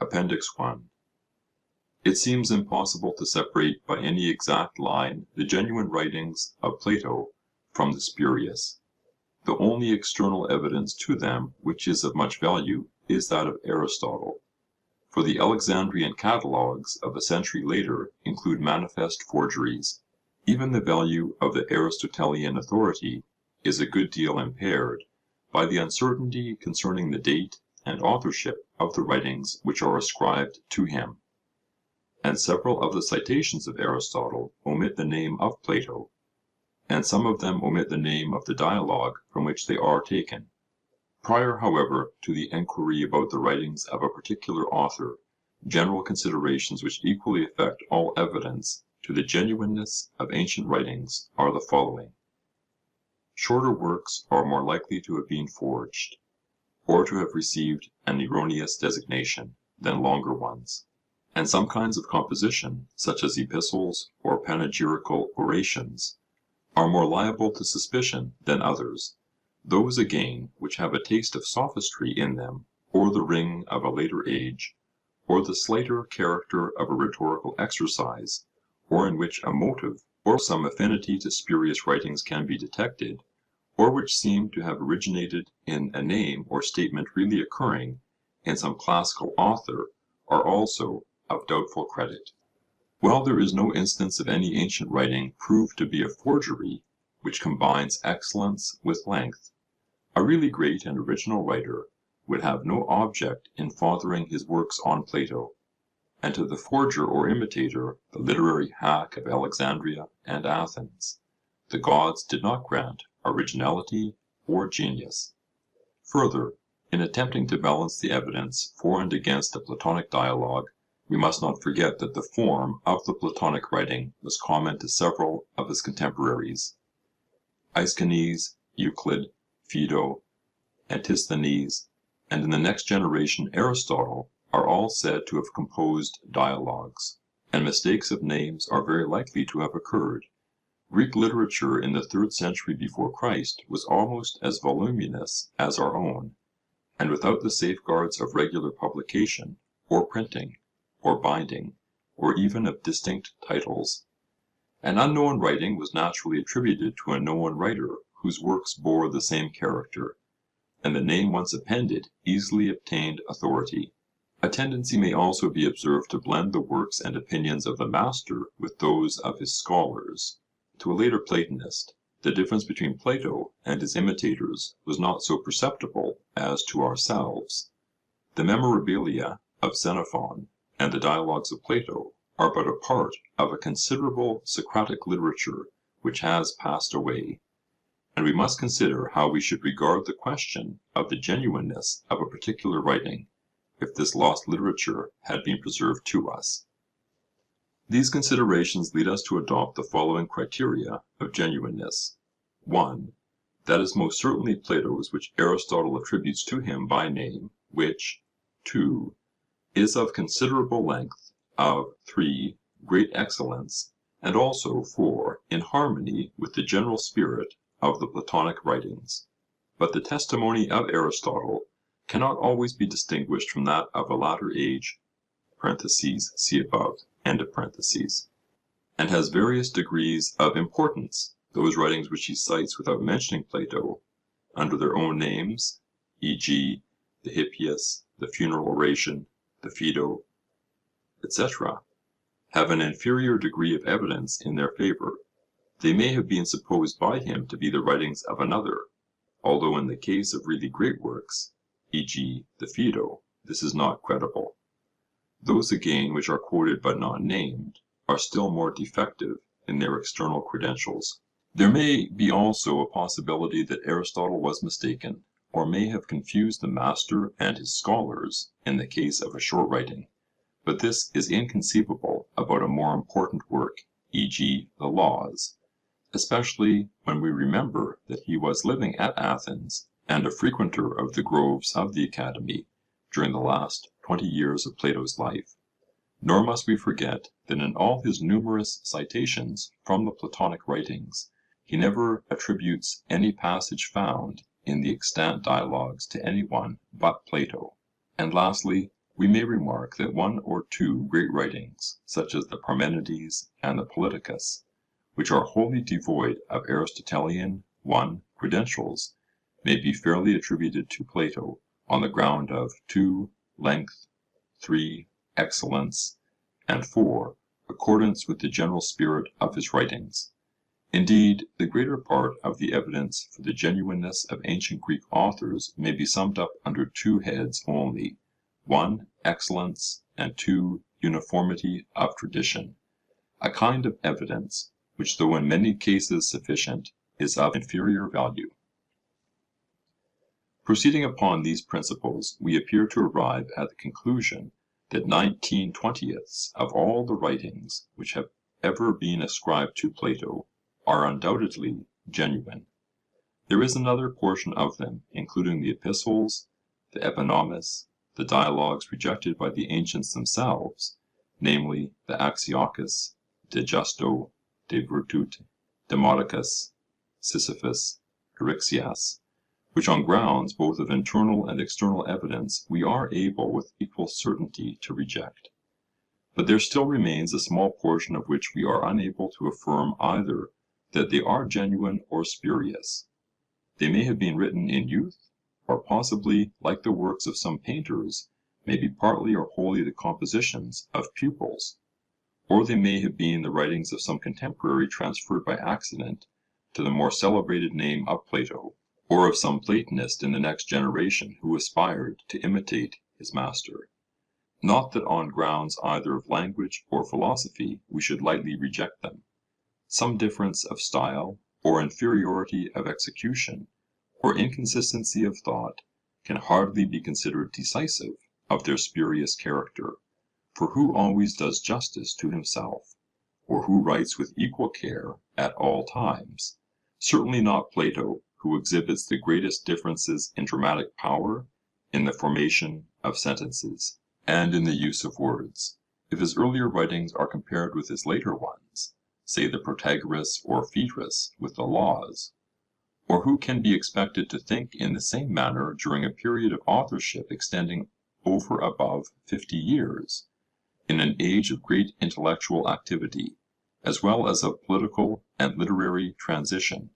Appendix 1. It seems impossible to separate by any exact line the genuine writings of Plato from the spurious. The only external evidence to them which is of much value is that of Aristotle, for the Alexandrian catalogues of a century later include manifest forgeries. Even the value of the Aristotelian authority is a good deal impaired by the uncertainty concerning the date and authorship of the writings which are ascribed to him. And several of the citations of Aristotle omit the name of Plato, and some of them omit the name of the dialogue from which they are taken. Prior, however, to the enquiry about the writings of a particular author, general considerations which equally affect all evidence to the genuineness of ancient writings are the following. Shorter works are more likely to have been forged, or to have received an erroneous designation, than longer ones. And some kinds of composition, such as epistles or panegyrical orations, are more liable to suspicion than others. Those again which have a taste of sophistry in them, or the ring of a later age, or the slighter character of a rhetorical exercise, or in which a motive or some affinity to spurious writings can be detected, or which seem to have originated in a name or statement really occurring in some classical author, are also of doubtful credit. While there is no instance of any ancient writing proved to be a forgery which combines excellence with length, a really great and original writer would have no object in fathering his works on Plato, and to the forger or imitator, the literary hack of Alexandria and Athens, the gods did not grant originality or genius. Further, in attempting to balance the evidence for and against a Platonic dialogue, we must not forget that the form of the Platonic writing was common to several of his contemporaries. Aeschines, Euclid, Phaedo, Antisthenes, and in the next generation Aristotle, are all said to have composed dialogues, and mistakes of names are very likely to have occurred. Greek literature in the 3rd century before Christ was almost as voluminous as our own, and without the safeguards of regular publication, or printing, or binding, or even of distinct titles. An unknown writing was naturally attributed to a known writer whose works bore the same character, and the name once appended easily obtained authority. A tendency may also be observed to blend the works and opinions of the master with those of his scholars. To a later Platonist, the difference between Plato and his imitators was not so perceptible as to ourselves. The memorabilia of Xenophon and the dialogues of Plato are but a part of a considerable Socratic literature which has passed away, and we must consider how we should regard the question of the genuineness of a particular writing if this lost literature had been preserved to us. These considerations lead us to adopt the following criteria of genuineness. 1. That is most certainly Plato's which Aristotle attributes to him by name, which 2. Is of considerable length, of 3. Great excellence, and also 4. In harmony with the general spirit of the Platonic writings. But the testimony of Aristotle cannot always be distinguished from that of a latter age (see above), and has various degrees of importance. Those writings which he cites without mentioning Plato, under their own names, e.g. the Hippias, the Funeral Oration, the Phaedo, etc., have an inferior degree of evidence in their favour. They may have been supposed by him to be the writings of another, although in the case of really great works, e.g. the Phaedo, this is not credible. Those again which are quoted but not named are still more defective in their external credentials. There may be also a possibility that Aristotle was mistaken, or may have confused the master and his scholars in the case of a short writing, but this is inconceivable about a more important work, e.g. the Laws, especially when we remember that he was living at Athens and a frequenter of the groves of the Academy during the last 20 years of Plato's life. Nor must we forget that in all his numerous citations from the Platonic writings, he never attributes any passage found in the extant dialogues to anyone but Plato. And lastly, we may remark that one or two great writings, such as the Parmenides and the Politicus, which are wholly devoid of Aristotelian credentials, may be fairly attributed to Plato on the ground of 2, length, 3, excellence, and 4, accordance with the general spirit of his writings. Indeed, the greater part of the evidence for the genuineness of ancient Greek authors may be summed up under two heads only: 1, excellence, and 2, uniformity of tradition, a kind of evidence which, though in many cases sufficient, is of inferior value. Proceeding upon these principles, we appear to arrive at the conclusion that 19/20ths of all the writings which have ever been ascribed to Plato are undoubtedly genuine. There is another portion of them, including the epistles, the epinomis, the dialogues rejected by the ancients themselves, namely the Axiocus, De Justo, De Virtute, Demodocus, Sisyphus, Eryxias, which on grounds both of internal and external evidence we are able with equal certainty to reject. But there still remains a small portion of which we are unable to affirm either that they are genuine or spurious. They may have been written in youth, or possibly, like the works of some painters, may be partly or wholly the compositions of pupils, or they may have been the writings of some contemporary transferred by accident to the more celebrated name of Plato, or of some Platonist in the next generation who aspired to imitate his master. Not that on grounds either of language or philosophy we should lightly reject them. Some difference of style, or inferiority of execution, or inconsistency of thought can hardly be considered decisive of their spurious character, for who always does justice to himself, or who writes with equal care at all times? Certainly not Plato, who exhibits the greatest differences in dramatic power, in the formation of sentences, and in the use of words. If his earlier writings are compared with his later ones, say the Protagoras or Phaedrus with the Laws, or who can be expected to think in the same manner during a period of authorship extending over above 50 years, in an age of great intellectual activity, as well as of political and literary transition?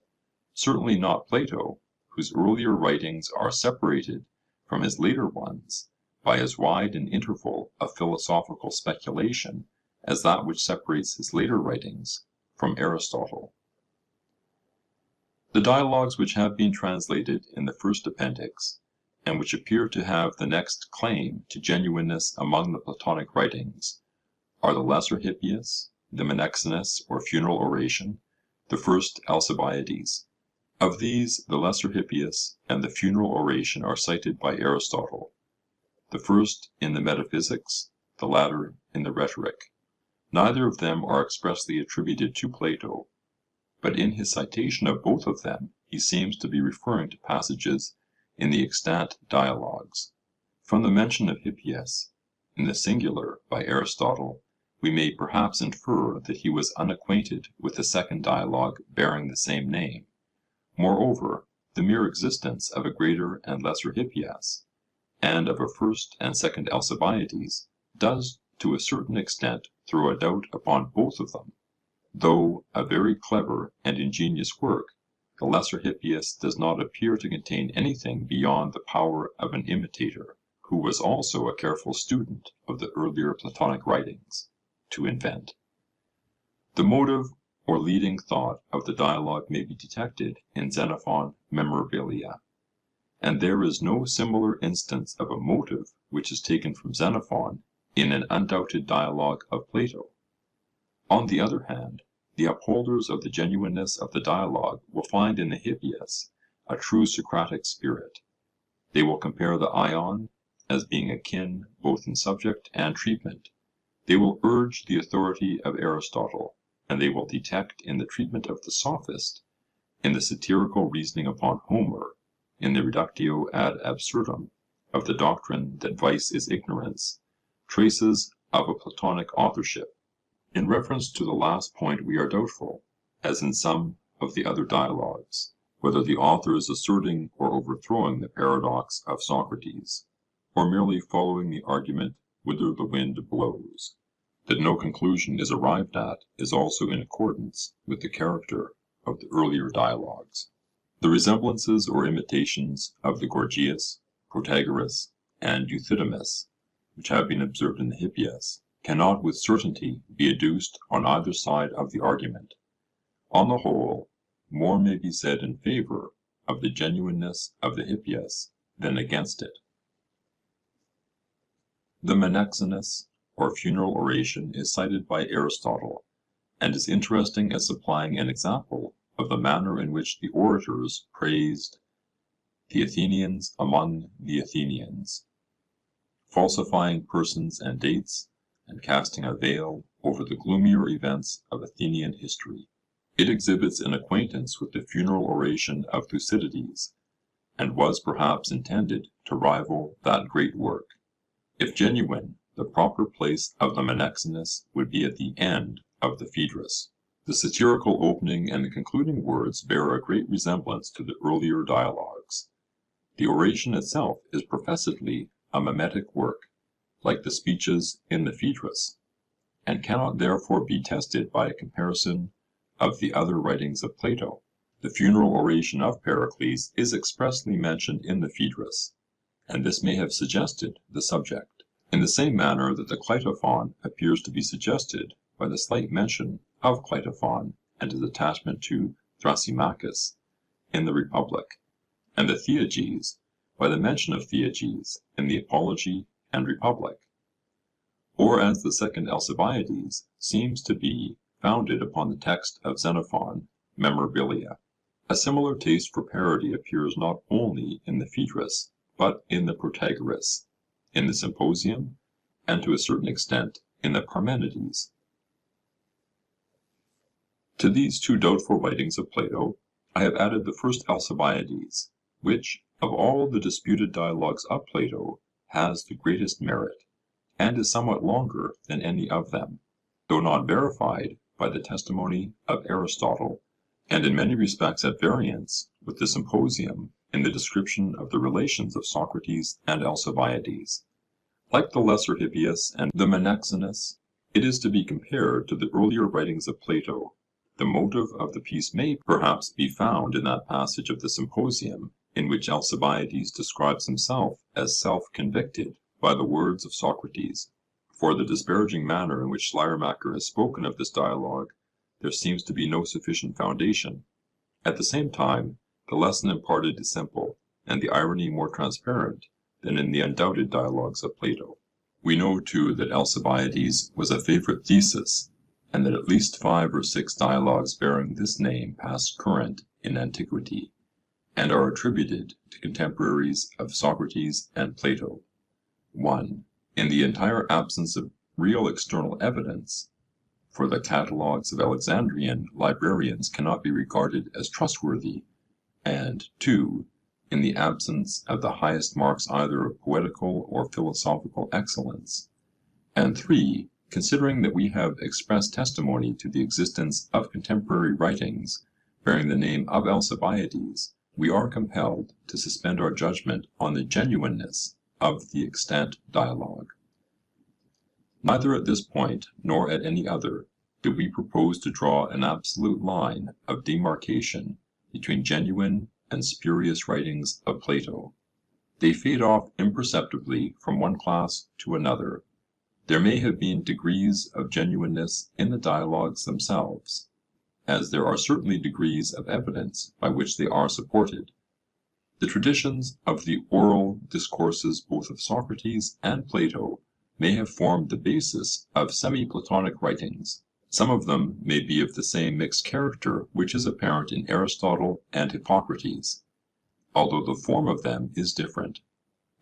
Certainly not Plato, whose earlier writings are separated from his later ones by as wide an interval of philosophical speculation as that which separates his later writings from Aristotle. The dialogues which have been translated in the first appendix, and which appear to have the next claim to genuineness among the Platonic writings, are the Lesser Hippias, the Menexenus or Funeral Oration, the First Alcibiades. Of these, the Lesser Hippias and the Funeral Oration are cited by Aristotle, the first in the Metaphysics, the latter in the Rhetoric. Neither of them are expressly attributed to Plato, but in his citation of both of them he seems to be referring to passages in the extant dialogues. From the mention of Hippias in the singular by Aristotle, we may perhaps infer that he was unacquainted with the second dialogue bearing the same name. Moreover, the mere existence of a greater and lesser Hippias, and of a first and second Alcibiades, does to a certain extent throw a doubt upon both of them. Though a very clever and ingenious work, the Lesser Hippias does not appear to contain anything beyond the power of an imitator, who was also a careful student of the earlier Platonic writings, to invent. The motive or leading thought of the dialogue may be detected in Xenophon Memorabilia, and there is no similar instance of a motive which is taken from Xenophon in an undoubted dialogue of Plato. On the other hand, the upholders of the genuineness of the dialogue will find in the Hippias a true Socratic spirit. They will compare the Ion as being akin both in subject and treatment. They will urge the authority of Aristotle, and they will detect in the treatment of the Sophist, in the satirical reasoning upon Homer, in the reductio ad absurdum of the doctrine that vice is ignorance, traces of a Platonic authorship. In reference to the last point we are doubtful, as in some of the other dialogues, whether the author is asserting or overthrowing the paradox of Socrates. or merely following the argument whither the wind blows. That no conclusion is arrived at is also in accordance with the character of the earlier dialogues. The resemblances or imitations of the Gorgias, Protagoras, and Euthydemus, which have been observed in the Hippias, cannot with certainty be adduced on either side of the argument. On the whole, more may be said in favour of the genuineness of the Hippias than against it. The Menexenus, or funeral oration, is cited by Aristotle, and is interesting as supplying an example of the manner in which the orators praised the Athenians among the Athenians, falsifying persons and dates, and casting a veil over the gloomier events of Athenian history. It exhibits an acquaintance with the funeral oration of Thucydides, and was perhaps intended to rival that great work. If genuine, the proper place of the Menexenus would be at the end of the Phaedrus. The satirical opening and the concluding words bear a great resemblance to the earlier dialogues. The oration itself is professedly a mimetic work, like the speeches in the Phaedrus, and cannot therefore be tested by a comparison of the other writings of Plato. The funeral oration of Pericles is expressly mentioned in the Phaedrus, and this may have suggested the subject, in the same manner that the Cleitophon appears to be suggested by the slight mention of Cleitophon and his attachment to Thrasymachus in the Republic, and the Theages by the mention of Theages in the Apology and Republic, or as the second Alcibiades seems to be founded upon the text of Xenophon Memorabilia. A similar taste for parody appears not only in the Phaedrus, but in the Protagoras, in the Symposium, and to a certain extent in the Parmenides. To these two doubtful writings of Plato, I have added the first Alcibiades, which, of all the disputed dialogues of Plato, has the greatest merit, and is somewhat longer than any of them, though not verified by the testimony of Aristotle, and in many respects at variance with the Symposium in the description of the relations of Socrates and Alcibiades. Like the Lesser Hippias and the Menexenus, it is to be compared to the earlier writings of Plato. The motive of the piece may perhaps be found in that passage of the Symposium in which Alcibiades describes himself as self-convicted by the words of Socrates. For the disparaging manner in which Schleiermacher has spoken of this dialogue, there seems to be no sufficient foundation. At the same time, the lesson imparted is simple, and the irony more transparent than in the undoubted dialogues of Plato. We know too that Alcibiades was a favourite thesis, and that at least 5 or 6 dialogues bearing this name passed current in antiquity, and are attributed to contemporaries of Socrates and Plato. 1. In the entire absence of real external evidence, for the catalogues of Alexandrian librarians cannot be regarded as trustworthy, and 2. In the absence of the highest marks either of poetical or philosophical excellence, and 3. Considering that we have express testimony to the existence of contemporary writings bearing the name of Alcibiades, we are compelled to suspend our judgment on the genuineness of the extant dialogue. Neither at this point nor at any other do we propose to draw an absolute line of demarcation between genuine and spurious writings of Plato. They fade off imperceptibly from one class to another. There may have been degrees of genuineness in the dialogues themselves, as there are certainly degrees of evidence by which they are supported. The traditions of the oral discourses both of Socrates and Plato may have formed the basis of semi-Platonic writings. Some of them may be of the same mixed character which is apparent in Aristotle and Hippocrates, although the form of them is different.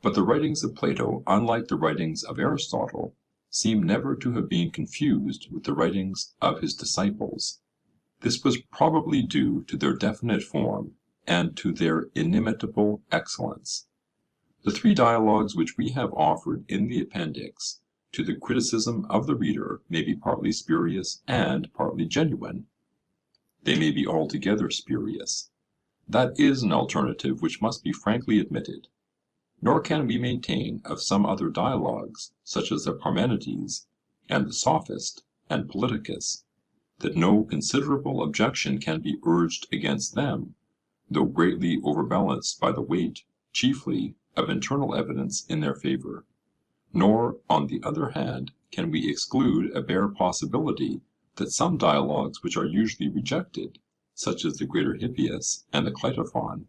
But the writings of Plato, unlike the writings of Aristotle, seem never to have been confused with the writings of his disciples. This was probably due to their definite form and to their inimitable excellence. The 3 dialogues which we have offered in the appendix to the criticism of the reader may be partly spurious and partly genuine. They may be altogether spurious. That is an alternative which must be frankly admitted. Nor can we maintain of some other dialogues, such as the Parmenides, and the Sophist, and Politicus, that no considerable objection can be urged against them, though greatly overbalanced by the weight, chiefly, of internal evidence in their favour. Nor, on the other hand, can we exclude a bare possibility that some dialogues which are usually rejected, such as the Greater Hippias and the Cleitophon,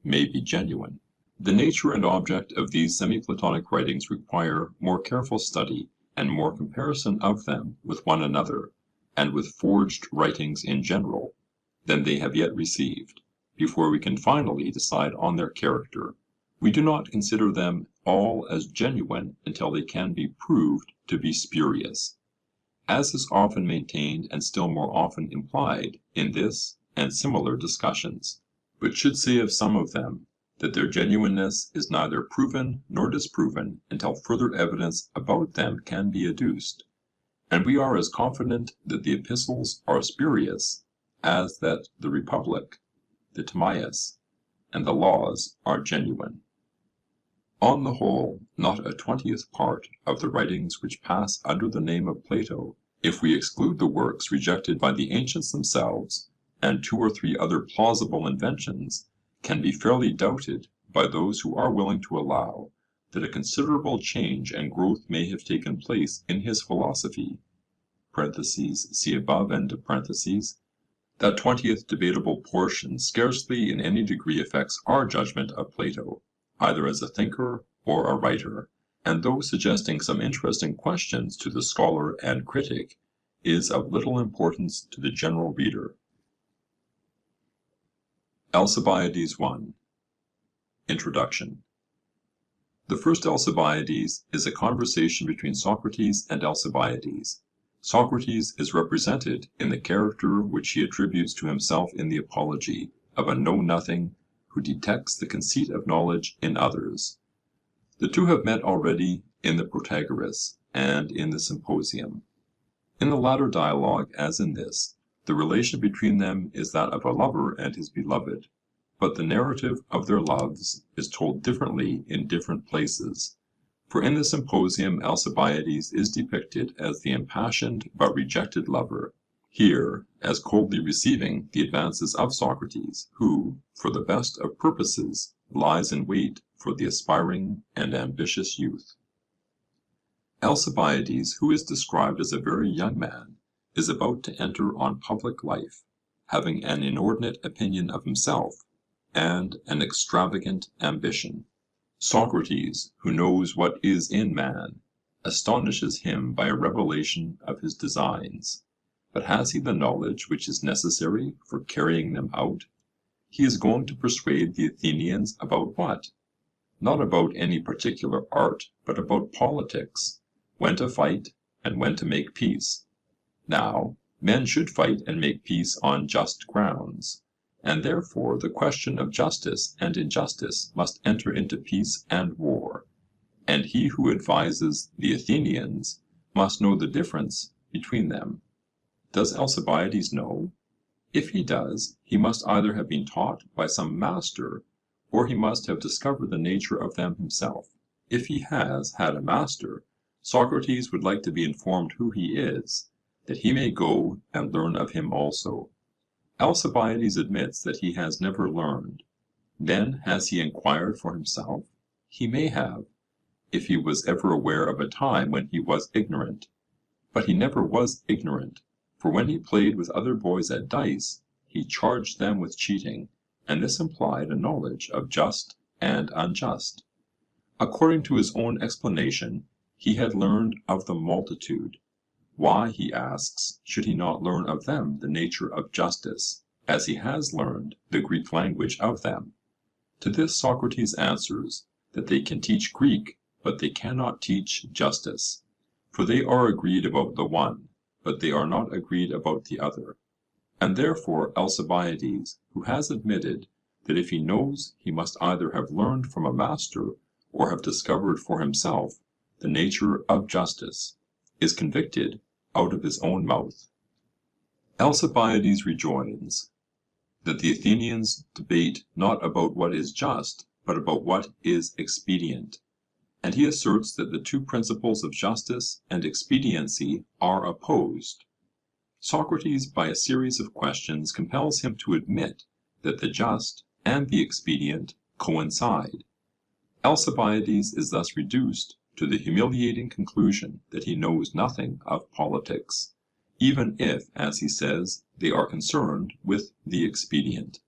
may be genuine. The nature and object of these semi-Platonic writings require more careful study and more comparison of them with one another, and with forged writings in general, than they have yet received, before we can finally decide on their character. We do not consider them all as genuine until they can be proved to be spurious, as is often maintained and still more often implied in this and similar discussions, but should say of some of them that their genuineness is neither proven nor disproven until further evidence about them can be adduced, and we are as confident that the epistles are spurious as that the Republic, the Timaeus, and the Laws are genuine. On the whole, not a 20th part of the writings which pass under the name of Plato, if we exclude the works rejected by the ancients themselves, and 2 or 3 other plausible inventions, can be fairly doubted by those who are willing to allow that a considerable change and growth may have taken place in his philosophy. (See above end of parentheses). That 20th debatable portion scarcely in any degree affects our judgment of Plato, either as a thinker or a writer, and though suggesting some interesting questions to the scholar and critic, is of little importance to the general reader. Alcibiades I. Introduction. The first Alcibiades is a conversation between Socrates and Alcibiades. Socrates is represented in the character which he attributes to himself in the Apology, of a know-nothing who detects the conceit of knowledge in others. The two have met already in the Protagoras and in the Symposium. In the latter dialogue, as in this, the relation between them is that of a lover and his beloved, but the narrative of their loves is told differently in different places. For in the Symposium Alcibiades is depicted as the impassioned but rejected lover, here as coldly receiving the advances of Socrates, who, for the best of purposes, lies in wait for the aspiring and ambitious youth. Alcibiades, who is described as a very young man, is about to enter on public life, having an inordinate opinion of himself, and an extravagant ambition. Socrates, who knows what is in man, astonishes him by a revelation of his designs. But has he the knowledge which is necessary for carrying them out? He is going to persuade the Athenians about what? Not about any particular art, but about politics, when to fight and when to make peace. Now, men should fight and make peace on just grounds, and therefore the question of justice and injustice must enter into peace and war, and he who advises the Athenians must know the difference between them. Does Alcibiades know? If he does, he must either have been taught by some master, or he must have discovered the nature of them himself. If he has had a master, Socrates would like to be informed who he is, that he may go and learn of him also. Alcibiades admits that he has never learned. Then has he inquired for himself? He may have, if he was ever aware of a time when he was ignorant. But he never was ignorant, for when he played with other boys at dice, he charged them with cheating, and this implied a knowledge of just and unjust. According to his own explanation, he had learned of the multitude. Why, he asks, should he not learn of them the nature of justice, as he has learned the Greek language of them? To this Socrates answers that they can teach Greek, but they cannot teach justice, for they are agreed about the one, but they are not agreed about the other. And therefore Alcibiades, who has admitted that if he knows he must either have learned from a master or have discovered for himself the nature of justice, is convicted out of his own mouth. Alcibiades rejoins that the Athenians debate not about what is just, but about what is expedient. And he asserts that the two principles of justice and expediency are opposed. Socrates, by a series of questions, compels him to admit that the just and the expedient coincide. Alcibiades is thus reduced to the humiliating conclusion that he knows nothing of politics, even if, as he says, they are concerned with the expedient.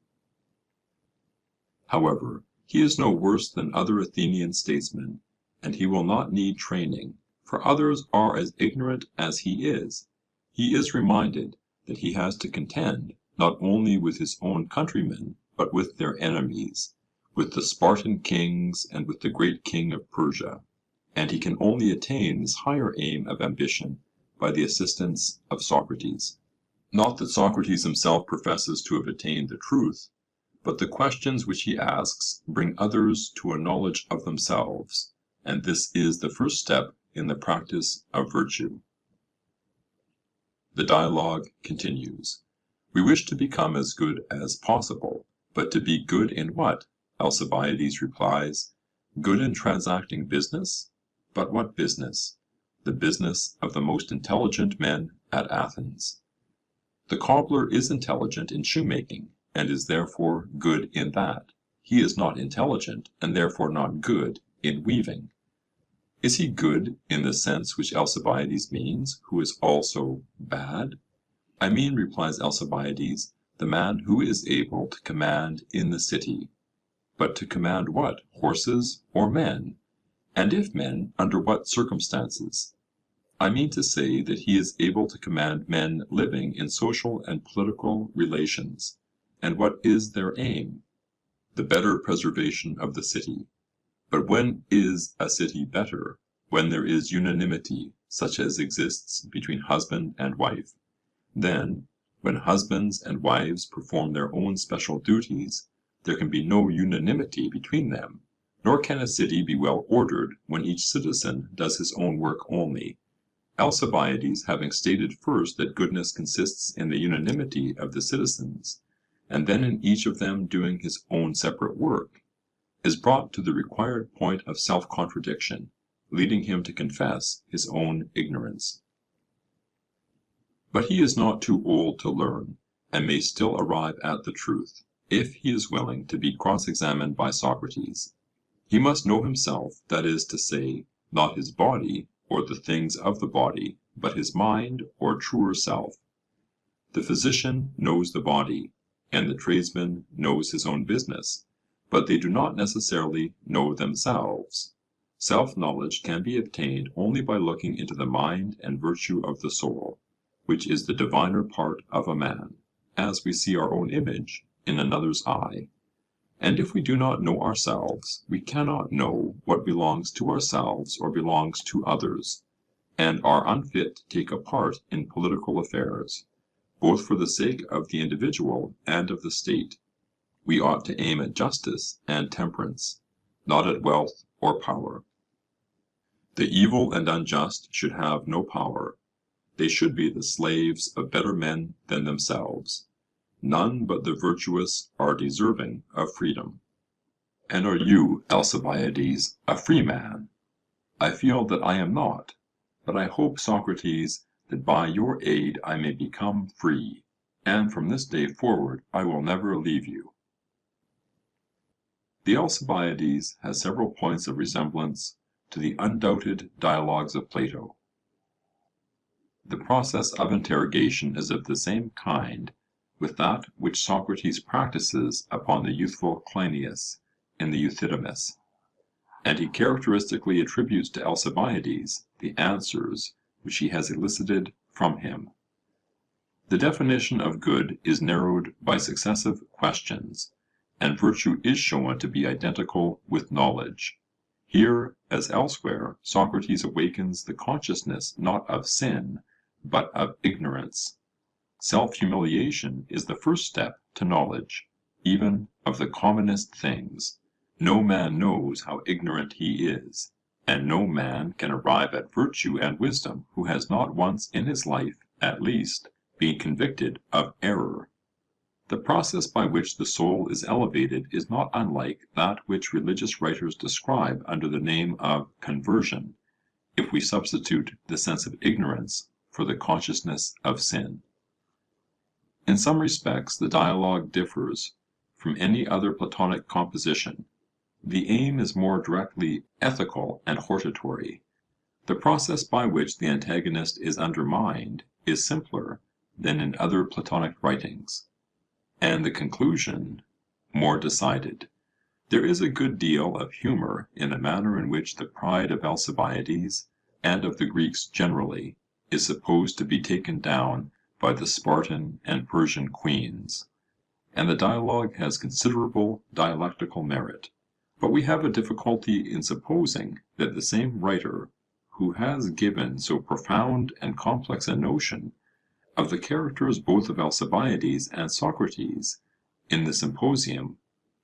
However, he is no worse than other Athenian statesmen, and he will not need training, for others are as ignorant as he is. He is reminded that he has to contend not only with his own countrymen, but with their enemies, with the Spartan kings and with the great king of Persia, and he can only attain this higher aim of ambition by the assistance of Socrates. Not that Socrates himself professes to have attained the truth, but the questions which he asks bring others to a knowledge of themselves, and this is the first step in the practice of virtue. The dialogue continues. We wish to become as good as possible, but to be good in what? Alcibiades replies, good in transacting business? But what business? The business of the most intelligent men at Athens. The cobbler is intelligent in shoemaking, and is therefore good in that. He is not intelligent, and therefore not good in weaving. Is he good in the sense which Alcibiades means, who is also bad? I mean, replies Alcibiades, the man who is able to command in the city. But to command what? Horses or men? And if men, under what circumstances? I mean to say that he is able to command men living in social and political relations. And what is their aim? The better preservation of the city. But when is a city better? When there is unanimity, such as exists between husband and wife. Then, when husbands and wives perform their own special duties, there can be no unanimity between them, nor can a city be well ordered when each citizen does his own work only. Alcibiades, having stated first that goodness consists in the unanimity of the citizens, and then in each of them doing his own separate work, is brought to the required point of self-contradiction, leading him to confess his own ignorance. But he is not too old to learn, and may still arrive at the truth, if he is willing to be cross-examined by Socrates. He must know himself, that is to say, not his body, or the things of the body, but his mind, or truer self. The physician knows the body, and the tradesman knows his own business, but they do not necessarily know themselves. Self-knowledge can be obtained only by looking into the mind and virtue of the soul, which is the diviner part of a man, as we see our own image in another's eye. And if we do not know ourselves, we cannot know what belongs to ourselves or belongs to others, and are unfit to take a part in political affairs, both for the sake of the individual and of the state. We ought to aim at justice and temperance, not at wealth or power. The evil and unjust should have no power. They should be the slaves of better men than themselves. None but the virtuous are deserving of freedom. And are you, Alcibiades, a free man? I feel that I am not, but I hope, Socrates, that by your aid I may become free, and from this day forward I will never leave you. The Alcibiades has several points of resemblance to the undoubted dialogues of Plato. The process of interrogation is of the same kind with that which Socrates practices upon the youthful Cleinias in the Euthydemus, and he characteristically attributes to Alcibiades the answers which he has elicited from him. The definition of good is narrowed by successive questions, and virtue is shown to be identical with knowledge. Here, as elsewhere, Socrates awakens the consciousness not of sin, but of ignorance. Self-humiliation is the first step to knowledge, even of the commonest things. No man knows how ignorant he is, and no man can arrive at virtue and wisdom who has not once in his life, at least, been convicted of error. The process by which the soul is elevated is not unlike that which religious writers describe under the name of conversion, if we substitute the sense of ignorance for the consciousness of sin. In some respects the dialogue differs from any other Platonic composition. The aim is more directly ethical and hortatory. The process by which the antagonist is undermined is simpler than in other Platonic writings, and the conclusion more decided. There is a good deal of humour in the manner in which the pride of Alcibiades, and of the Greeks generally, is supposed to be taken down by the Spartan and Persian queens, and the dialogue has considerable dialectical merit. But we have a difficulty in supposing that the same writer, who has given so profound and complex a notion of the characters both of Alcibiades and Socrates in the Symposium,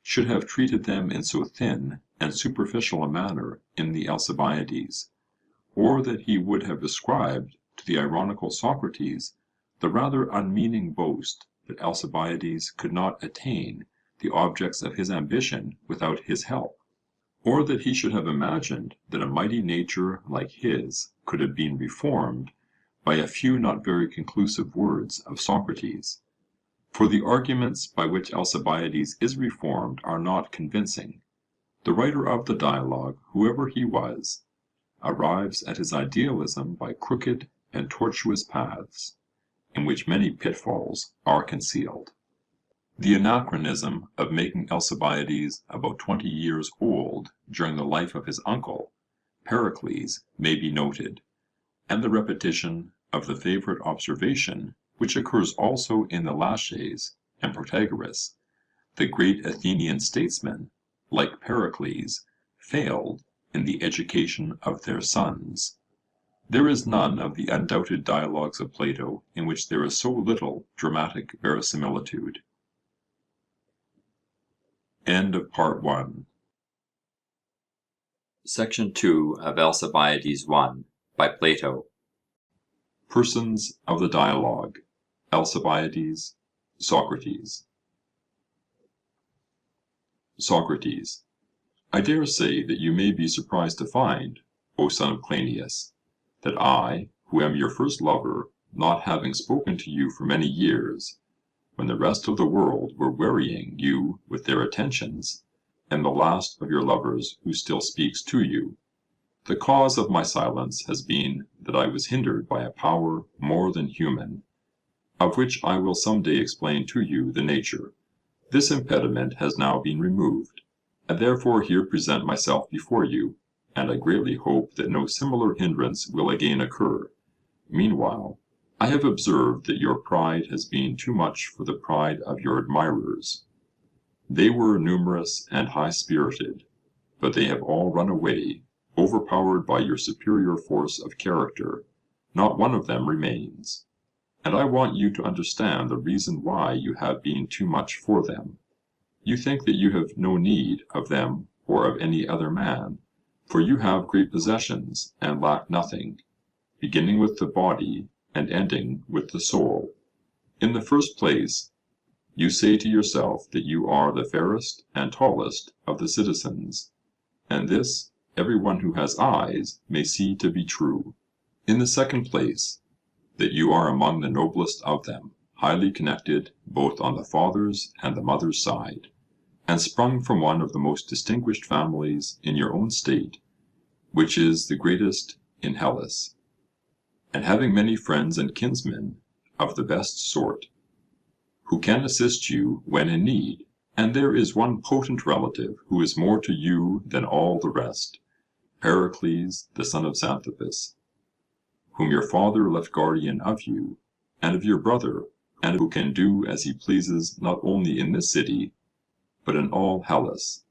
should have treated them in so thin and superficial a manner in the Alcibiades, or that he would have ascribed to the ironical Socrates the rather unmeaning boast that Alcibiades could not attain the objects of his ambition without his help, or that he should have imagined that a mighty nature like his could have been reformed by a few not very conclusive words of Socrates. For the arguments by which Alcibiades is reformed are not convincing. The writer of the dialogue, whoever he was, arrives at his idealism by crooked and tortuous paths, in which many pitfalls are concealed. The anachronism of making Alcibiades about 20 years old during the life of his uncle, Pericles, may be noted, and the repetition of the favourite observation, which occurs also in the Laches and Protagoras. The great Athenian statesmen, like Pericles, failed in the education of their sons. There is none of the undoubted dialogues of Plato in which there is so little dramatic verisimilitude. End of Part 1. Section 2 of Alcibiades I by Plato. Persons of the dialogue. Alcibiades, Socrates. Socrates. I dare say that you may be surprised to find, O son of Cleinias, that I, who am your first lover, not having spoken to you for many years, when the rest of the world were wearying you with their attentions, am the last of your lovers who still speaks to you. The cause of my silence has been that I was hindered by a power more than human, of which I will some day explain to you the nature. This impediment has now been removed, and therefore here present myself before you, and I greatly hope that no similar hindrance will again occur. Meanwhile, I have observed that your pride has been too much for the pride of your admirers. They were numerous and high-spirited, but they have all run away, overpowered by your superior force of character. Not one of them remains. And I want you to understand the reason why you have been too much for them. You think that you have no need of them or of any other man, for you have great possessions and lack nothing, beginning with the body and ending with the soul. In the first place, you say to yourself that you are the fairest and tallest of the citizens, and this every one who has eyes may see to be true. In the second place, that you are among the noblest of them, highly connected both on the father's and the mother's side, and sprung from one of the most distinguished families in your own state, which is the greatest in Hellas, and having many friends and kinsmen of the best sort, who can assist you when in need. And there is one potent relative who is more to you than all the rest, Pericles, the son of Xanthippus, whom your father left guardian of you, and of your brother, and who can do as he pleases not only in this city, but in all Hellas,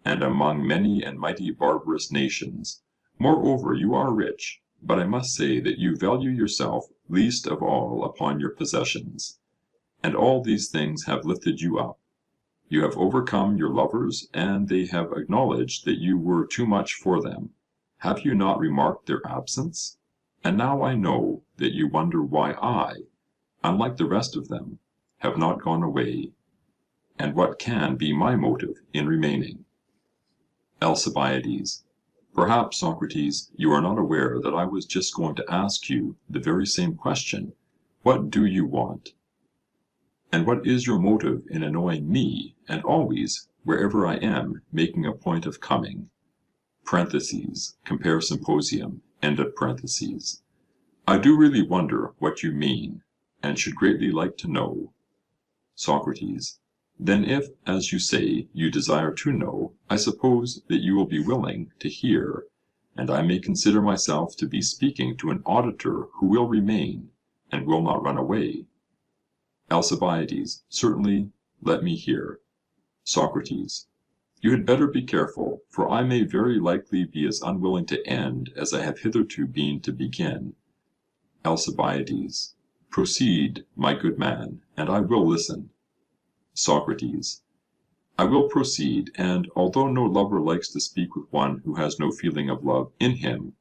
and among many and mighty barbarous nations. Moreover, you are rich, but I must say that you value yourself least of all upon your possessions, and all these things have lifted you up. You have overcome your lovers, and they have acknowledged that you were too much for them. Have you not remarked their absence? And now I know that you wonder why I, unlike the rest of them, have not gone away, and what can be my motive in remaining? Alcibiades: Perhaps, Socrates, you are not aware that I was just going to ask you the very same question. What do you want? And what is your motive in annoying me, and always, wherever I am, making a point of coming? (Compare Symposium.) I do really wonder what you mean, and should greatly like to know. Socrates: Then if, as you say, you desire to know, I suppose that you will be willing to hear, and I may consider myself to be speaking to an auditor who will remain, and will not run away. Alcibiades: Certainly, let me hear. Socrates: You had better be careful, for I may very likely be as unwilling to end as I have hitherto been to begin. Alcibiades: Proceed, my good man, and I will listen. Socrates: I will proceed, and although no lover likes to speak with one who has no feeling of love in him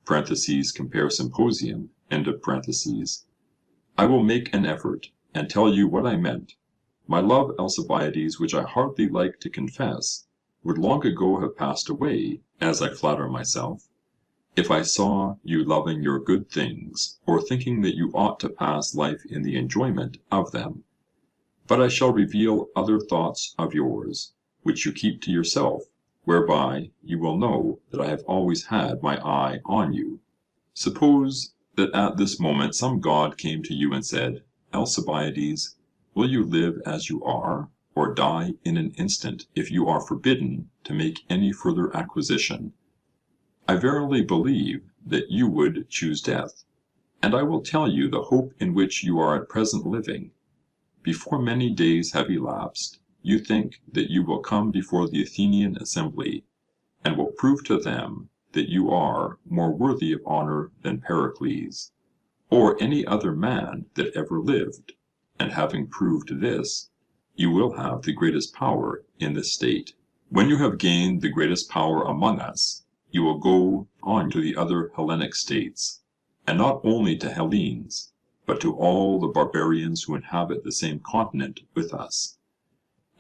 (compare Symposium), I will make an effort, and tell you what I meant. My love, Alcibiades, which I hardly like to confess, would long ago have passed away, as I flatter myself, if I saw you loving your good things, or thinking that you ought to pass life in the enjoyment of them. But I shall reveal other thoughts of yours, which you keep to yourself, whereby you will know that I have always had my eye on you. Suppose that at this moment some god came to you and said, Alcibiades, will you live as you are, or die in an instant if you are forbidden to make any further acquisition? I verily believe that you would choose death, and I will tell you the hope in which you are at present living. Before many days have elapsed, you think that you will come before the Athenian assembly, and will prove to them that you are more worthy of honour than Pericles, or any other man that ever lived, and having proved this, you will have the greatest power in the state. When you have gained the greatest power among us, you will go on to the other Hellenic states, and not only to Hellenes, but to all the barbarians who inhabit the same continent with us.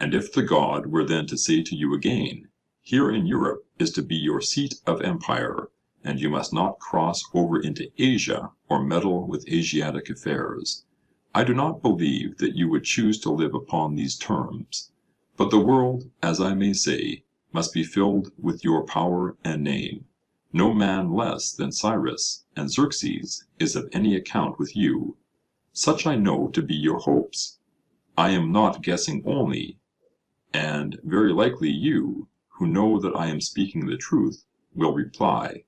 And if the god were then to say to you again, Here in Europe is to be your seat of empire, and you must not cross over into Asia or meddle with Asiatic affairs, I do not believe that you would choose to live upon these terms, but the world, as I may say, must be filled with your power and name. No man less than Cyrus and Xerxes is of any account with you. Such I know to be your hopes. I am not guessing only, and very likely you, who know that I am speaking the truth, will reply,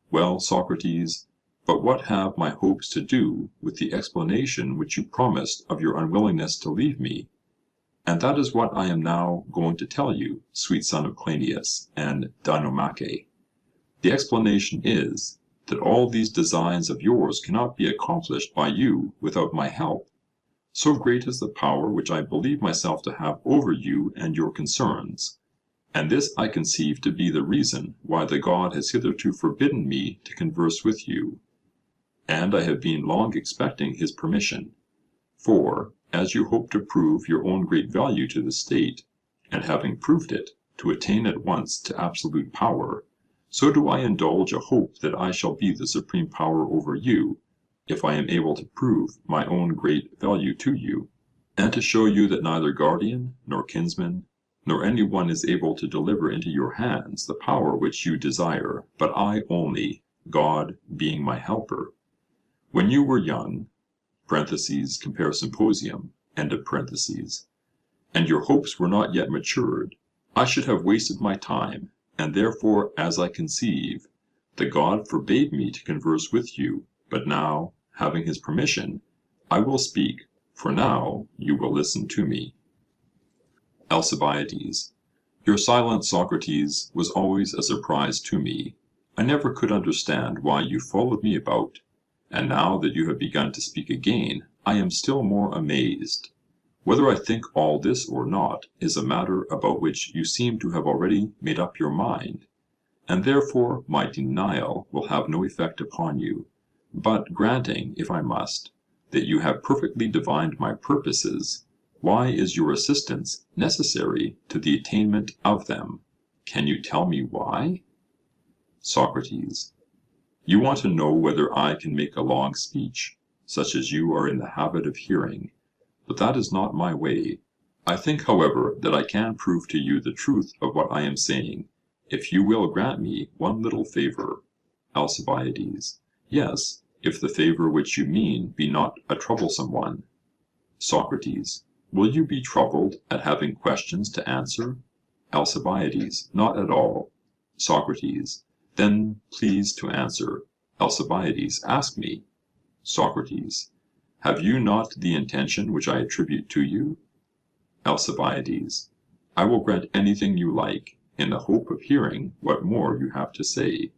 Well, Socrates, but what have my hopes to do with the explanation which you promised of your unwillingness to leave me? And that is what I am now going to tell you, sweet son of Cleinias and Dinomache. The explanation is, that all these designs of yours cannot be accomplished by you without my help. So great is the power which I believe myself to have over you and your concerns, and this I conceive to be the reason why the god has hitherto forbidden me to converse with you, and I have been long expecting his permission. For, as you hope to prove your own great value to the state, and having proved it, to attain at once to absolute power, so do I indulge a hope that I shall be the supreme power over you, if I am able to prove my own great value to you, and to show you that neither guardian, nor kinsman, nor any one is able to deliver into your hands the power which you desire, but I only, God being my helper. When you were young, (compare Symposium), and your hopes were not yet matured, I should have wasted my time, and therefore, as I conceive, the god forbade me to converse with you, but now, having his permission, I will speak, for now you will listen to me. Alcibiades: Your silence, Socrates, was always a surprise to me. I never could understand why you followed me about, and now that you have begun to speak again, I am still more amazed. Whether I think all this or not is a matter about which you seem to have already made up your mind, and therefore my denial will have no effect upon you. But granting, if I must, that you have perfectly divined my purposes, why is your assistance necessary to the attainment of them? Can you tell me why? Socrates: You want to know whether I can make a long speech, such as you are in the habit of hearing, but that is not my way. I think, however, that I can prove to you the truth of what I am saying, if you will grant me one little favour. Alcibiades: Yes, if the favour which you mean be not a troublesome one. Socrates: Will you be troubled at having questions to answer? Alcibiades: Not at all. Socrates: Then please to answer. Alcibiades: Ask me. Socrates: Have you not the intention which I attribute to you? Alcibiades: I will grant anything you like, in the hope of hearing what more you have to say.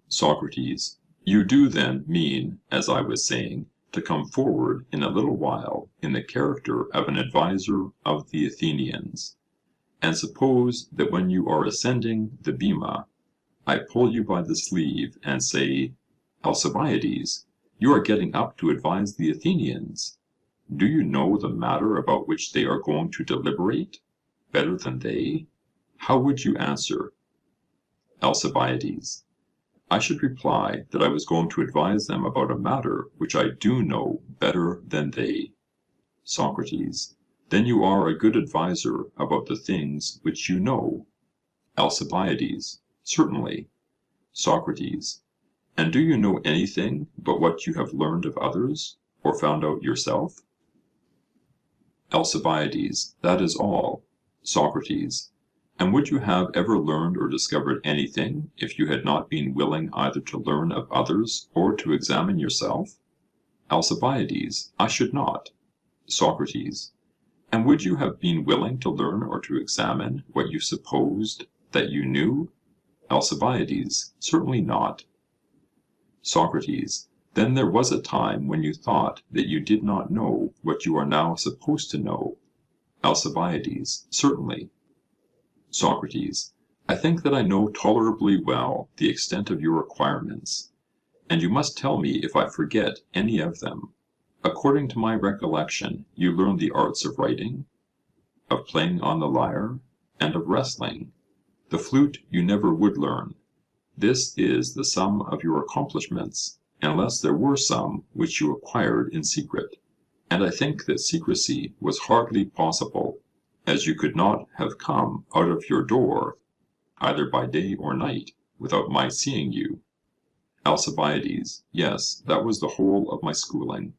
Socrates: You do then mean, as I was saying, to come forward in a little while in the character of an adviser of the Athenians. And suppose that when you are ascending the bema, I pull you by the sleeve and say, Alcibiades, you are getting up to advise the Athenians. Do you know the matter about which they are going to deliberate better than they? How would you answer? Alcibiades: I should reply that I was going to advise them about a matter which I do know better than they. Socrates: Then you are a good adviser about the things which you know. Alcibiades: Certainly. Socrates: And do you know anything but what you have learned of others, or found out yourself? Alcibiades: That is all. Socrates: And would you have ever learned or discovered anything if you had not been willing either to learn of others or to examine yourself? Alcibiades: I should not. Socrates: And would you have been willing to learn or to examine what you supposed that you knew? Alcibiades: Certainly not. Socrates: Then there was a time when you thought that you did not know what you are now supposed to know? Alcibiades: Certainly. Socrates: I think that I know tolerably well the extent of your requirements, and you must tell me if I forget any of them. According to my recollection, you learned the arts of writing, of playing on the lyre, and of wrestling. The flute you never would learn. This is the sum of your accomplishments, unless there were some which you acquired in secret. And I think that secrecy was hardly possible, as you could not have come out of your door, either by day or night, without my seeing you. Alcibiades: Yes, that was the whole of my schooling.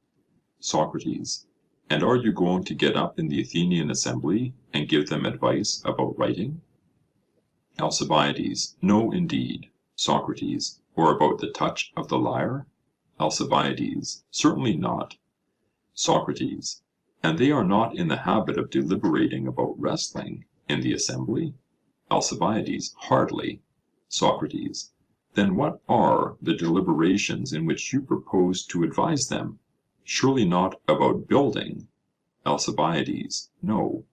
Socrates: And are you going to get up in the Athenian assembly and give them advice about writing? Alcibiades: No, indeed. Socrates: Or about the touch of the lyre? Alcibiades: Certainly not. Socrates: And they are not in the habit of deliberating about wrestling in the assembly? Alcibiades: Hardly. Socrates: Then what are the deliberations in which you propose to advise them? Surely not about building? Alcibiades: No.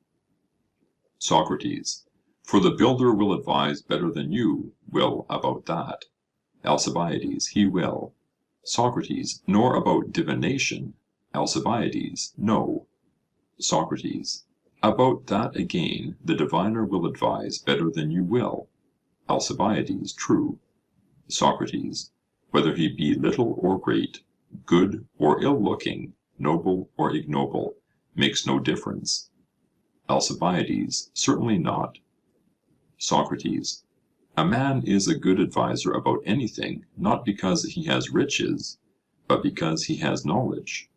Socrates: For the builder will advise better than you will about that. Alcibiades: He will. Socrates: Nor about divination? Alcibiades: No. Socrates: About that again the diviner will advise better than you will. Alcibiades: True. Socrates: Whether he be little or great, good or ill-looking, noble or ignoble, makes no difference. Alcibiades: Certainly not. Socrates: A man is a good adviser about anything, not because he has riches, but because he has knowledge.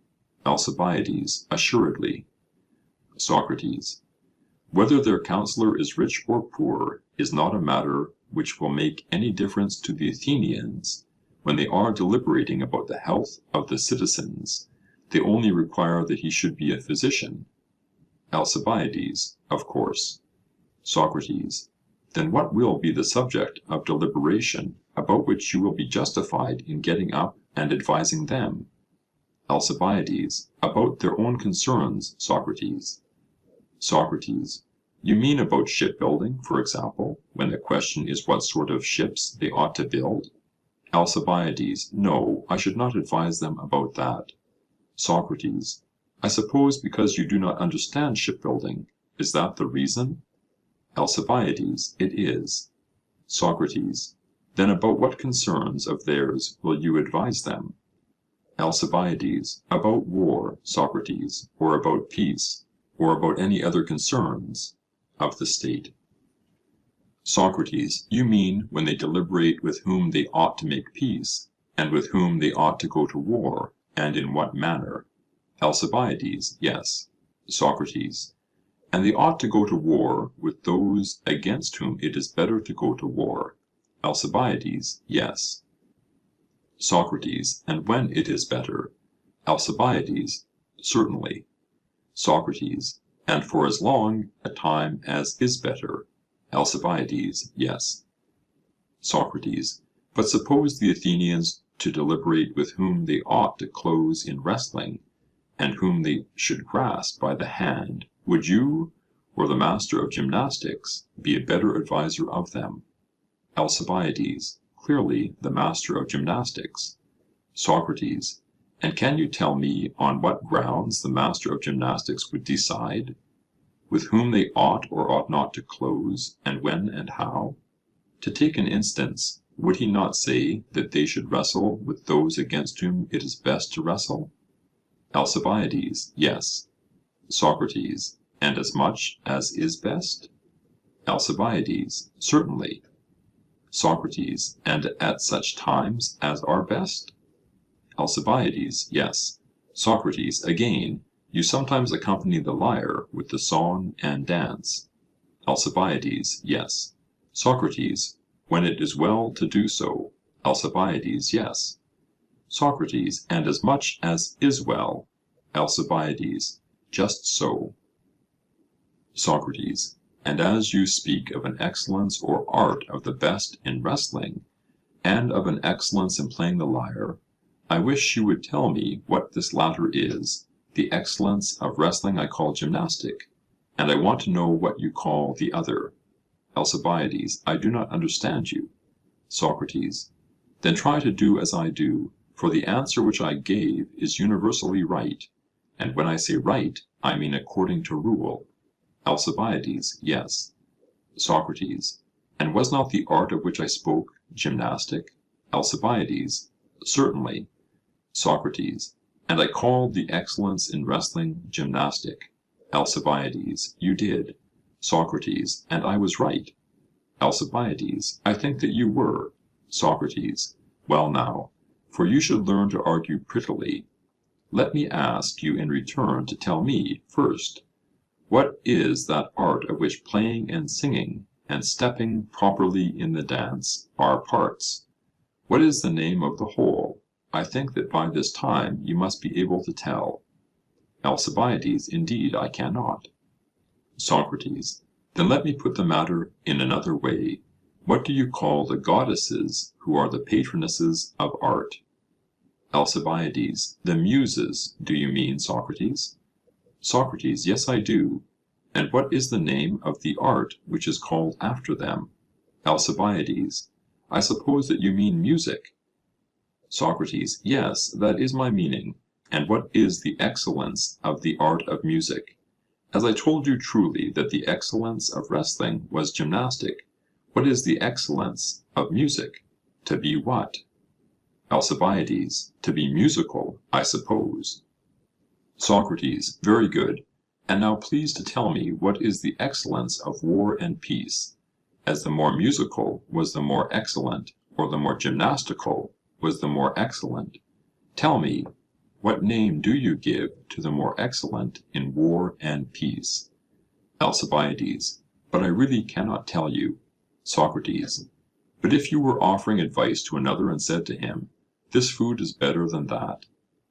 Alcibiades: Assuredly. Socrates: Whether their counsellor is rich or poor is not a matter which will make any difference to the Athenians when they are deliberating about the health of the citizens. They only require that he should be a physician. Alcibiades: Of course. Socrates: Then what will be the subject of deliberation about which you will be justified in getting up and advising them? Alcibiades: About their own concerns, Socrates. Socrates: You mean about shipbuilding, for example, when the question is what sort of ships they ought to build? Alcibiades: No, I should not advise them about that. Socrates: I suppose because you do not understand shipbuilding. Is that the reason? Alcibiades: It is. Socrates: Then about what concerns of theirs will you advise them? Alcibiades: About war, Socrates, or about peace, or about any other concerns of the state. Socrates: You mean when they deliberate with whom they ought to make peace, and with whom they ought to go to war, and in what manner? Alcibiades: Yes. Socrates: And they ought to go to war with those against whom it is better to go to war? Alcibiades: Yes. Socrates: And when it is better? Alcibiades: Certainly. Socrates: And for as long a time as is better? Alcibiades: Yes. Socrates: But suppose the Athenians to deliberate with whom they ought to close in wrestling, and whom they should grasp by the hand, would you, or the master of gymnastics, be a better adviser of them? Alcibiades: Clearly the master of gymnastics. Socrates: And can you tell me on what grounds the master of gymnastics would decide with whom they ought or ought not to close, and when and how? To take an instance, would he not say that they should wrestle with those against whom it is best to wrestle? Alcibiades: Yes. Socrates: And as much as is best? Alcibiades: Certainly. Socrates: And at such times as are best? Alcibiades: Yes. Socrates: Again, you sometimes accompany the lyre with the song and dance? Alcibiades: Yes. Socrates: When it is well to do so? Alcibiades: Yes. Socrates: And as much as is well? Alcibiades: Just so. Socrates: And as you speak of an excellence or art of the best in wrestling, and of an excellence in playing the lyre, I wish you would tell me what this latter is. The excellence of wrestling I call gymnastic, and I want to know what you call the other. Alcibiades: I do not understand you. Socrates: Then try to do as I do, for the answer which I gave is universally right, and when I say right, I mean according to rule. Alcibiades: Yes. Socrates: And was not the art of which I spoke gymnastic? Alcibiades: Certainly. Socrates: And I called the excellence in wrestling gymnastic? Alcibiades: You did. Socrates: And I was right? Alcibiades: I think that you were. Socrates: Well now, for you should learn to argue prettily, let me ask you in return to tell me, first, what is that art of which playing and singing and stepping properly in the dance are parts? What is the name of the whole? I think that by this time you must be able to tell. Alcibiades: Indeed, I cannot. Socrates: Then let me put the matter in another way. What do you call the goddesses who are the patronesses of art? Alcibiades: The Muses, do you mean, Socrates? Socrates: Yes, I do. And what is the name of the art which is called after them? Alcibiades: I suppose that you mean music. Socrates: Yes, that is my meaning. And what is the excellence of the art of music? As I told you truly that the excellence of wrestling was gymnastic, what is the excellence of music? To be what? Alcibiades: To be musical, I suppose. Socrates: Very good. And now please to tell me what is the excellence of war and peace, as the more musical was the more excellent, or the more gymnastical was the more excellent. Tell me, what name do you give to the more excellent in war and peace? Alcibiades: But I really cannot tell you. Socrates: But if you were offering advice to another and said to him, This food is better than that,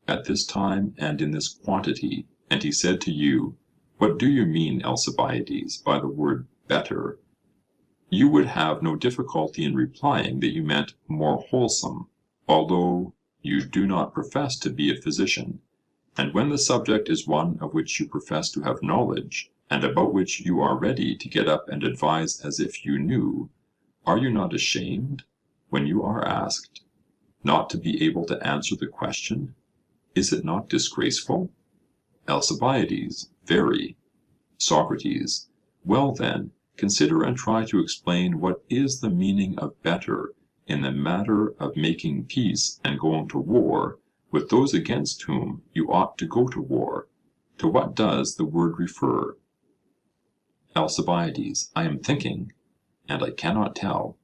at this time and in this quantity, and he said to you, What do you mean, Alcibiades, by the word better? You would have no difficulty in replying that you meant more wholesome, although you do not profess to be a physician. And when the subject is one of which you profess to have knowledge, and about which you are ready to get up and advise as if you knew, are you not ashamed, when you are asked, not to be able to answer the question? Is it not disgraceful? Alcibiades: Very. Socrates: Well then, consider and try to explain what is the meaning of better in the matter of making peace and going to war with those against whom you ought to go to war. To what does the word refer? Alcibiades: I am thinking, and I cannot tell.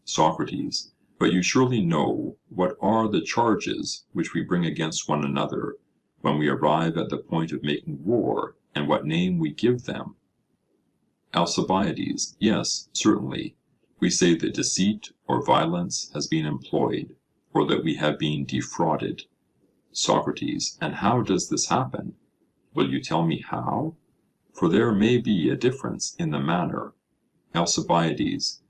Socrates: But you surely know what are the charges which we bring against one another when we arrive at the point of making war, and what name we give them? Alcibiades: Yes, certainly. We say that deceit or violence has been employed, or that we have been defrauded. Socrates: And how does this happen? Will you tell me how? For there may be a difference in the manner. Alcibiades: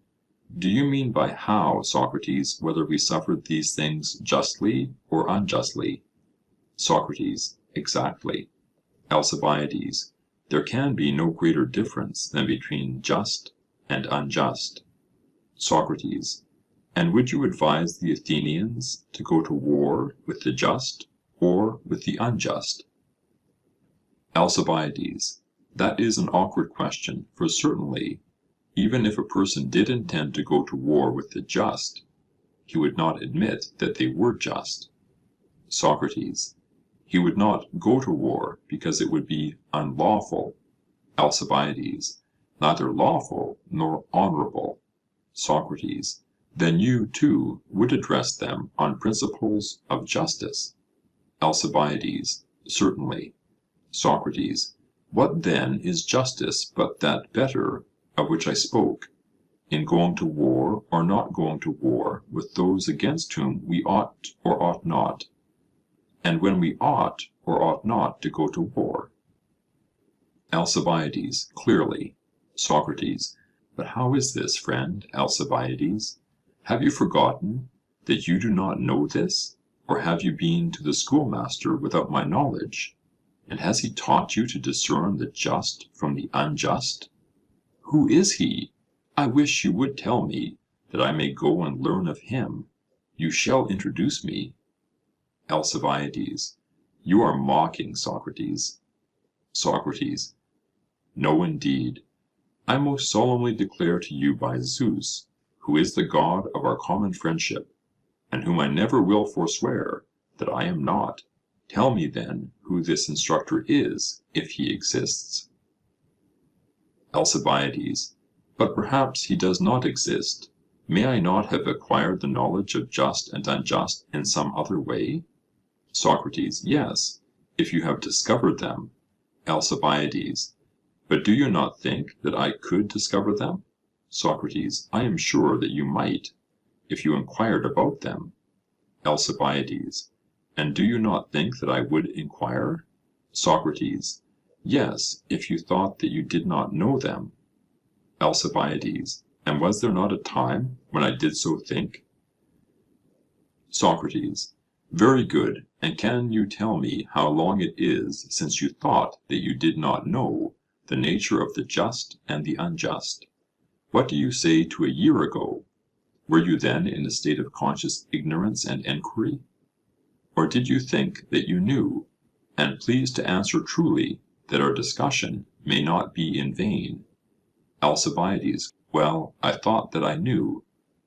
Do you mean by how, Socrates, whether we suffered these things justly or unjustly? Socrates: Exactly. Alcibiades: There can be no greater difference than between just and unjust. Socrates: And would you advise the Athenians to go to war with the just or with the unjust? Alcibiades: That is an awkward question, for certainly, even if a person did intend to go to war with the just, he would not admit that they were just. Socrates: He would not go to war because it would be unlawful. Alcibiades: Neither lawful nor honourable. Socrates: Then you, too, would address them on principles of justice? Alcibiades: Certainly. Socrates: What then is justice but that better of which I spoke, in going to war or not going to war with those against whom we ought or ought not, and when we ought or ought not to go to war? Alcibiades: Clearly. Socrates: But how is this, friend Alcibiades? Have you forgotten that you do not know this, or have you been to the schoolmaster without my knowledge? And has he taught you to discern the just from the unjust? Who is he? I wish you would tell me, that I may go and learn of him. You shall introduce me. Alcibiades: You are mocking, Socrates. Socrates: No, indeed. I most solemnly declare to you by Zeus, who is the god of our common friendship, and whom I never will forswear, that I am not. Tell me then who this instructor is, if he exists. Alcibiades: But perhaps he does not exist. May I not have acquired the knowledge of just and unjust in some other way? Socrates: Yes, if you have discovered them. Alcibiades: But do you not think that I could discover them? Socrates: I am sure that you might, if you inquired about them. Alcibiades: And do you not think that I would inquire? Socrates: Yes, if you thought that you did not know them. Alcibiades: And was there not a time when I did so think? Socrates: Very good. And can you tell me how long it is since you thought that you did not know the nature of the just and the unjust? What do you say to a year ago? Were you then in a state of conscious ignorance and enquiry? Or did you think that you knew? And please to answer truly, that our discussion may not be in vain. Alcibiades: Well, I thought that I knew.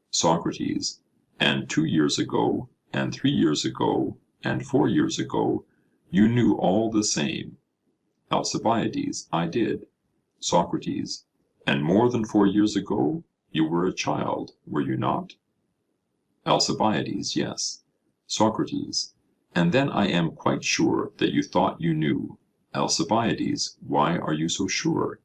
Socrates: And 2 years ago, and 3 years ago, and 4 years ago, you knew all the same? Alcibiades: I did. Socrates: And more than 4 years ago, you were a child, were you not? Alcibiades: Yes. Socrates: And then I am quite sure that you thought you knew. Alcibiades: Why are you so sure?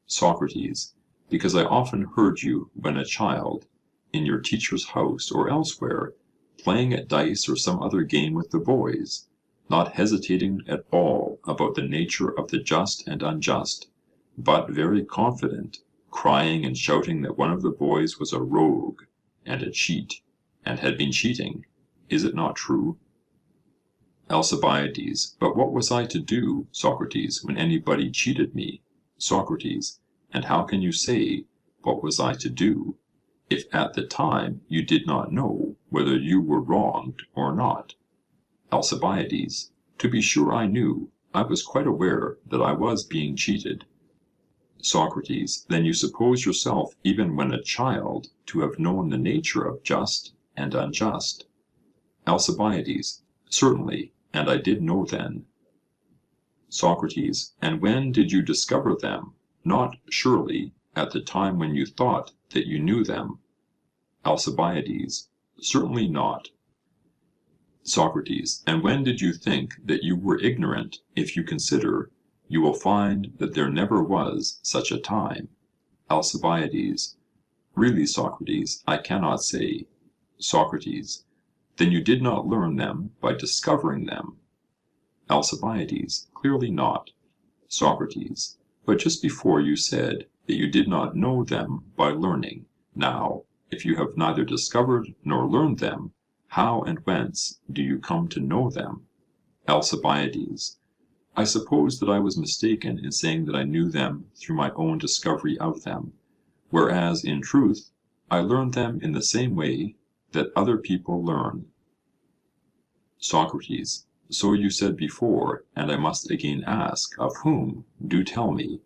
Socrates: Because I often heard you, when a child, in your teacher's house or elsewhere, playing at dice or some other game with the boys, not hesitating at all about the nature of the just and unjust, but very confident, crying and shouting that one of the boys was a rogue and a cheat, and had been cheating. Is it not true? Alcibiades: But what was I to do, Socrates, when anybody cheated me? Socrates: And how can you say, what was I to do, if at the time you did not know whether you were wronged or not? Alcibiades: To be sure I knew, I was quite aware that I was being cheated. Socrates, then you suppose yourself even when a child to have known the nature of just and unjust? Alcibiades, certainly, and I did know then. Socrates, and when did you discover them? Not, surely, at the time when you thought that you knew them. Alcibiades, certainly not. Socrates, and when did you think that you were ignorant? If you consider, you will find that there never was such a time. Alcibiades, really, Socrates, I cannot say. Socrates, then you did not learn them by discovering them. Alcibiades, clearly not. Socrates, but just before you said that you did not know them by learning. Now, if you have neither discovered nor learned them, how and whence do you come to know them? Alcibiades, I suppose that I was mistaken in saying that I knew them through my own discovery of them, whereas in truth I learned them in the same way that other people learn. Socrates, so you said before, and I must again ask, of whom? Do tell me.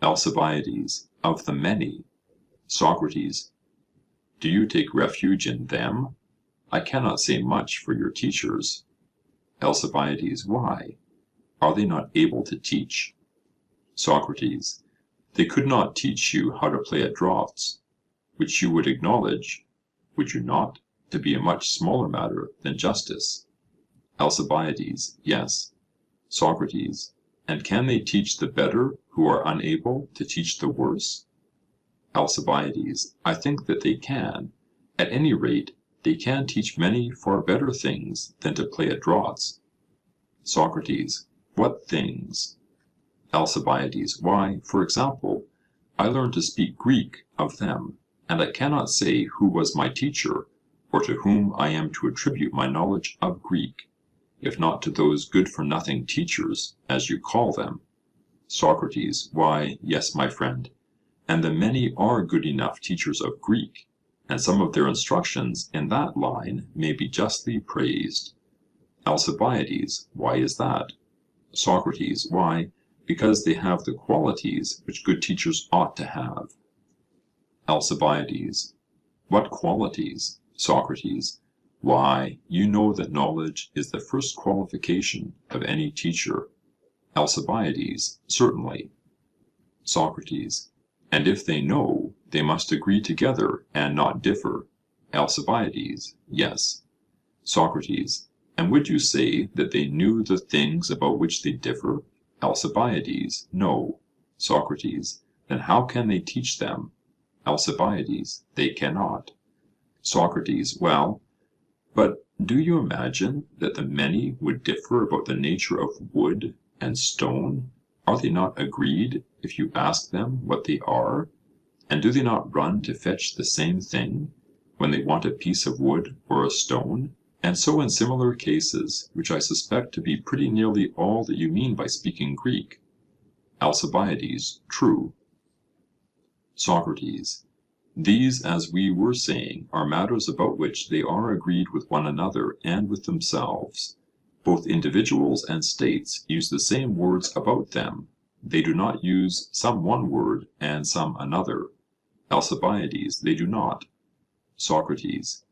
Alcibiades, of the many. Socrates, do you take refuge in them? I cannot say much for your teachers. Alcibiades, why? Are they not able to teach? Socrates, they could not teach you how to play at draughts, which you would acknowledge, would you not, to be a much smaller matter than justice? Alcibiades, yes. Socrates, and can they teach the better who are unable to teach the worse? Alcibiades, I think that they can. At any rate, they can teach many far better things than to play at draughts. Socrates, what things? Alcibiades, why, for example, I learned to speak Greek of them, and I cannot say who was my teacher, or to whom I am to attribute my knowledge of Greek, if not to those good-for-nothing teachers, as you call them. Socrates, why, yes, my friend, and the many are good enough teachers of Greek, and some of their instructions in that line may be justly praised. Alcibiades, why is that? Socrates, why, because they have the qualities which good teachers ought to have. Alcibiades, what qualities? Socrates, why, you know that knowledge is the first qualification of any teacher. Alcibiades, certainly. Socrates, and if they know, they must agree together and not differ. Alcibiades, yes. Socrates, and would you say that they knew the things about which they differ? Alcibiades, no. Socrates, then how can they teach them? Alcibiades, they cannot. Socrates, well, but do you imagine that the many would differ about the nature of wood and stone? Are they not agreed if you ask them what they are? And do they not run to fetch the same thing when they want a piece of wood or a stone? And so in similar cases, which I suspect to be pretty nearly all that you mean by speaking Greek. Alcibiades, true. Socrates, these, as we were saying, are matters about which they are agreed with one another and with themselves. Both individuals and states use the same words about them. They do not use some one word and some another. Alcibiades, they do not. Socrates,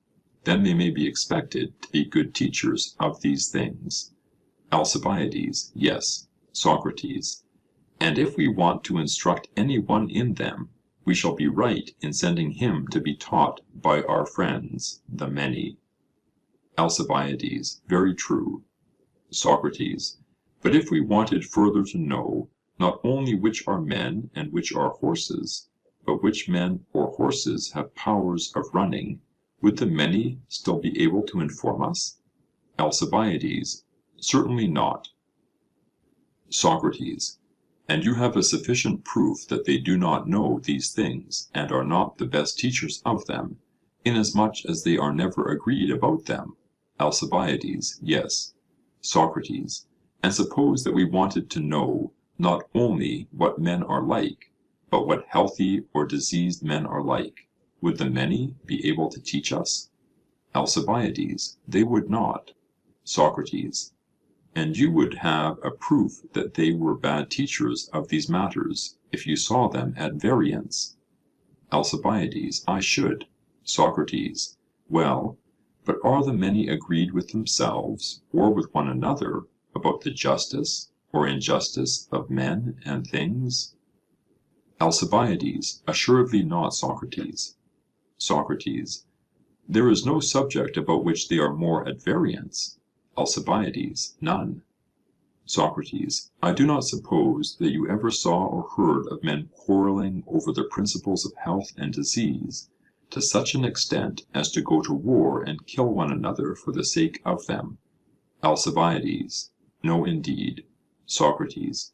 then they may be expected to be good teachers of these things. Alcibiades, yes. Socrates, and if we want to instruct any one in them, we shall be right in sending him to be taught by our friends, the many. Alcibiades, very true. Socrates, but if we wanted further to know, not only which are men and which are horses, but which men or horses have powers of running, would the many still be able to inform us? Alcibiades, certainly not. Socrates, and you have a sufficient proof that they do not know these things, and are not the best teachers of them, inasmuch as they are never agreed about them. Alcibiades, yes. Socrates, and suppose that we wanted to know not only what men are like, but what healthy or diseased men are like, would the many be able to teach us? Alcibiades, they would not. Socrates, and you would have a proof that they were bad teachers of these matters, if you saw them at variance. Alcibiades: I should. Socrates: Well, but are the many agreed with themselves, or with one another, about the justice or injustice of men and things? Alcibiades: Assuredly not, Socrates. Socrates: There is no subject about which they are more at variance. Alcibiades: None. Socrates: I do not suppose that you ever saw or heard of men quarrelling over the principles of health and disease, to such an extent as to go to war and kill one another for the sake of them. Alcibiades: No, indeed. Socrates: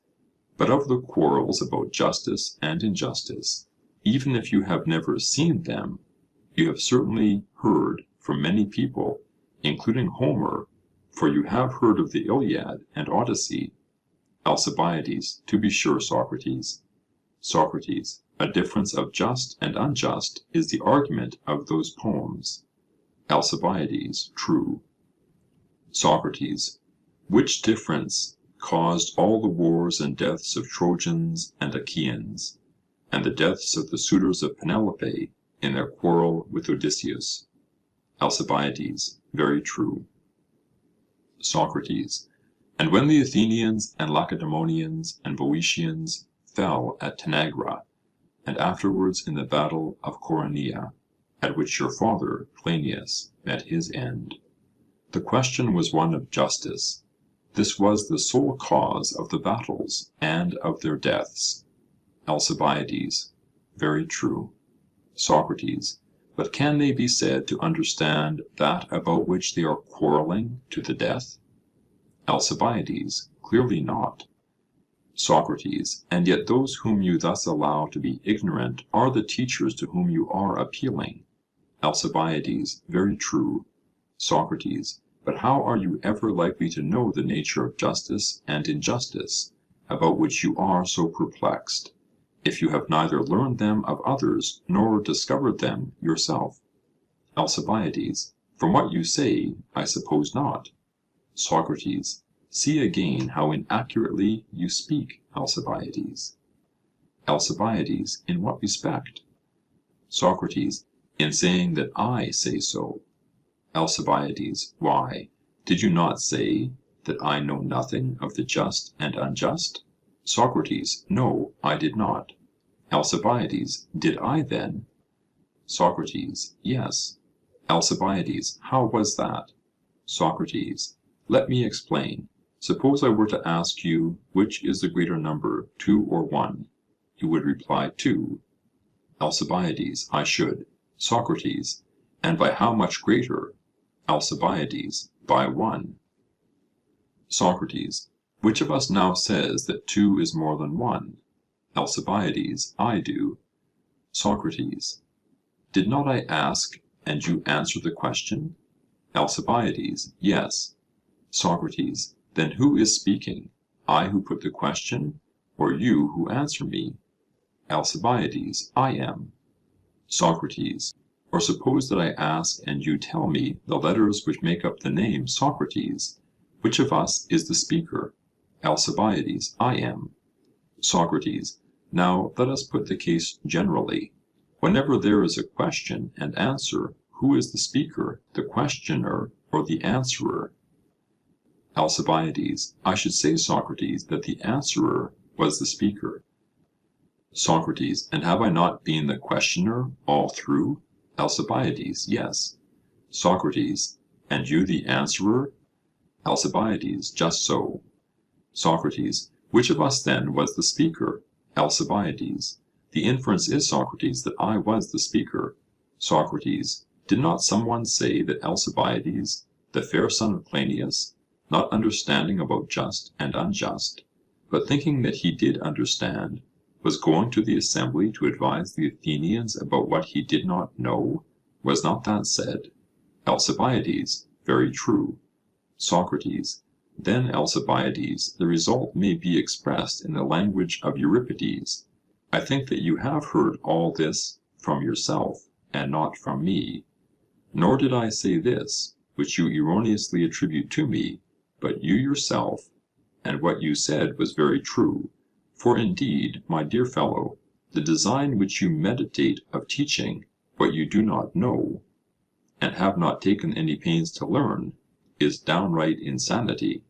But of the quarrels about justice and injustice, even if you have never seen them, you have certainly heard from many people, including Homer, for you have heard of the Iliad and Odyssey. Alcibiades: To be sure, Socrates. Socrates: A difference of just and unjust is the argument of those poems. Alcibiades: True. Socrates: Which difference caused all the wars and deaths of Trojans and Achaeans, and the deaths of the suitors of Penelope in their quarrel with Odysseus? Alcibiades: Very true. Socrates: And when the Athenians and Lacedaemonians and Boeotians fell at Tanagra, and afterwards in the battle of Coronea, at which your father Cleinias met his end, the question was one of justice. This was the sole cause of the battles and of their deaths. Alcibiades: Very true. Socrates: But can they be said to understand that about which they are quarrelling to the death? Alcibiades: Clearly not. Socrates: And yet those whom you thus allow to be ignorant are the teachers to whom you are appealing. Alcibiades: Very true. Socrates: But how are you ever likely to know the nature of justice and injustice, about which you are so perplexed, if you have neither learned them of others nor discovered them yourself? Alcibiades: From what you say, I suppose not. Socrates: See again how inaccurately you speak, Alcibiades. Alcibiades: In what respect? Socrates: In saying that I say so. Alcibiades: Why, did you not say that I know nothing of the just and unjust? Socrates: No, I did not. Alcibiades: Did I then? Socrates: Yes. Alcibiades: How was that? Socrates: Let me explain. Suppose I were to ask you which is the greater number, 2 or 1, you would reply 2. Alcibiades: I should. Socrates: And by how much greater? Alcibiades: By 1. Socrates: Which of us now says that 2 is more than 1? Alcibiades: I do. Socrates: Did not I ask, and you answer the question? Alcibiades: Yes. Socrates: Then who is speaking, I who put the question, or you who answer me? Alcibiades: I am. Socrates: Or suppose that I ask and you tell me the letters which make up the name Socrates, which of us is the speaker? Alcibiades: I am. Socrates: Now let us put the case generally. Whenever there is a question and answer, who is the speaker, the questioner, or the answerer? Alcibiades: I should say, Socrates, that the answerer was the speaker. Socrates: And have I not been the questioner all through? Alcibiades: Yes. Socrates: And you the answerer? Alcibiades: Just so. Socrates: Which of us then was the speaker? Alcibiades: The inference is, Socrates, that I was the speaker. Socrates: Did not some one say that Alcibiades, the fair son of Cleinias, not understanding about just and unjust, but thinking that he did understand, was going to the assembly to advise the Athenians about what he did not know? Was not that said? Alcibiades: Very true. Socrates: Then, Alcibiades, the result may be expressed in the language of Euripides. I think that you have heard all this from yourself, and not from me. Nor did I say this, which you erroneously attribute to me, but you yourself, and what you said was very true. For indeed, my dear fellow, the design which you meditate of teaching what you do not know, and have not taken any pains to learn, is downright insanity.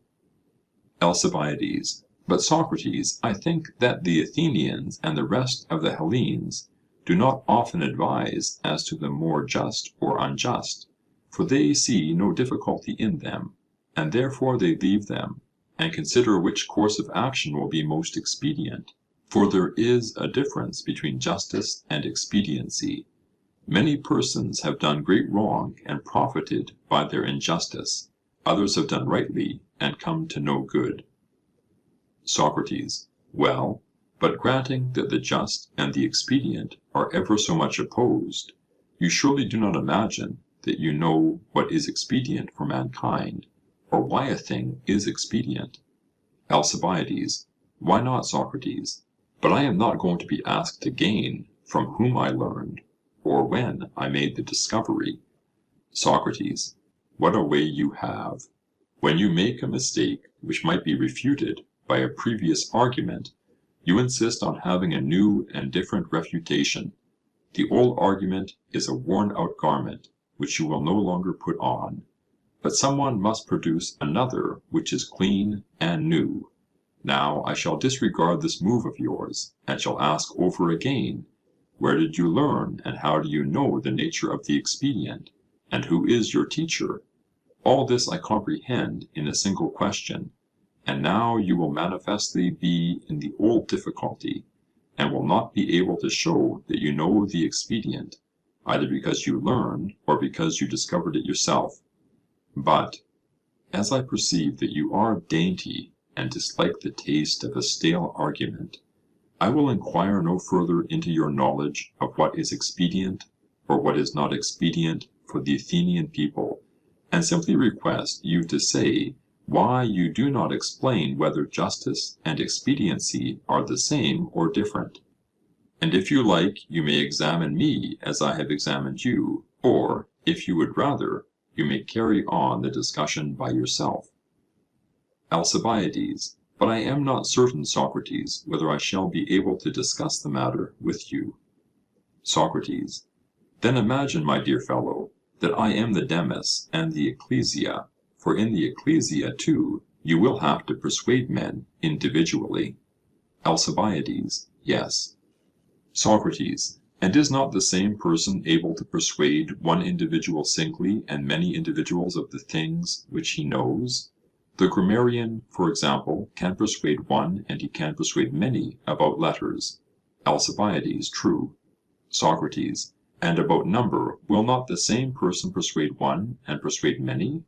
Alcibiades. But Socrates, I think that the Athenians and the rest of the Hellenes do not often advise as to the more just or unjust, for they see no difficulty in them, and therefore they leave them, and consider which course of action will be most expedient. For there is a difference between justice and expediency. Many persons have done great wrong and profited by their injustice, others have done rightly and come to no good. Socrates. Well, but granting that the just and the expedient are ever so much opposed, you surely do not imagine that you know what is expedient for mankind, or why a thing is expedient. Alcibiades. Why not, Socrates? But I am not going to be asked again from whom I learned, or when I made the discovery. Socrates. What a way you have! When you make a mistake which might be refuted by a previous argument, you insist on having a new and different refutation. The old argument is a worn-out garment which you will no longer put on, but someone must produce another which is clean and new. Now I shall disregard this move of yours, and shall ask over again, where did you learn, and how do you know the nature of the expedient, and who is your teacher? All this I comprehend in a single question, and now you will manifestly be in the old difficulty, and will not be able to show that you know the expedient, either because you learned, or because you discovered it yourself. But, as I perceive that you are dainty, and dislike the taste of a stale argument, I will inquire no further into your knowledge of what is expedient, or what is not expedient for the Athenian people, and simply request you to say why you do not explain whether justice and expediency are the same or different. And if you like, you may examine me as I have examined you, or, if you would rather, you may carry on the discussion by yourself. Alcibiades. But I am not certain, Socrates, whether I shall be able to discuss the matter with you. Socrates. Then imagine, my dear fellow, that I am the Demus and the Ecclesia, for in the Ecclesia too you will have to persuade men individually. Alcibiades. Yes. Socrates. And is not the same person able to persuade one individual singly and many individuals of the things which he knows? The grammarian, for example, can persuade one, and he can persuade many about letters. Alcibiades. True. Socrates. And about number, will not the same person persuade one, and persuade many?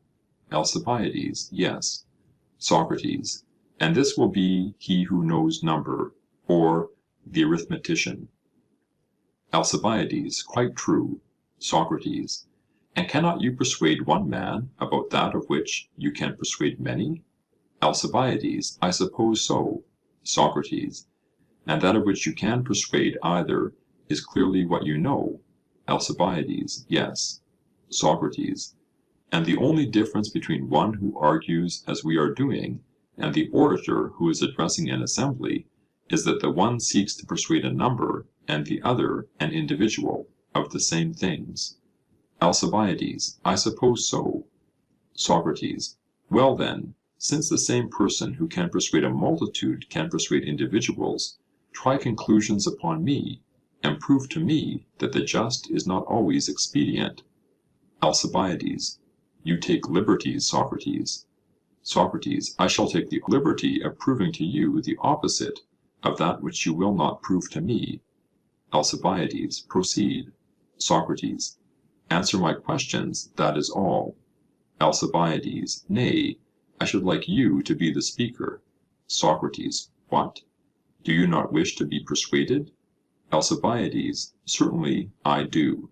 Alcibiades. Yes. Socrates. And this will be he who knows number, or the arithmetician. Alcibiades. Quite true. Socrates. And cannot you persuade one man about that of which you can persuade many? Alcibiades. I suppose so. Socrates. And that of which you can persuade either is clearly what you know? Alcibiades. Yes. Socrates. And the only difference between one who argues as we are doing, and the orator who is addressing an assembly, is that the one seeks to persuade a number, and the other an individual, of the same things. Alcibiades. I suppose so. Socrates. Well then, since the same person who can persuade a multitude can persuade individuals, try conclusions upon me, and prove to me that the just is not always expedient. Alcibiades. You take liberties, Socrates. Socrates. I shall take the liberty of proving to you the opposite of that which you will not prove to me. Alcibiades. Proceed. Socrates. Answer my questions, that is all. Alcibiades. Nay, I should like you to be the speaker. Socrates. What? Do you not wish to be persuaded? Alcibiades. Certainly I do.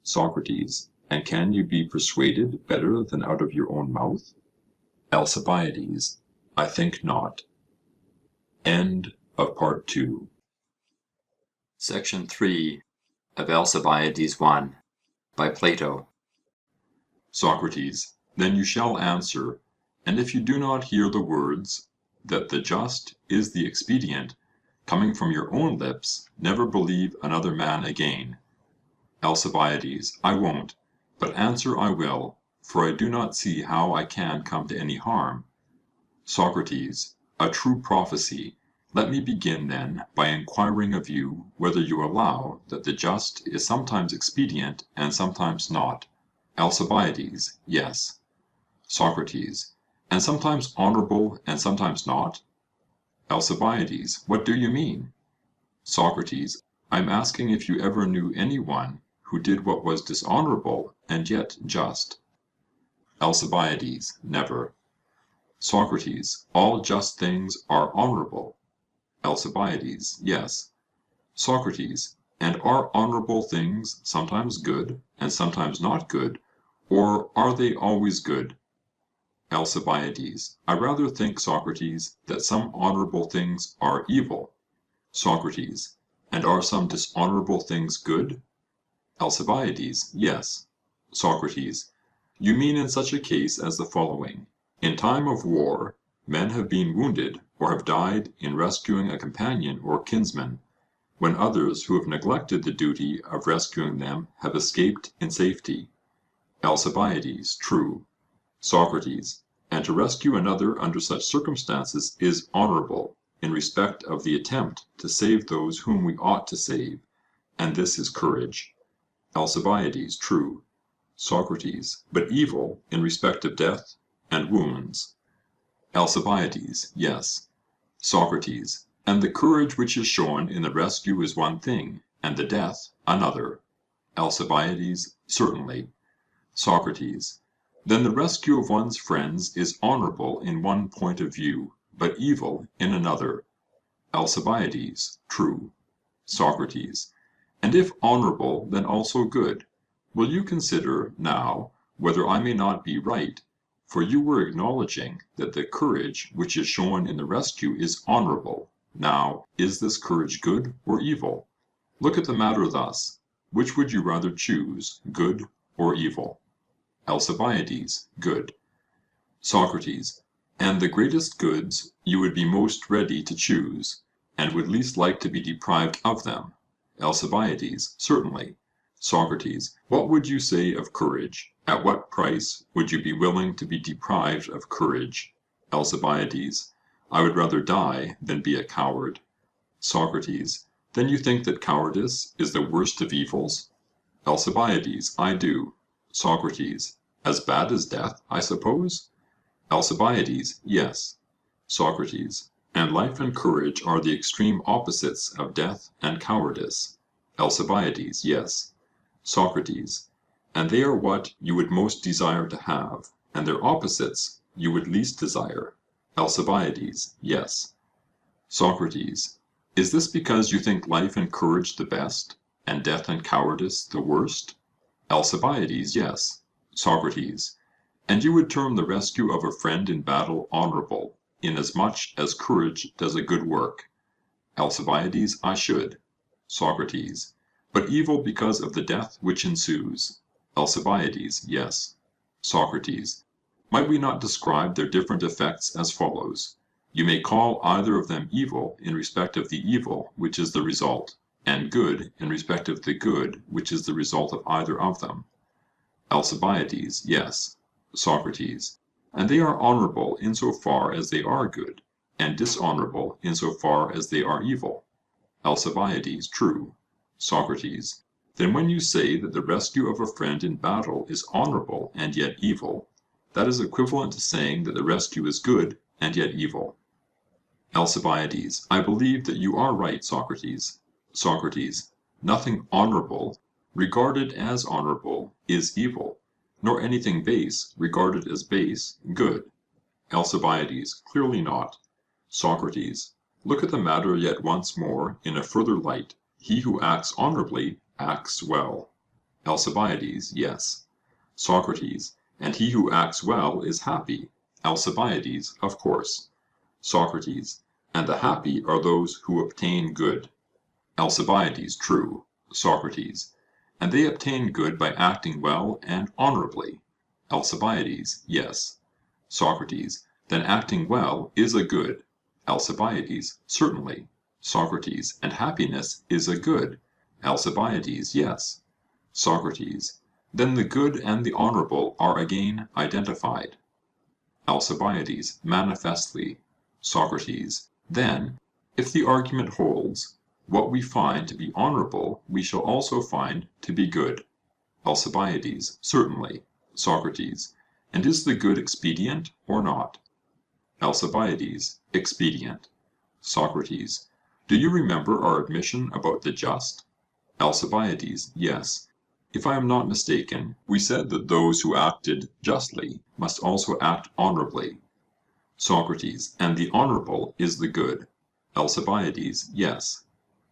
Socrates. And can you be persuaded better than out of your own mouth? Alcibiades. I think not. End of Part 2. Section 3 of Alcibiades I by Plato. Socrates. Then you shall answer, And if you do not hear the words, that the just is the expedient, coming from your own lips, never believe another man again. Alcibiades, I won't, but answer I will, for I do not see how I can come to any harm. Socrates, a true prophecy. Let me begin then by inquiring of you whether you allow that the just is sometimes expedient and sometimes not. Alcibiades, yes. Socrates, and sometimes honorable and sometimes not? Alcibiades, what do you mean? Socrates, I am asking if you ever knew any one who did what was dishonorable and yet just. Alcibiades, never. Socrates, all just things are honorable. Alcibiades, yes. Socrates, and are honorable things sometimes good and sometimes not good, or are they always good? Alcibiades, I rather think, Socrates, that some honorable things are evil. Socrates, and are some dishonorable things good? Alcibiades, yes. Socrates, you mean in such a case as the following: in time of war, men have been wounded or have died in rescuing a companion or kinsman, when others who have neglected the duty of rescuing them have escaped in safety. Alcibiades, true. Socrates, and to rescue another under such circumstances is honorable, in respect of the attempt to save those whom we ought to save, and this is courage. Alcibiades, true. Socrates, but evil in respect of death and wounds. Alcibiades, yes. Socrates, and the courage which is shown in the rescue is one thing, and the death another. Alcibiades, certainly. Socrates, then the rescue of one's friends is honorable in one point of view, but evil in another. Alcibiades, true. Socrates, and if honorable, then also good. Will you consider, now, whether I may not be right? For you were acknowledging that the courage which is shown in the rescue is honorable. Now, is this courage good or evil? Look at the matter thus: which would you rather choose, good or evil? Alcibiades, good. Socrates, and the greatest goods you would be most ready to choose, and would least like to be deprived of them? Alcibiades, certainly. Socrates, what would you say of courage? At what price would you be willing to be deprived of courage? Alcibiades, I would rather die than be a coward. Socrates, then you think that cowardice is the worst of evils? Alcibiades, I do. Socrates, as bad as death, I suppose? Alcibiades, yes. Socrates, and life and courage are the extreme opposites of death and cowardice. Alcibiades, yes. Socrates, and they are what you would most desire to have, and their opposites you would least desire. Alcibiades, yes. Socrates, is this because you think life and courage the best, and death and cowardice the worst? Alcibiades, yes. Socrates, and you would term the rescue of a friend in battle honorable, inasmuch as courage does a good work? Alcibiades, I should. Socrates, but evil because of the death which ensues? Alcibiades, yes. Socrates, might we not describe their different effects as follows? You may call either of them evil in respect of the evil which is the result, and good in respect of the good which is the result of either of them. Alcibiades, yes. Socrates, and they are honorable in so far as they are good, and dishonorable in so far as they are evil. Alcibiades, true. Socrates, then when you say that the rescue of a friend in battle is honorable and yet evil, that is equivalent to saying that the rescue is good and yet evil. Alcibiades, I believe that you are right, Socrates. Socrates, nothing honorable, regarded as honorable, is evil, nor anything base, regarded as base, good. Alcibiades, clearly not. Socrates, look at the matter yet once more in a further light. He who acts honorably acts well. Alcibiades, yes. Socrates, and he who acts well is happy. Alcibiades, of course. Socrates, and the happy are those who obtain good. Alcibiades, true. Socrates, and they obtain good by acting well and honorably. Alcibiades, yes. Socrates. Then acting well is a good. Alcibiades. Certainly. Socrates. And happiness is a good. Alcibiades. Yes. Socrates. Then the good and the honourable are again identified. Alcibiades. Manifestly. Socrates. Then, if the argument holds, what we find to be honourable we shall also find to be good. Alcibiades. Certainly. Socrates. And is the good expedient or not? Alcibiades. Expedient. Socrates. Do you remember our admission about the just? Alcibiades. Yes. If I am not mistaken, we said that those who acted justly must also act honourably. Socrates. And the honourable is the good. Alcibiades. Yes.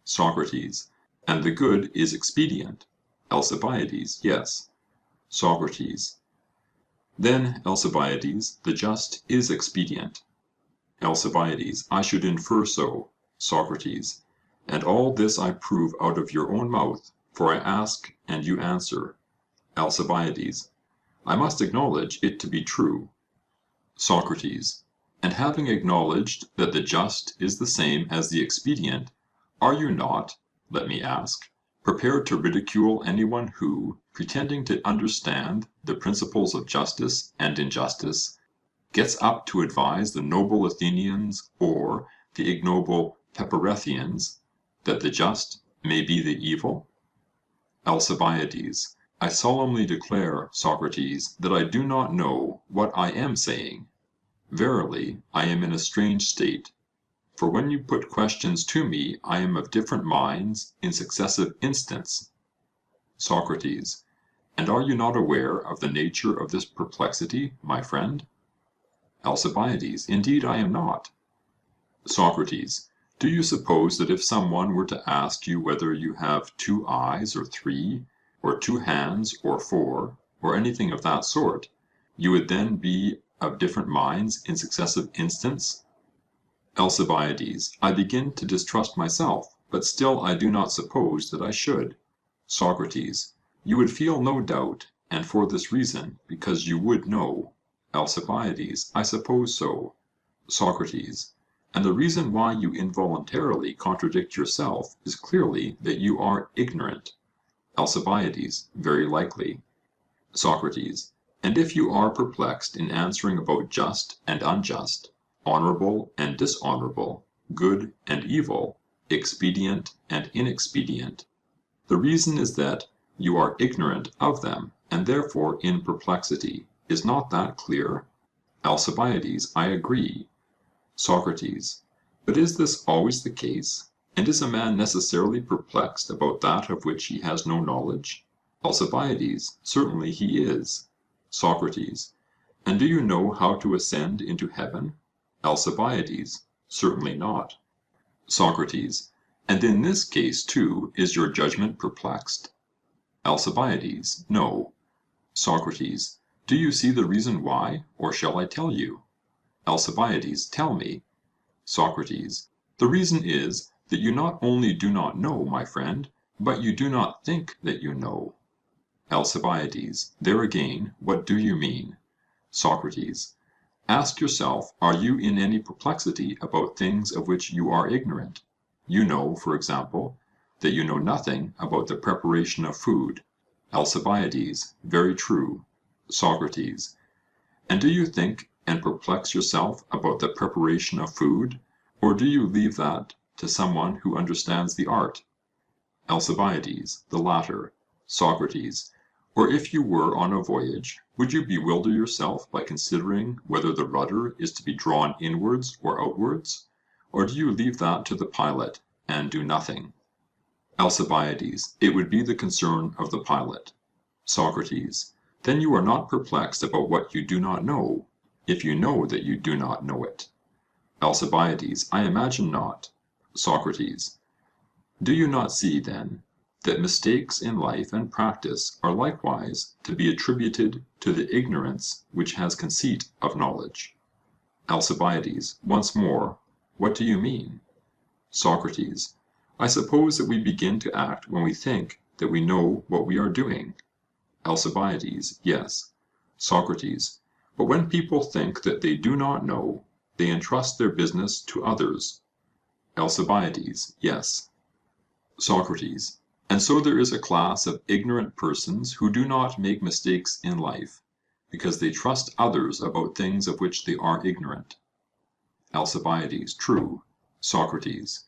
Socrates. And the good is expedient. Alcibiades. Yes. Socrates. Then, Alcibiades, the just is expedient. Alcibiades. I should infer so. Socrates. And all this I prove out of your own mouth, for I ask and you answer. Alcibiades. I must acknowledge it to be true. Socrates. And having acknowledged that the just is the same as the expedient, are you not, let me ask, prepared to ridicule anyone who, pretending to understand the principles of justice and injustice, gets up to advise the noble Athenians or the ignoble Peparethians that the just may be the evil? Alcibiades. I solemnly declare, Socrates, that I do not know what I am saying. Verily, I am in a strange state. For when you put questions to me, I am of different minds in successive instants. Socrates. And are you not aware of the nature of this perplexity, my friend? Alcibiades. Indeed I am not. Socrates. Do you suppose that if someone were to ask you whether you have 2 eyes or 3, or 2 hands or 4, or anything of that sort, you would then be of different minds in successive instants? Alcibiades. I begin to distrust myself, but still I do not suppose that I should. Socrates. You would feel no doubt, and for this reason, because you would know. Alcibiades. I suppose so. Socrates. And the reason why you involuntarily contradict yourself is clearly that you are ignorant. Alcibiades. Very likely. Socrates. And if you are perplexed in answering about just and unjust, honourable and dishonourable, good and evil, expedient and inexpedient, the reason is that you are ignorant of them, and therefore in perplexity. Is not that clear? Alcibiades. I agree. Socrates. But is this always the case? And is a man necessarily perplexed about that of which he has no knowledge? Alcibiades. Certainly he is. Socrates. And do you know how to ascend into heaven? Alcibiades. Certainly not. Socrates. And in this case too is your judgment perplexed? Alcibiades. No. Socrates. Do you see the reason why, or shall I tell you? Alcibiades. Tell me. Socrates. The reason is that you not only do not know, my friend, but you do not think that you know. Alcibiades. There again, what do you mean? Socrates. Ask yourself, are you in any perplexity about things of which you are ignorant? You know, for example, that you know nothing about the preparation of food. Alcibiades. Very true. Socrates. And do you think and perplex yourself about the preparation of food, or do you leave that to someone who understands the art? Alcibiades. The latter. Socrates. Or if you were on a voyage, would you bewilder yourself by considering whether the rudder is to be drawn inwards or outwards, or do you leave that to the pilot and do nothing? Alcibiades. It would be the concern of the pilot. Socrates. Then you are not perplexed about what you do not know, if you know that you do not know it. Alcibiades. I imagine not. Socrates. Do you not see, then, that mistakes in life and practice are likewise to be attributed to the ignorance which has conceit of knowledge? Alcibiades. Once more, what do you mean? Socrates. I suppose that we begin to act when we think that we know what we are doing. Alcibiades. Yes. Socrates. But when people think that they do not know, they entrust their business to others. Alcibiades: Yes. Socrates: And so there is a class of ignorant persons who do not make mistakes in life, because they trust others about things of which they are ignorant. Alcibiades: True. Socrates: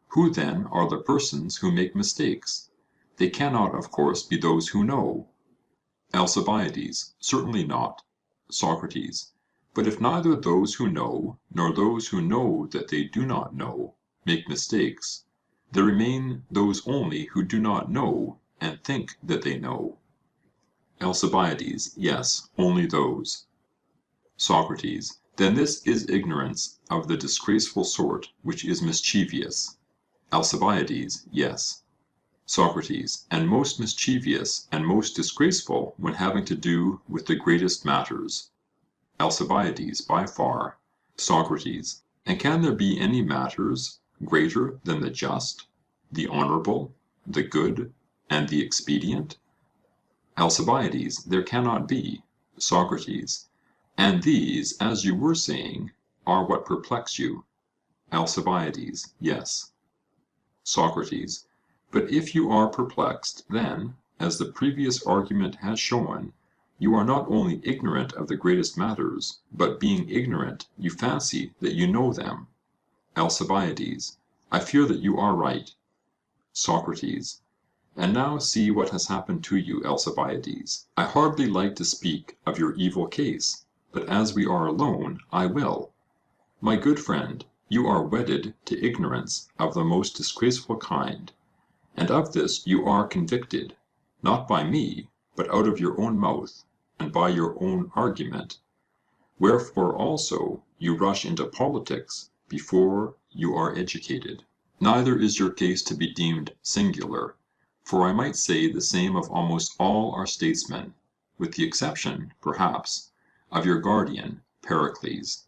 Who then are the persons who make mistakes? They cannot, of course, be those who know. Alcibiades: Certainly not. Socrates: But if neither those who know, nor those who know that they do not know, make mistakes, there remain those only who do not know and think that they know. Alcibiades: Yes, only those. Socrates: Then this is ignorance of the disgraceful sort, which is mischievous. Alcibiades: Yes. Socrates: And most mischievous and most disgraceful when having to do with the greatest matters. Alcibiades: By far. Socrates: And can there be any matters greater than the just, the honourable, the good, and the expedient? Alcibiades: There cannot be. Socrates: And these, as you were saying, are what perplex you. Alcibiades: Yes. Socrates: But if you are perplexed, then, as the previous argument has shown, you are not only ignorant of the greatest matters, but being ignorant, you fancy that you know them. Alcibiades: I fear that you are right. Socrates: And now see what has happened to you, Alcibiades. I hardly like to speak of your evil case, but as we are alone, I will. My good friend, you are wedded to ignorance of the most disgraceful kind, and of this you are convicted, not by me, but out of your own mouth, and by your own argument. Wherefore also you rush into politics before you are educated. Neither is your case to be deemed singular, for I might say the same of almost all our statesmen, with the exception, perhaps, of your guardian, Pericles.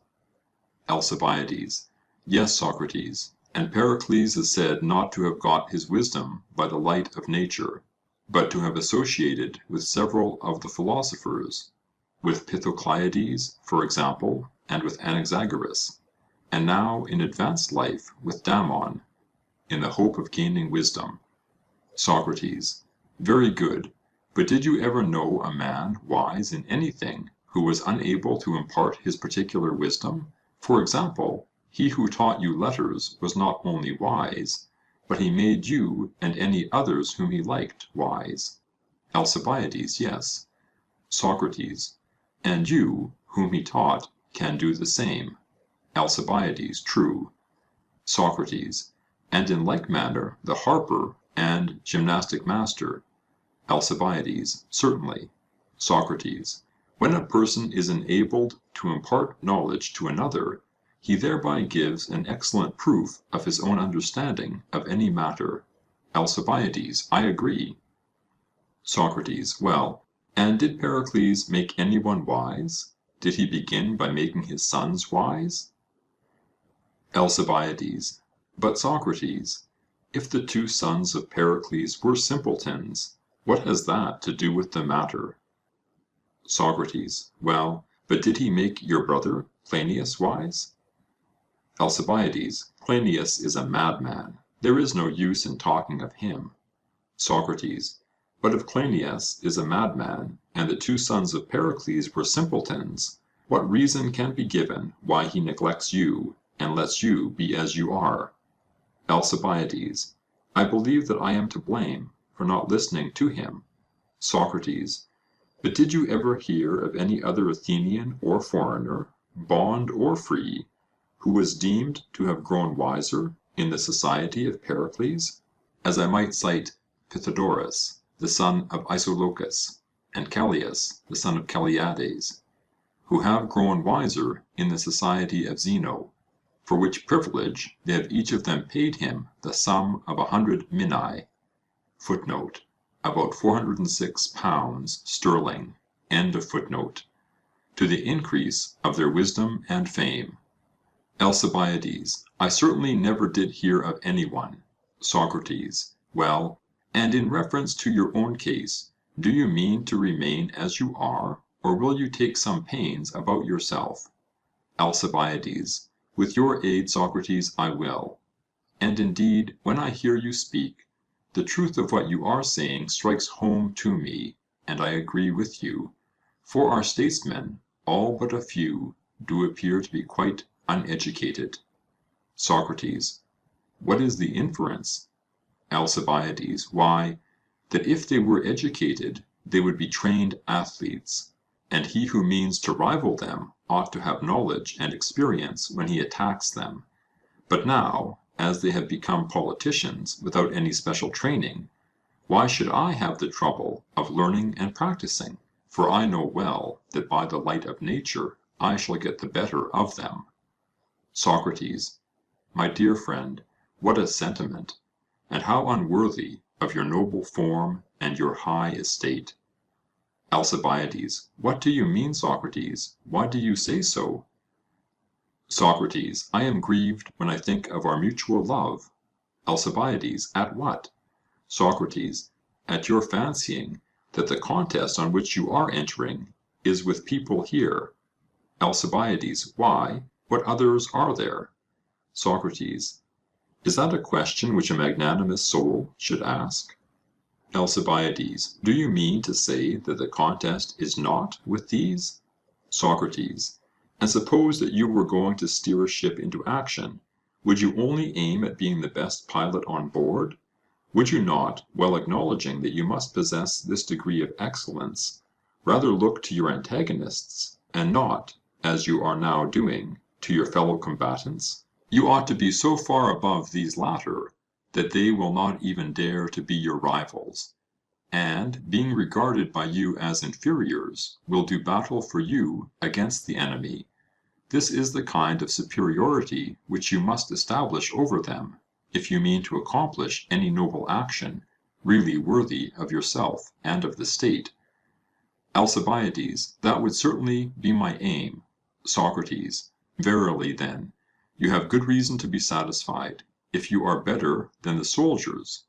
Alcibiades: Yes, Socrates, and Pericles is said not to have got his wisdom by the light of nature, but to have associated with several of the philosophers, with Pythocleides, for example, and with Anaxagoras, and now in advanced life with Damon, in the hope of gaining wisdom. Socrates: Very good, but did you ever know a man wise in anything who was unable to impart his particular wisdom? For example, he who taught you letters was not only wise, but he made you and any others whom he liked wise. Alcibiades: Yes. Socrates: And you, whom he taught, can do the same. Alcibiades: True. Socrates: And in like manner the harper and gymnastic master. Alcibiades: Certainly. Socrates: When a person is enabled to impart knowledge to another, he thereby gives an excellent proof of his own understanding of any matter. Alcibiades: I agree. Socrates: Well, and did Pericles make any one wise? Did he begin by making his sons wise? Alcibiades: But, Socrates, if the two sons of Pericles were simpletons, what has that to do with the matter? Socrates: Well, but did he make your brother Cleinias wise? Alcibiades: Cleinias is a madman. There is no use in talking of him. Socrates: But if Cleinias is a madman, and the two sons of Pericles were simpletons, what reason can be given why he neglects you, and lets you be as you are? Alcibiades: I believe that I am to blame for not listening to him. Socrates: But did you ever hear of any other Athenian or foreigner, bond or free, who was deemed to have grown wiser in the society of Pericles? As I might cite Pythodorus, the son of Isolochus, and Callias, the son of Calliades, who have grown wiser in the society of Zeno, for which privilege they have each of them paid him the sum of 100 minae, footnote, about 406 pounds sterling, end of footnote, to the increase of their wisdom and fame. Alcibiades: I certainly never did hear of any one. Socrates: Well, and in reference to your own case, do you mean to remain as you are, or will you take some pains about yourself? Alcibiades. With your aid, Socrates, I will. And indeed, when I hear you speak, the truth of what you are saying strikes home to me, and I agree with you. For our statesmen, all but a few, do appear to be quite uneducated. Socrates. What is the inference? Alcibiades. Why, that if they were educated, they would be trained athletes, and he who means to rival them ought to have knowledge and experience when he attacks them. But now, as they have become politicians without any special training, why should I have the trouble of learning and practicing? For I know well that by the light of nature I shall get the better of them. Socrates. My dear friend, what a sentiment, and how unworthy of your noble form and your high estate. Alcibiades. What do you mean, Socrates? Why do you say so? Socrates. I am grieved when I think of our mutual love. Alcibiades. At what? Socrates. At your fancying that the contest on which you are entering is with people here. Alcibiades. Why, what others are there? Socrates. Is that a question which a magnanimous soul should ask? Alcibiades. Do you mean to say that the contest is not with these? Socrates. And suppose that you were going to steer a ship into action, would you only aim at being the best pilot on board? Would you not, while acknowledging that you must possess this degree of excellence, rather look to your antagonists, and not, as you are now doing, to your fellow combatants? You ought to be so far above these latter that they will not even dare to be your rivals, and, being regarded by you as inferiors, will do battle for you against the enemy. This is the kind of superiority which you must establish over them, if you mean to accomplish any noble action really worthy of yourself and of the state. Alcibiades. That would certainly be my aim. Socrates. Verily, then, you have good reason to be satisfied, if you are better than the soldiers,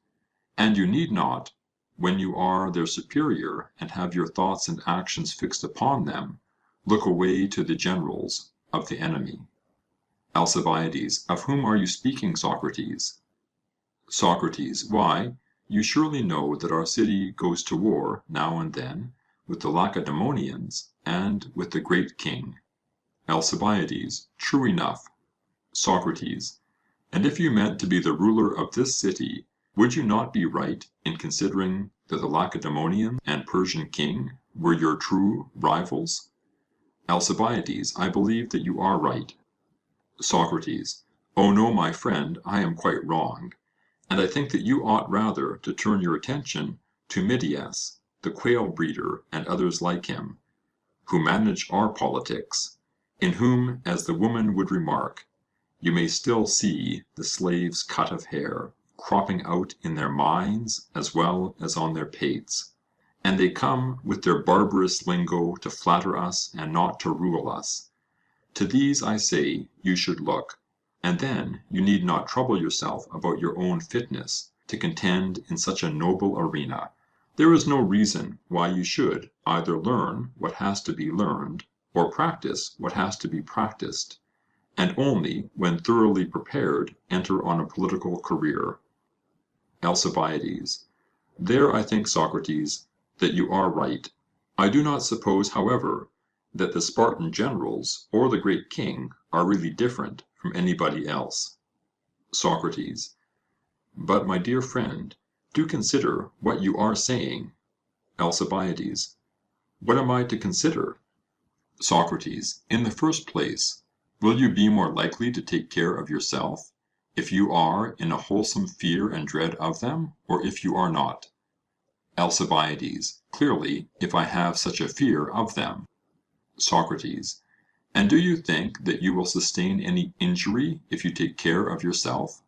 and you need not, when you are their superior and have your thoughts and actions fixed upon them, look away to the generals of the enemy. Alcibiades. Of whom are you speaking, Socrates? Socrates. Why, you surely know that our city goes to war now and then with the Lacedaemonians and with the great king. Alcibiades. True enough. Socrates. And if you meant to be the ruler of this city, would you not be right in considering that the Lacedaemonian and Persian king were your true rivals? Alcibiades. I believe that you are right. Socrates. Oh no, my friend, I am quite wrong, and I think that you ought rather to turn your attention to Midias, the quail breeder, and others like him, who manage our politics, in whom, as the woman would remark, you may still see the slaves' cut of hair cropping out in their minds as well as on their pates, and they come with their barbarous lingo to flatter us and not to rule us. To these I say you should look, and then you need not trouble yourself about your own fitness to contend in such a noble arena. There is no reason why you should either learn what has to be learned, or practice what has to be practiced, and only when thoroughly prepared enter on a political career. Alcibiades. There I think, Socrates, that you are right. I do not suppose, however, that the Spartan generals or the great king are really different from anybody else. Socrates. But, my dear friend, do consider what you are saying. Alcibiades. What am I to consider? Socrates. In the first place, will you be more likely to take care of yourself, if you are in a wholesome fear and dread of them, or if you are not? Alcibiades. Clearly, if I have such a fear of them. Socrates. And do you think that you will sustain any injury if you take care of yourself?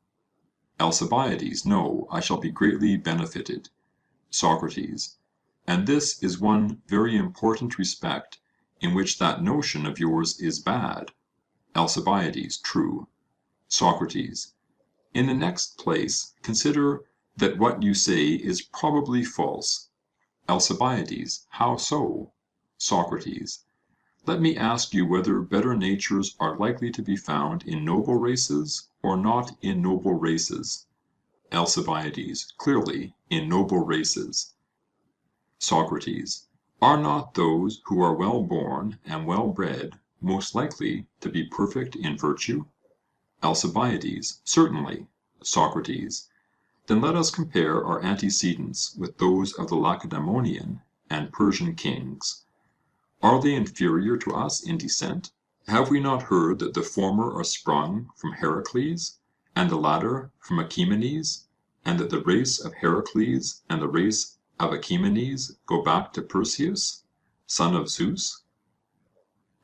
Alcibiades. No, I shall be greatly benefited. Socrates. And this is one very important respect in which that notion of yours is bad. Alcibiades. True. Socrates. In the next place, consider that what you say is probably false. Alcibiades. How so? Socrates. Let me ask you whether better natures are likely to be found in noble races or not in noble races. Alcibiades. Clearly, in noble races. Socrates. Are not those who are well born and well bred most likely to be perfect in virtue? Alcibiades. Certainly. Socrates. Then let us compare our antecedents with those of the Lacedaemonian and Persian kings. Are they inferior to us in descent? Have we not heard that the former are sprung from Heracles, and the latter from Achaemenes, and that the race of Heracles and the race of Achaemenes go back to Perseus, son of Zeus?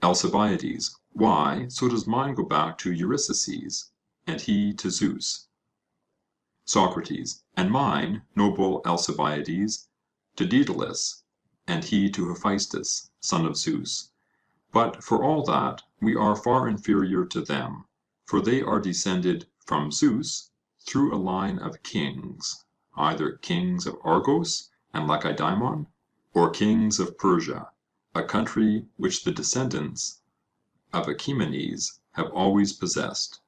Alcibiades. Why, so does mine go back to Eurystheus, and he to Zeus. Socrates. And mine, noble Alcibiades, to Daedalus, and he to Hephaestus, son of Zeus. But for all that, we are far inferior to them, for they are descended from Zeus through a line of kings, either kings of Argos and Lacedaemon, or kings of Persia, a country which the descendants of Achaemenes have always possessed,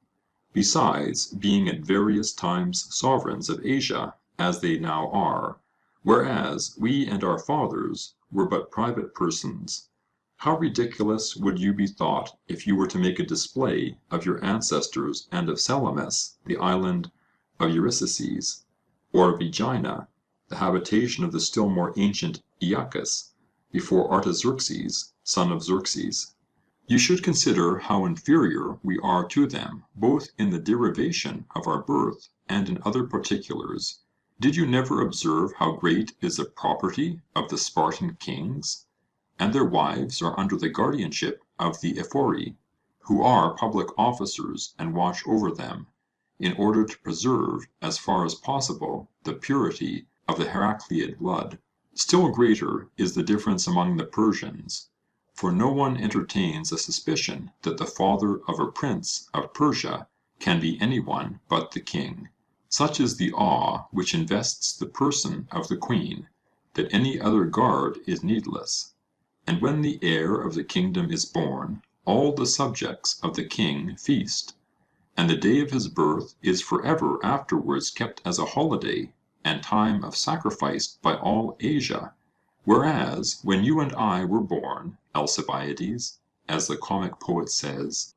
besides being at various times sovereigns of Asia, as they now are, whereas we and our fathers were but private persons. How ridiculous would you be thought if you were to make a display of your ancestors and of Salamis, the island of Eurystheus, or of Aegina, the habitation of the still more ancient Aeacus, before Artaxerxes, son of Xerxes. You should consider how inferior we are to them, both in the derivation of our birth and in other particulars. Did you never observe how great is the property of the Spartan kings? And their wives are under the guardianship of the Ephori, who are public officers and watch over them, in order to preserve, as far as possible, the purity of the Heracleid blood. Still greater is the difference among the Persians, for no one entertains a suspicion that the father of a prince of Persia can be anyone but the king. Such is the awe which invests the person of the queen, that any other guard is needless. And when the heir of the kingdom is born, all the subjects of the king feast, and the day of his birth is forever afterwards kept as a holiday and time of sacrifice by all Asia. Whereas, when you and I were born, Alcibiades, as the comic poet says,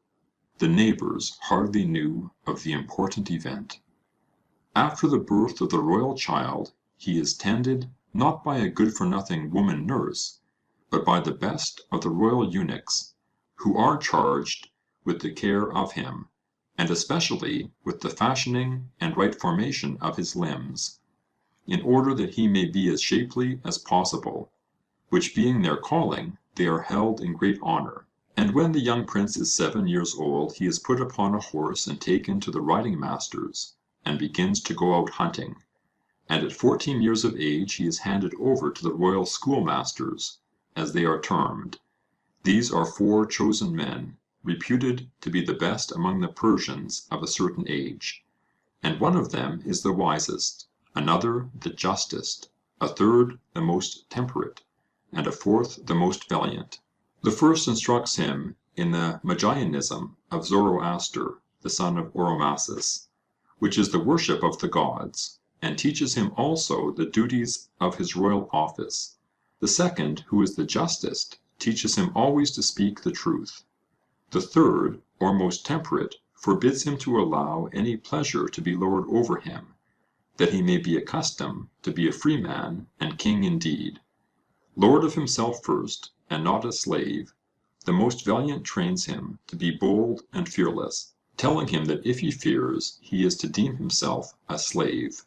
the neighbors hardly knew of the important event. After the birth of the royal child, he is tended not by a good-for-nothing woman nurse, but by the best of the royal eunuchs, who are charged with the care of him, and especially with the fashioning and right formation of his limbs, in order that he may be as shapely as possible, which being their calling, they are held in great honour. And when the young prince is 7 years old, he is put upon a horse and taken to the riding masters, and begins to go out hunting. And at 14 years of age he is handed over to the royal schoolmasters, as they are termed. These are 4 chosen men, reputed to be the best among the Persians of a certain age, and one of them is the wisest, another the justest, a third the most temperate, and a fourth the most valiant. The first instructs him in the Magianism of Zoroaster, the son of Oromasis, which is the worship of the gods, and teaches him also the duties of his royal office. The second, who is the justest, teaches him always to speak the truth. The third, or most temperate, forbids him to allow any pleasure to be lord over him, that he may be accustomed to be a free man and king indeed. Lord of himself first, and not a slave, the most valiant trains him to be bold and fearless, telling him that if he fears, he is to deem himself a slave.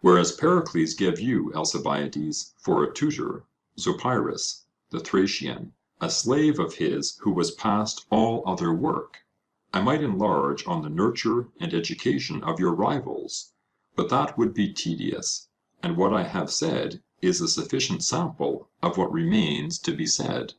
Whereas Pericles gave you, Alcibiades, for a tutor, Zopyrus, the Thracian, a slave of his who was past all other work. I might enlarge on the nurture and education of your rivals, but that would be tedious, and what I have said is a sufficient sample of what remains to be said.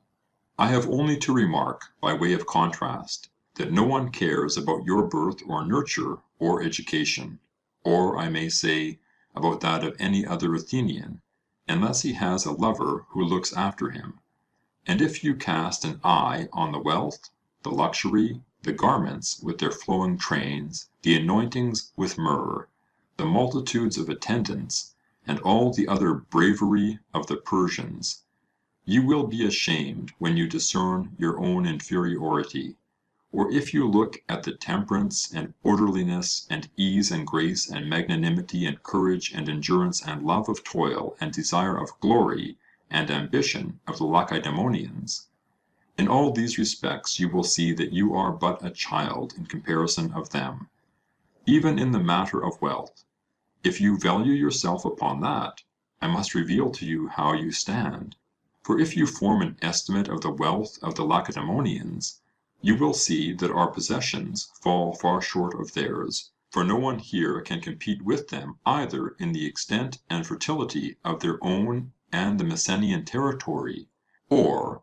I have only to remark, by way of contrast, that no one cares about your birth or nurture or education, or I may say, about that of any other Athenian, unless he has a lover who looks after him. And if you cast an eye on the wealth, the luxury, the garments with their flowing trains, the anointings with myrrh, the multitudes of attendants, and all the other bravery of the Persians, you will be ashamed when you discern your own inferiority. Or if you look at the temperance and orderliness and ease and grace and magnanimity and courage and endurance and love of toil and desire of glory and ambition of the Lacedaemonians, in all these respects you will see that you are but a child in comparison of them. Even in the matter of wealth, if you value yourself upon that, I must reveal to you how you stand. For if you form an estimate of the wealth of the Lacedaemonians, you will see that our possessions fall far short of theirs, for no one here can compete with them either in the extent and fertility of their own and the Messenian territory, or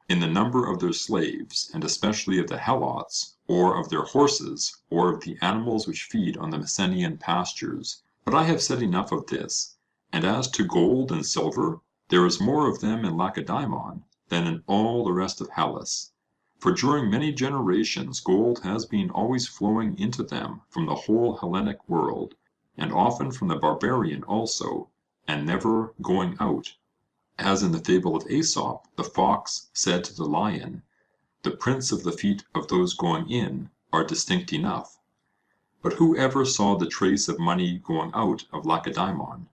in the number of their slaves, and especially of the Helots, or of their horses, or of the animals which feed on the Messenian pastures. But I have said enough of this. And as to gold and silver, there is more of them in Lacedaemon than in all the rest of Hellas. For during many generations gold has been always flowing into them from the whole Hellenic world, and often from the barbarian also, and never going out. As in the fable of Aesop, the fox said to the lion, "The prints of the feet of those going in are distinct enough." But who ever saw the trace of money going out of Lacedaemon?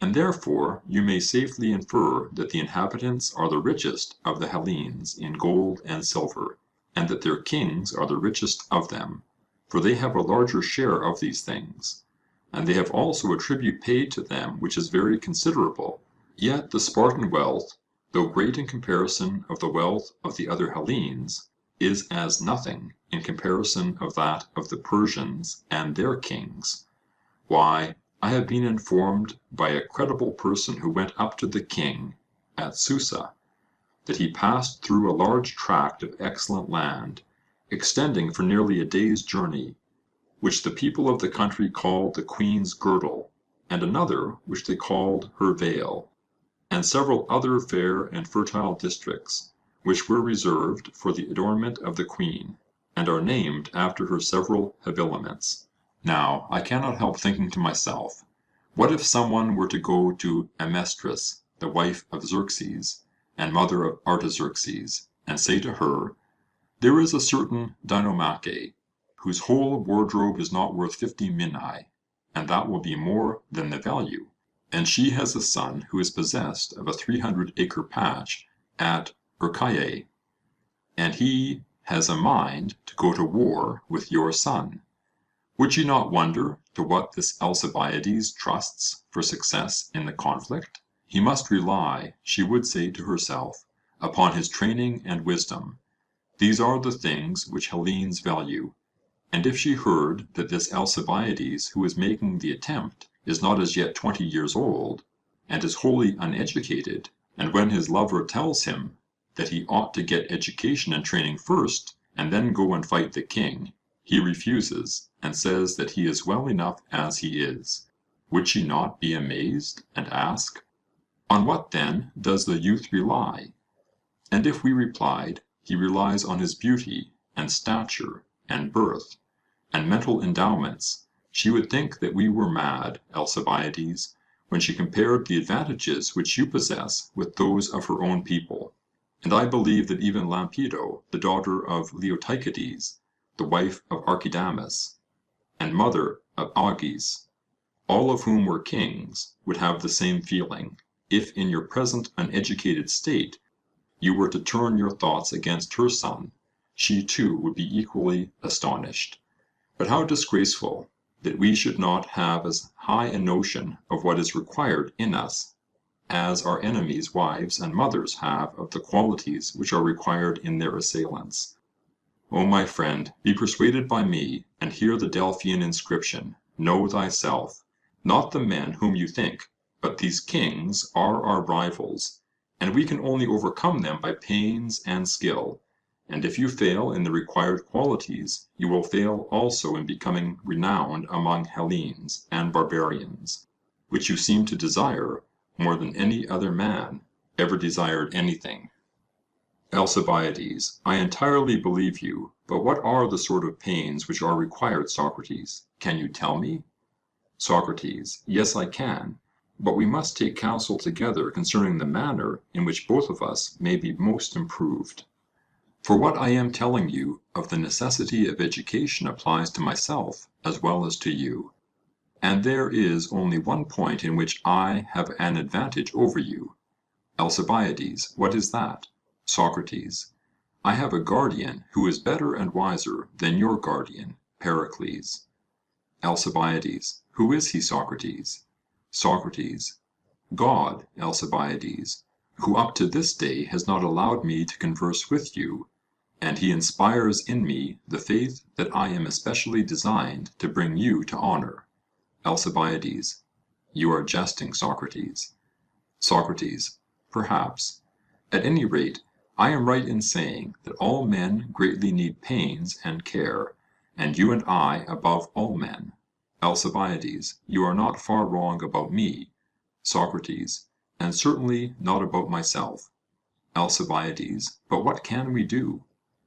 And therefore you may safely infer that the inhabitants are the richest of the Hellenes in gold and silver, and that their kings are the richest of them, for they have a larger share of these things, and they have also a tribute paid to them which is very considerable. Yet the Spartan wealth, though great in comparison of the wealth of the other Hellenes, is as nothing in comparison of that of the Persians and their kings. Why, I have been informed by a credible person who went up to the king at Susa, that he passed through a large tract of excellent land, extending for nearly a day's journey, which the people of the country called the Queen's Girdle, and another which they called her Veil, and several other fair and fertile districts, which were reserved for the adornment of the Queen, and are named after her several habiliments. Now, I cannot help thinking to myself, what if some one were to go to Amestris, the wife of Xerxes, and mother of Artaxerxes, and say to her, "There is a certain Dinomache, whose whole wardrobe is not worth 50 minae, and that will be more than the value, and she has a son who is possessed of a 300-acre patch at Urcae, and he has a mind to go to war with your son." Would you not wonder to what this Alcibiades trusts for success in the conflict? He must rely, she would say to herself, upon his training and wisdom. These are the things which Hellenes value. And if she heard that this Alcibiades who is making the attempt is not as yet 20 years old, and is wholly uneducated, and when his lover tells him that he ought to get education and training first, and then go and fight the king, he refuses, and says that he is well enough as he is, would she not be amazed, and ask, "On what then does the youth rely?" And if we replied, he relies on his beauty, and stature, and birth, and mental endowments, she would think that we were mad, Alcibiades, when she compared the advantages which you possess with those of her own people. And I believe that even Lampedo, the daughter of Leotychides, the wife of Archidamus, and mother of Agis, all of whom were kings, would have the same feeling, if in your present uneducated state you were to turn your thoughts against her son. She too would be equally astonished. But how disgraceful that we should not have as high a notion of what is required in us as our enemies' wives and mothers have of the qualities which are required in their assailants. O my friend, be persuaded by me, and hear the Delphian inscription, "Know thyself." Not the men whom you think, but these kings are our rivals, and we can only overcome them by pains and skill. And if you fail in the required qualities, you will fail also in becoming renowned among Hellenes and barbarians, which you seem to desire more than any other man ever desired anything. Alcibiades, I entirely believe you, but what are the sort of pains which are required, Socrates? Can you tell me? Socrates, yes, I can, but we must take counsel together concerning the manner in which both of us may be most improved. For what I am telling you of the necessity of education applies to myself as well as to you. And there is only one point in which I have an advantage over you. Alcibiades, what is that? Socrates, I have a guardian who is better and wiser than your guardian, Pericles. Alcibiades, who is he, Socrates? Socrates, God, Alcibiades, who up to this day has not allowed me to converse with you, and he inspires in me the faith that I am especially designed to bring you to honor. Alcibiades, you are jesting, Socrates. Socrates, perhaps. At any rate, I am right in saying that all men greatly need pains and care, and you and I above all men. Alcibiades, you are not far wrong about me. Socrates, and certainly not about myself. Alcibiades, but what can we do?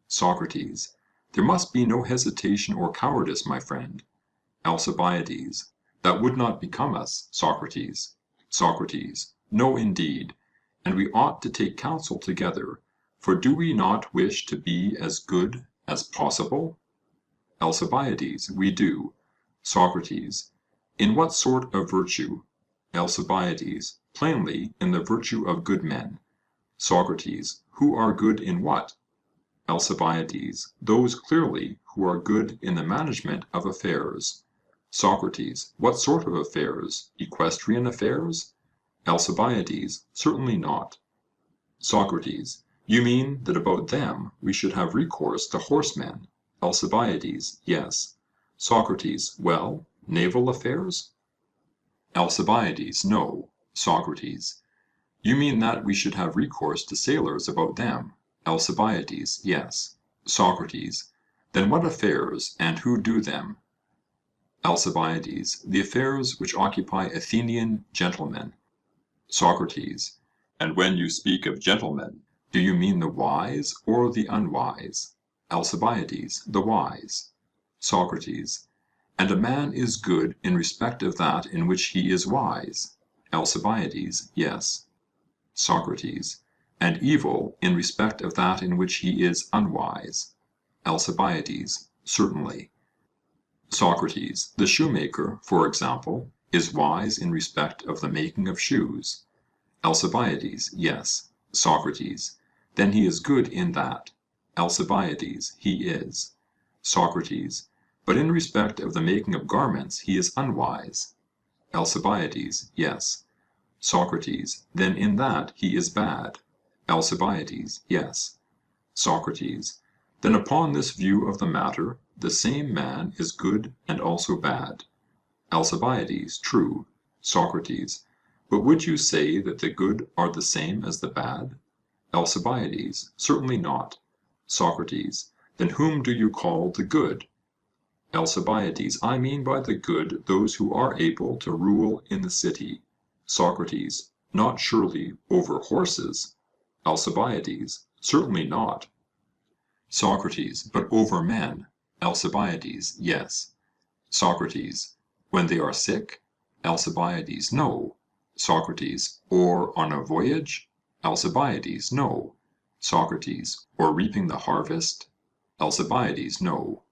Socrates, there must be no hesitation or cowardice, my friend. Alcibiades, that would not become us, Socrates. Socrates, no, indeed, and we ought to take counsel together, for do we not wish to be as good as possible? Alcibiades, we do. Socrates, in what sort of virtue? Alcibiades, plainly in the virtue of good men. Socrates, who are good in what? Alcibiades, those clearly who are good in the management of affairs. Socrates, what sort of affairs? Equestrian affairs? Alcibiades, certainly not. Socrates, you mean that about them we should have recourse to horsemen? Alcibiades, yes. Socrates, well, naval affairs? Alcibiades, no. Socrates, you mean that we should have recourse to sailors about them? Alcibiades, yes. Socrates, then what affairs, and who do them? Alcibiades, the affairs which occupy Athenian gentlemen. Socrates, and when you speak of gentlemen, do you mean the wise or the unwise? Alcibiades, the wise. Socrates, and a man is good in respect of that in which he is wise? Alcibiades, yes. Socrates, and evil in respect of that in which he is unwise? Alcibiades, certainly. Socrates, the shoemaker, for example, is wise in respect of the making of shoes? Alcibiades, yes. Socrates, then he is good in that? Alcibiades, he is. Socrates, but in respect of the making of garments he is unwise? Alcibiades, yes. Socrates, then in that he is bad? Alcibiades, yes. Socrates, then upon this view of the matter, the same man is good and also bad? Alcibiades, true. Socrates, but would you say that the good are the same as the bad? Alcibiades, certainly not. Socrates, then whom do you call the good? Alcibiades, I mean by the good those who are able to rule in the city. Socrates, not surely over horses? Alcibiades, certainly not. Socrates, but over men? Alcibiades, yes. Socrates, when they are sick? Alcibiades, no. Socrates, or on a voyage? Alcibiades, no. Socrates, or reaping the harvest? Alcibiades, no.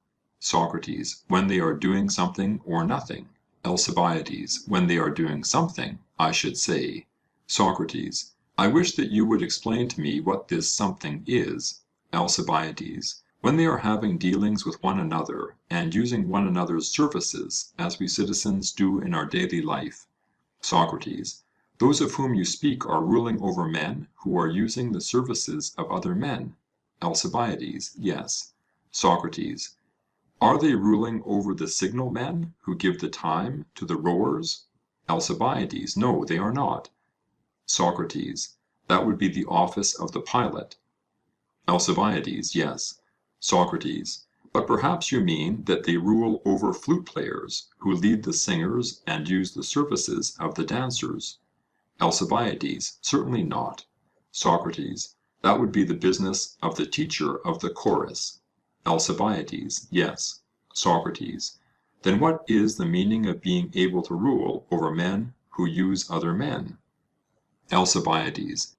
Socrates, when they are doing something or nothing? Alcibiades, when they are doing something, I should say. Socrates, I wish that you would explain to me what this something is. Alcibiades, when they are having dealings with one another, and using one another's services, as we citizens do in our daily life. Socrates, those of whom you speak are ruling over men who are using the services of other men? Alcibiades, yes. Socrates, are they ruling over the signal men who give the time to the rowers? Alcibiades, no, they are not. Socrates, that would be the office of the pilot. Alcibiades, yes. Socrates, but perhaps you mean that they rule over flute players, who lead the singers and use the services of the dancers? Alcibiades, certainly not. Socrates, That would be the business of the teacher of the chorus. Alcibiades: Yes. Socrates: Then what is the meaning of being able to rule over men who use other men? Alcibiades: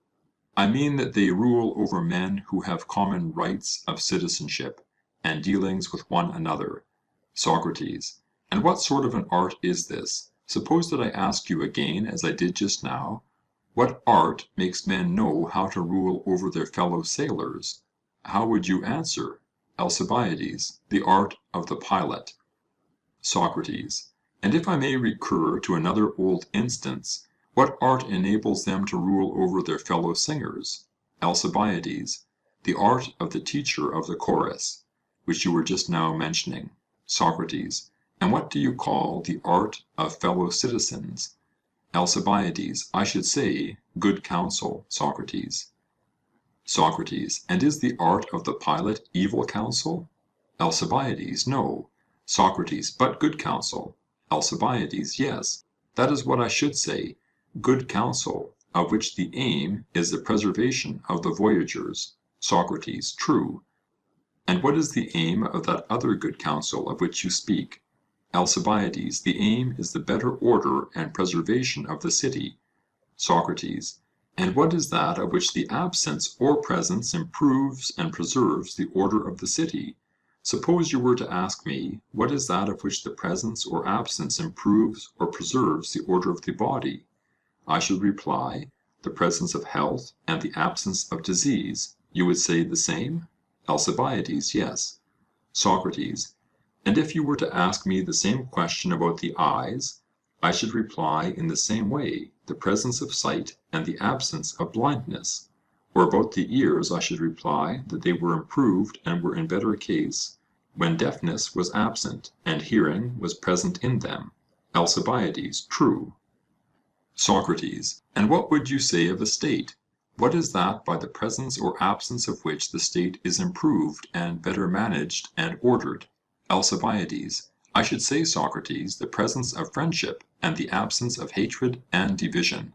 I mean that they rule over men who have common rights of citizenship, and dealings with one another. Socrates: And what sort of an art is this? Suppose that I ask you again, as I did just now, what art makes men know how to rule over their fellow sailors? How would you answer? Alcibiades: The art of the pilot. Socrates: And if I may recur to another old instance, what art enables them to rule over their fellow singers? Alcibiades: The art of the teacher of the chorus, which you were just now mentioning. Socrates: And what do you call the art of fellow citizens? Alcibiades: I should say, good counsel. Socrates: And is the art of the pilot evil counsel? Alcibiades: No. Socrates: But good counsel? Alcibiades: Yes, that is what I should say, good counsel, of which the aim is the preservation of the voyagers. Socrates: True. And what is the aim of that other good counsel of which you speak? Alcibiades: The aim is the better order and preservation of the city. Socrates: And what is that of which the absence or presence improves and preserves the order of the city? Suppose you were to ask me, what is that of which the presence or absence improves or preserves the order of the body? I should reply, the presence of health and the absence of disease. You would say the same? Alcibiades: Yes. Socrates: And if you were to ask me the same question about the eyes, I should reply in the same way, the presence of sight and the absence of blindness. Or about the ears I should reply that they were improved and were in better case when deafness was absent and hearing was present in them. Alcibiades: True. Socrates: And what would you say of a state? What is that by the presence or absence of which the state is improved and better managed and ordered? Alcibiades: I should say, Socrates, the presence of friendship and the absence of hatred and division.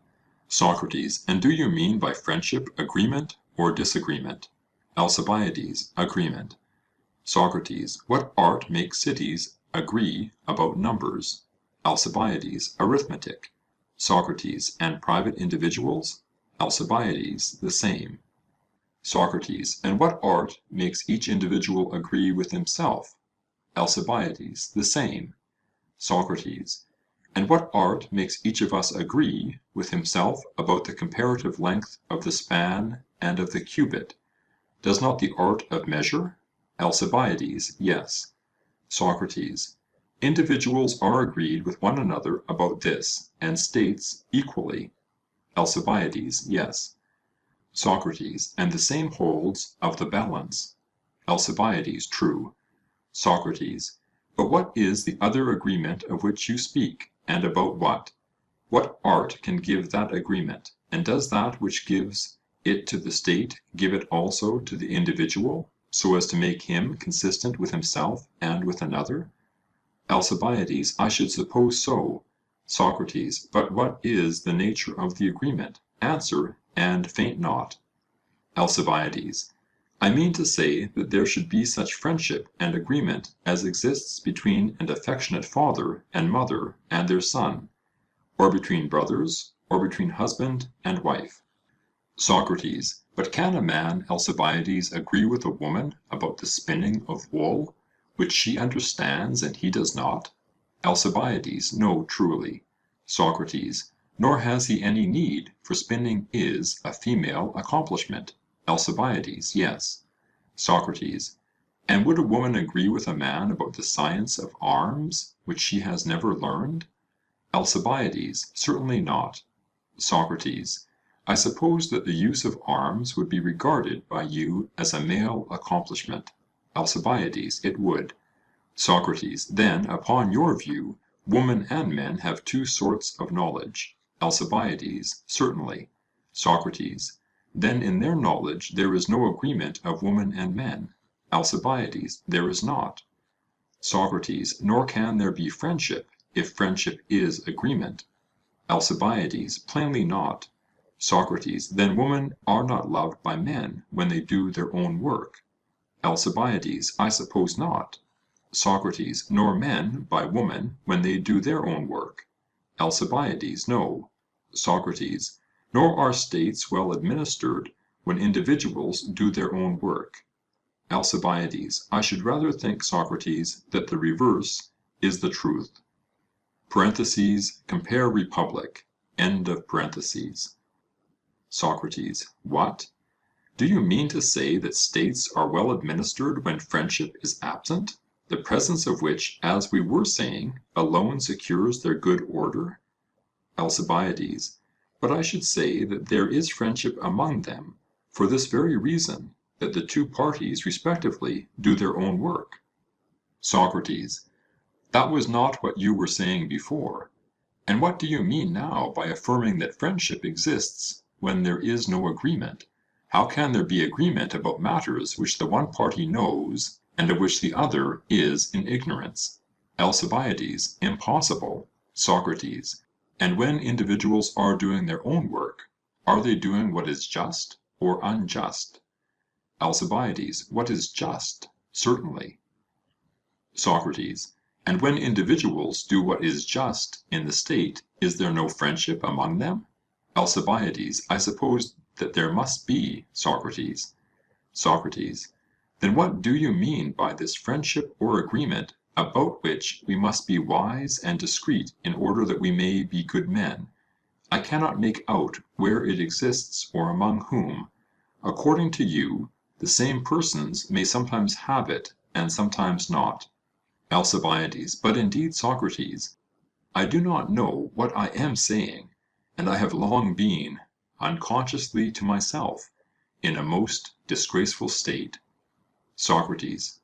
Socrates: And do you mean by friendship agreement or disagreement? Alcibiades: Agreement. Socrates: What art makes cities agree about numbers? Alcibiades: Arithmetic. Socrates: And private individuals? Alcibiades: The same. Socrates: And what art makes each individual agree with himself? Alcibiades: The same. Socrates: And what art makes each of us agree with himself about the comparative length of the span and of the cubit? Does not the art of measure? Alcibiades: Yes. Socrates: Individuals are agreed with one another about this, and states equally. Alcibiades: Yes. Socrates: And the same holds of the balance? Alcibiades: True. Socrates: But what is the other agreement of which you speak, and about what? What art can give that agreement, and does that which gives it to the state give it also to the individual, so as to make him consistent with himself and with another? Alcibiades: I should suppose so. Socrates: But what is the nature of the agreement? Answer, and faint not. Alcibiades: I mean to say that there should be such friendship and agreement as exists between an affectionate father and mother and their son, or between brothers, or between husband and wife. Socrates: But can a man, Alcibiades, agree with a woman about the spinning of wool, which she understands and he does not? Alcibiades: No, truly. Socrates: Nor has he any need, for spinning is a female accomplishment. Alcibiades: Yes. Socrates: And would a woman agree with a man about the science of arms, which she has never learned? Alcibiades: Certainly not. Socrates: I suppose that the use of arms would be regarded by you as a male accomplishment. Alcibiades: It would. Socrates: Then, upon your view, women and men have two sorts of knowledge. Alcibiades: Certainly. Socrates: Then in their knowledge there is no agreement of women and men. Alcibiades: There is not. Socrates: Nor can there be friendship, if friendship is agreement. Alcibiades: Plainly not. Socrates. Then women are not loved by men when they do their own work? Alcibiades. I suppose not. Socrates. Nor men by women when they do their own work? Alcibiades. No. Socrates. Nor are states well administered when individuals do their own work? Alcibiades. I should rather think, Socrates, that the reverse is the truth. Compare Republic. End of parentheses. Socrates. What? Do you mean to say that states are well administered when friendship is absent, the presence of which, as we were saying, alone secures their good order? Alcibiades. But I should say that there is friendship among them, for this very reason, that the two parties respectively do their own work. Socrates. That was not what you were saying before. And what do you mean now by affirming that friendship exists when there is no agreement? How can there be agreement about matters which the one party knows and of which the other is in ignorance? Alcibiades. Impossible. Socrates. And when individuals are doing their own work, are they doing what is just or unjust? Alcibiades. What is just? Certainly. Socrates. And when individuals do what is just in the state, is there no friendship among them? Alcibiades. I suppose that there must be, Socrates. Socrates. Then what do you mean by this friendship or agreement, about which we must be wise and discreet in order that we may be good men? I cannot make out where it exists or among whom. According to you, the same persons may sometimes have it and sometimes not. Alcibiades. But indeed, Socrates, I do not know what I am saying, and I have long been, unconsciously to myself, in a most disgraceful state. Socrates.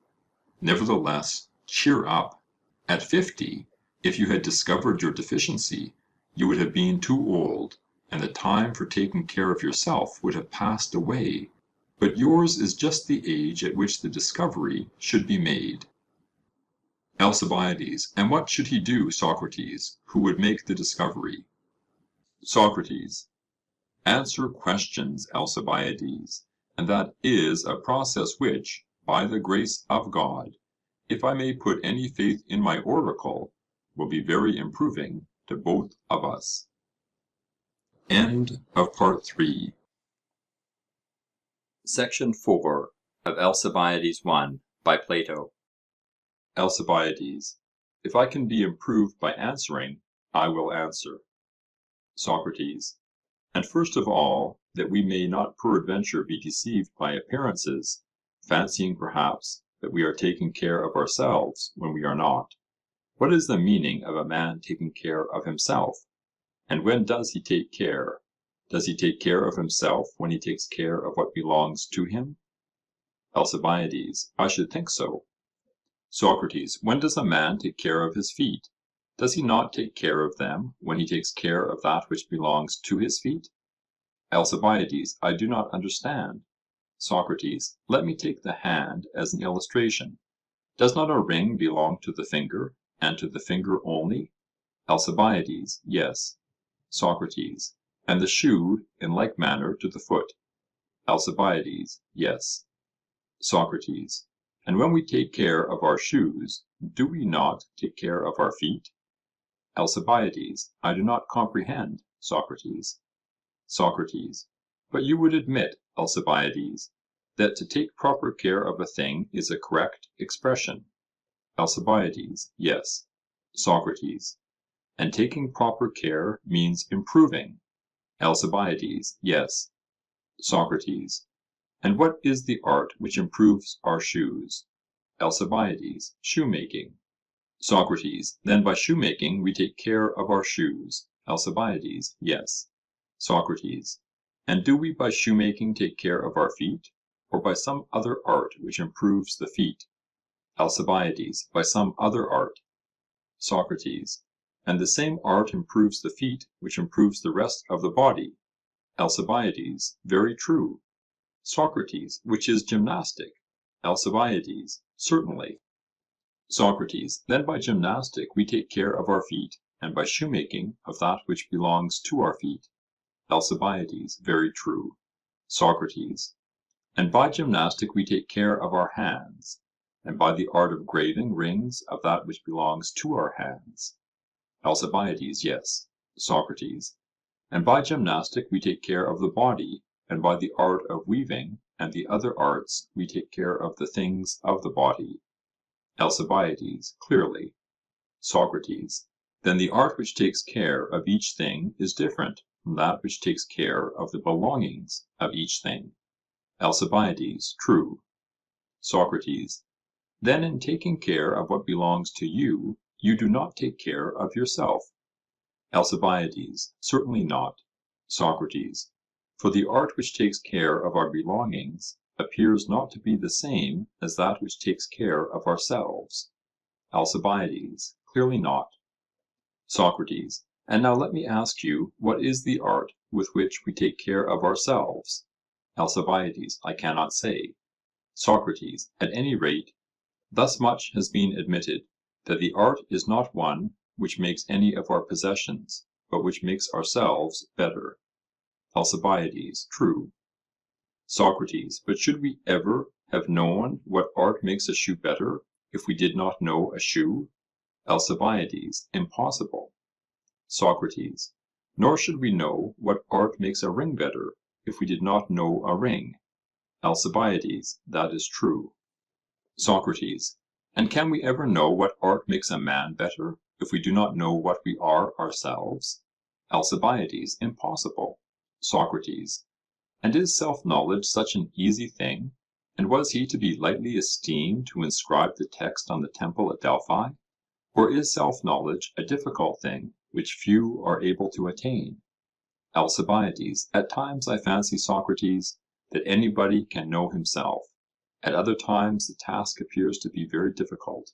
Nevertheless, cheer up. At 50, if you had discovered your deficiency, you would have been too old, and the time for taking care of yourself would have passed away. But yours is just the age at which the discovery should be made. Alcibiades. And what should he do, Socrates, who would make the discovery? Socrates. Answer questions, Alcibiades, and that is a process which, by the grace of God, if I may put any faith in my oracle, will be very improving to both of us. End of Part 3. Section 4 of Alcibiades I by Plato. Alcibiades. If I can be improved by answering, I will answer. Socrates. And first of all, that we may not peradventure be deceived by appearances, fancying perhaps that we are taking care of ourselves when we are not. What is the meaning of a man taking care of himself? And when does he take care? Does he take care of himself when he takes care of what belongs to him? Alcibiades. I should think so. Socrates. When does a man take care of his feet? Does he not take care of them when he takes care of that which belongs to his feet? Alcibiades. I do not understand. Socrates. Let me take the hand as an illustration. Does not a ring belong to the finger, and to the finger only? Alcibiades. Yes. Socrates. And the shoe in like manner to the foot? Alcibiades. Yes. Socrates. And when we take care of our shoes, do we not take care of our feet? Alcibiades. I do not comprehend, Socrates. Socrates. But you would admit, Alcibiades, that to take proper care of a thing is a correct expression? Alcibiades. Yes. Socrates. And taking proper care means improving? Alcibiades. Yes. Socrates. And what is the art which improves our shoes? Alcibiades. Shoemaking. Socrates. Then by shoemaking we take care of our shoes? Alcibiades. Yes. Socrates. And do we by shoemaking take care of our feet, or by some other art which improves the feet? Alcibiades. By some other art. Socrates. And the same art improves the feet which improves the rest of the body? Alcibiades. Very true. Socrates. Which is gymnastic? Alcibiades. Certainly. Socrates. Then by gymnastic we take care of our feet, and by shoemaking of that which belongs to our feet? Alcibiades, very true. Socrates, and by gymnastic we take care of our hands, and by the art of graving rings of that which belongs to our hands. Alcibiades, yes. Socrates, and by gymnastic we take care of the body, and by the art of weaving and the other arts we take care of the things of the body. Alcibiades, clearly. Socrates, then the art which takes care of each thing is different from that which takes care of the belongings of each thing. Alcibiades, true. Socrates, then in taking care of what belongs to you, you do not take care of yourself. Alcibiades, certainly not. Socrates, for the art which takes care of our belongings appears not to be the same as that which takes care of ourselves. Alcibiades, clearly not. Socrates, and now let me ask you, what is the art with which we take care of ourselves? Alcibiades, I cannot say. Socrates, at any rate, thus much has been admitted, that the art is not one which makes any of our possessions, but which makes ourselves better. Alcibiades, true. Socrates, but should we ever have known what art makes a shoe better, if we did not know a shoe? Alcibiades, impossible. Socrates, nor should we know what art makes a ring better, if we did not know a ring. Alcibiades, that is true. Socrates, and can we ever know what art makes a man better, if we do not know what we are ourselves? Alcibiades, impossible. Socrates, and is self-knowledge such an easy thing, and was he to be lightly esteemed who inscribed the text on the temple at Delphi? Or is self-knowledge a difficult thing, which few are able to attain? Alcibiades, at times I fancy, Socrates, that anybody can know himself. At other times the task appears to be very difficult.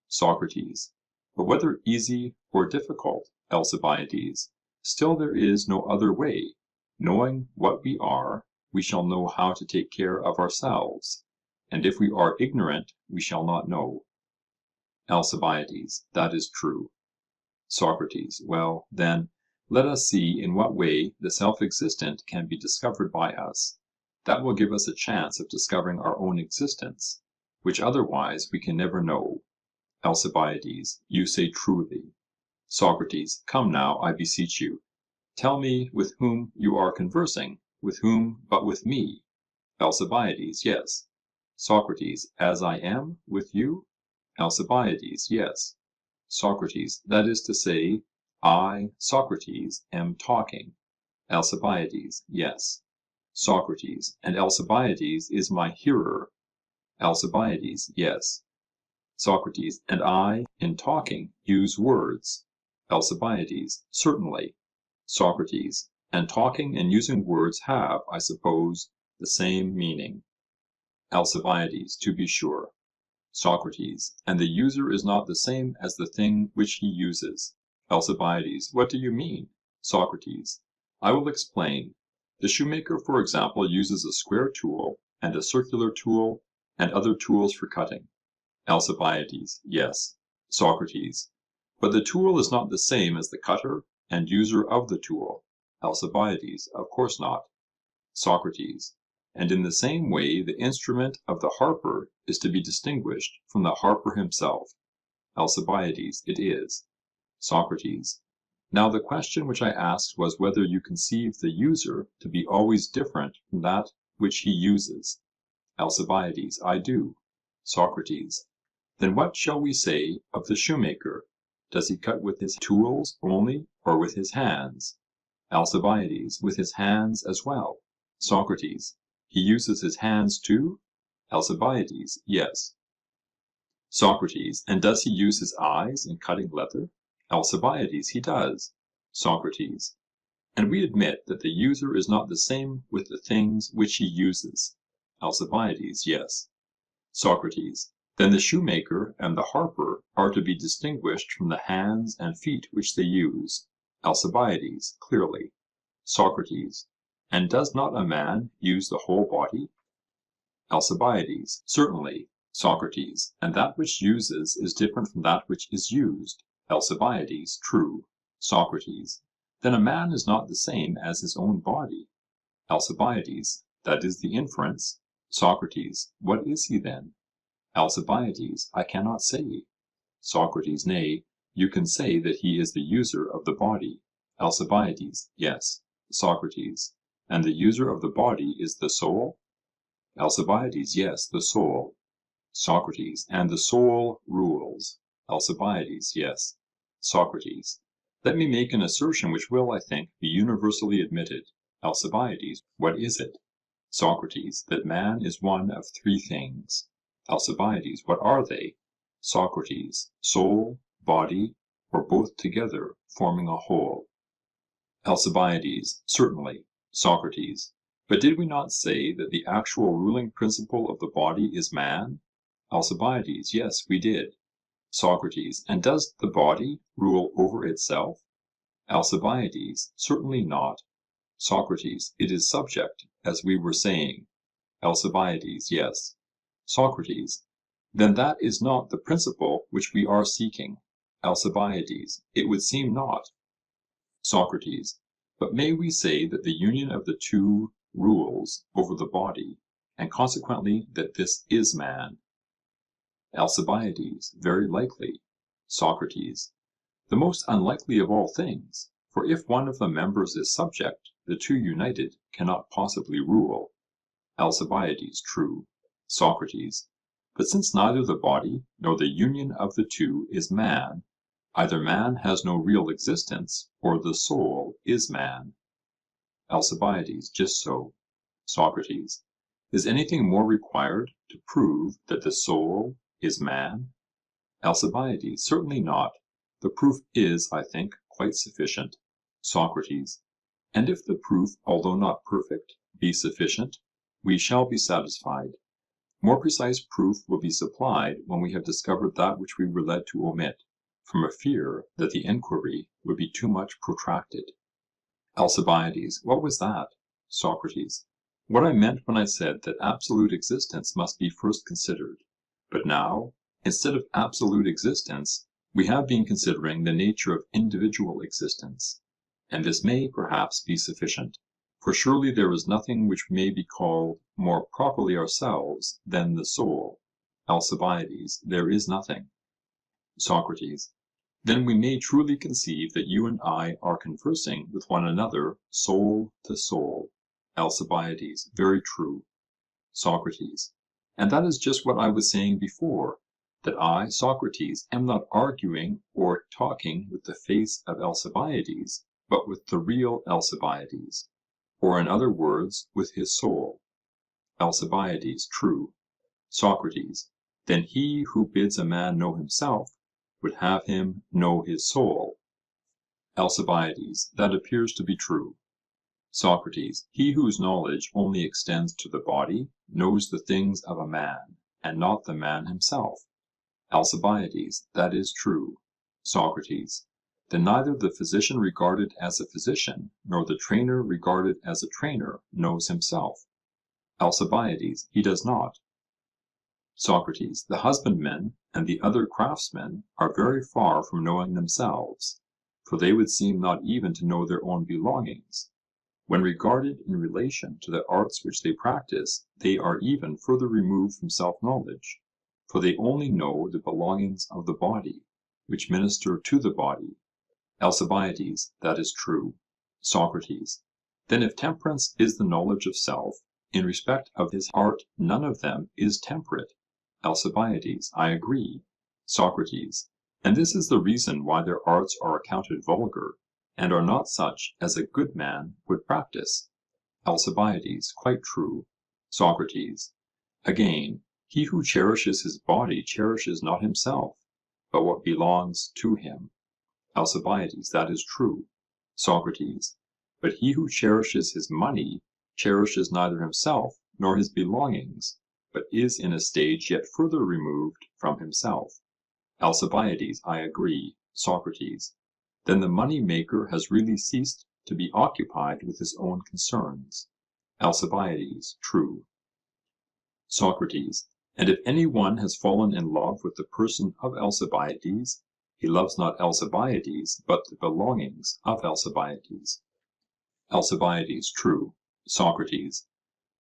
Socrates, but whether easy or difficult, Alcibiades, still there is no other way. Knowing what we are, we shall know how to take care of ourselves, and if we are ignorant, we shall not know. Alcibiades, that is true. Socrates, well, then, let us see in what way the self-existent can be discovered by us. That will give us a chance of discovering our own existence, which otherwise we can never know. Alcibiades, you say truly. Socrates, come now, I beseech you. Tell me with whom you are conversing, with whom but with me. Alcibiades, yes. Socrates, as I am with you? Alcibiades, yes. Socrates, that is to say, I, Socrates, am talking. Alcibiades, yes. Socrates, and Alcibiades is my hearer. Alcibiades, yes. Socrates, and I, in talking, use words. Alcibiades, certainly. Socrates, and talking and using words have, I suppose, the same meaning. Alcibiades, to be sure. Socrates, and the user is not the same as the thing which he uses. Alcibiades, what do you mean? Socrates, I will explain. The shoemaker, for example, uses a square tool, and a circular tool, and other tools for cutting. Alcibiades, yes. Socrates, but the tool is not the same as the cutter and user of the tool. Alcibiades, of course not. Socrates, and in the same way the instrument of the harper is to be distinguished from the harper himself. Alcibiades, it is. Socrates, now the question which I asked was whether you conceive the user to be always different from that which he uses. Alcibiades, I do. Socrates, then what shall we say of the shoemaker? Does he cut with his tools only, or with his hands? Alcibiades, with his hands as well. Socrates, he uses his hands too? Alcibiades, yes. Socrates, and does he use his eyes in cutting leather? Alcibiades, he does. Socrates, and we admit that the user is not the same with the things which he uses. Alcibiades, yes. Socrates, then the shoemaker and the harper are to be distinguished from the hands and feet which they use. Alcibiades, clearly. Socrates, and does not a man use the whole body? Alcibiades, certainly. Socrates, and that which uses is different from that which is used. Alcibiades, true. Socrates, Then a man is not the same as his own body. Alcibiades, that is the inference. Socrates, what is he then? Alcibiades, I cannot say. Socrates, nay, you can say that he is the user of the body. Alcibiades, yes. Socrates, and the user of the body is the soul? Alcibiades, yes, the soul. Socrates, and the soul rules. Alcibiades, yes. Socrates, let me make an assertion which will, I think, be universally admitted. Alcibiades, what is it? Socrates, that man is one of three things. Alcibiades, what are they? Socrates, soul, body, or both together, forming a whole. Alcibiades, certainly. Socrates, but did we not say that the actual ruling principle of the body is man? Alcibiades, yes, we did. Socrates, and does the body rule over itself? Alcibiades, certainly not. Socrates, it is subject, as we were saying. Alcibiades, yes. Socrates, then that is not the principle which we are seeking. Alcibiades, it would seem not. Socrates, but may we say that the union of the two rules over the body, and consequently that this is man? Alcibiades, very likely. Socrates, the most unlikely of all things, for if one of the members is subject, the two united cannot possibly rule. Alcibiades, true. Socrates, but since neither the body nor the union of the two is man, either man has no real existence, or the soul is man. Alcibiades, just so. Socrates, is anything more required to prove that the soul is man? Alcibiades, certainly not. The proof is, I think, quite sufficient. Socrates, and if the proof, although not perfect, be sufficient, we shall be satisfied. More precise proof will be supplied when we have discovered that which we were led to omit, from a fear that the enquiry would be too much protracted. Alcibiades, what was that? Socrates, what I meant when I said that absolute existence must be first considered. But now, instead of absolute existence, we have been considering the nature of individual existence, and this may perhaps be sufficient. For surely there is nothing which may be called more properly ourselves than the soul. Alcibiades, there is nothing. Socrates, then we may truly conceive that you and I are conversing with one another soul to soul. Alcibiades, very true. Socrates, and that is just what I was saying before, that I, Socrates, am not arguing or talking with the face of Alcibiades, but with the real Alcibiades, or in other words, with his soul. Alcibiades, true. Socrates, then he who bids a man know himself would have him know his soul. Alcibiades, that appears to be true. Socrates, he whose knowledge only extends to the body knows the things of a man, and not the man himself. Alcibiades, that is true. Socrates, then neither the physician regarded as a physician, nor the trainer regarded as a trainer, knows himself. Alcibiades, he does not. Socrates, the husbandmen and the other craftsmen are very far from knowing themselves, for they would seem not even to know their own belongings. When regarded in relation to the arts which they practice, they are even further removed from self-knowledge, for they only know the belongings of the body, which minister to the body. Alcibiades, that is true. Socrates, then if temperance is the knowledge of self, in respect of his art none of them is temperate. Alcibiades, I agree. Socrates, and this is the reason why their arts are accounted vulgar, and are not such as a good man would practice. Alcibiades, quite true. Socrates, again, he who cherishes his body cherishes not himself, but what belongs to him. Alcibiades, that is true. Socrates, but he who cherishes his money cherishes neither himself nor his belongings, but is in a stage yet further removed from himself. Alcibiades, I agree. Socrates, then the money maker has really ceased to be occupied with his own concerns. Alcibiades, true. Socrates, and if any one has fallen in love with the person of Alcibiades, He loves not Alcibiades, but the belongings of Alcibiades. Alcibiades, true. Socrates,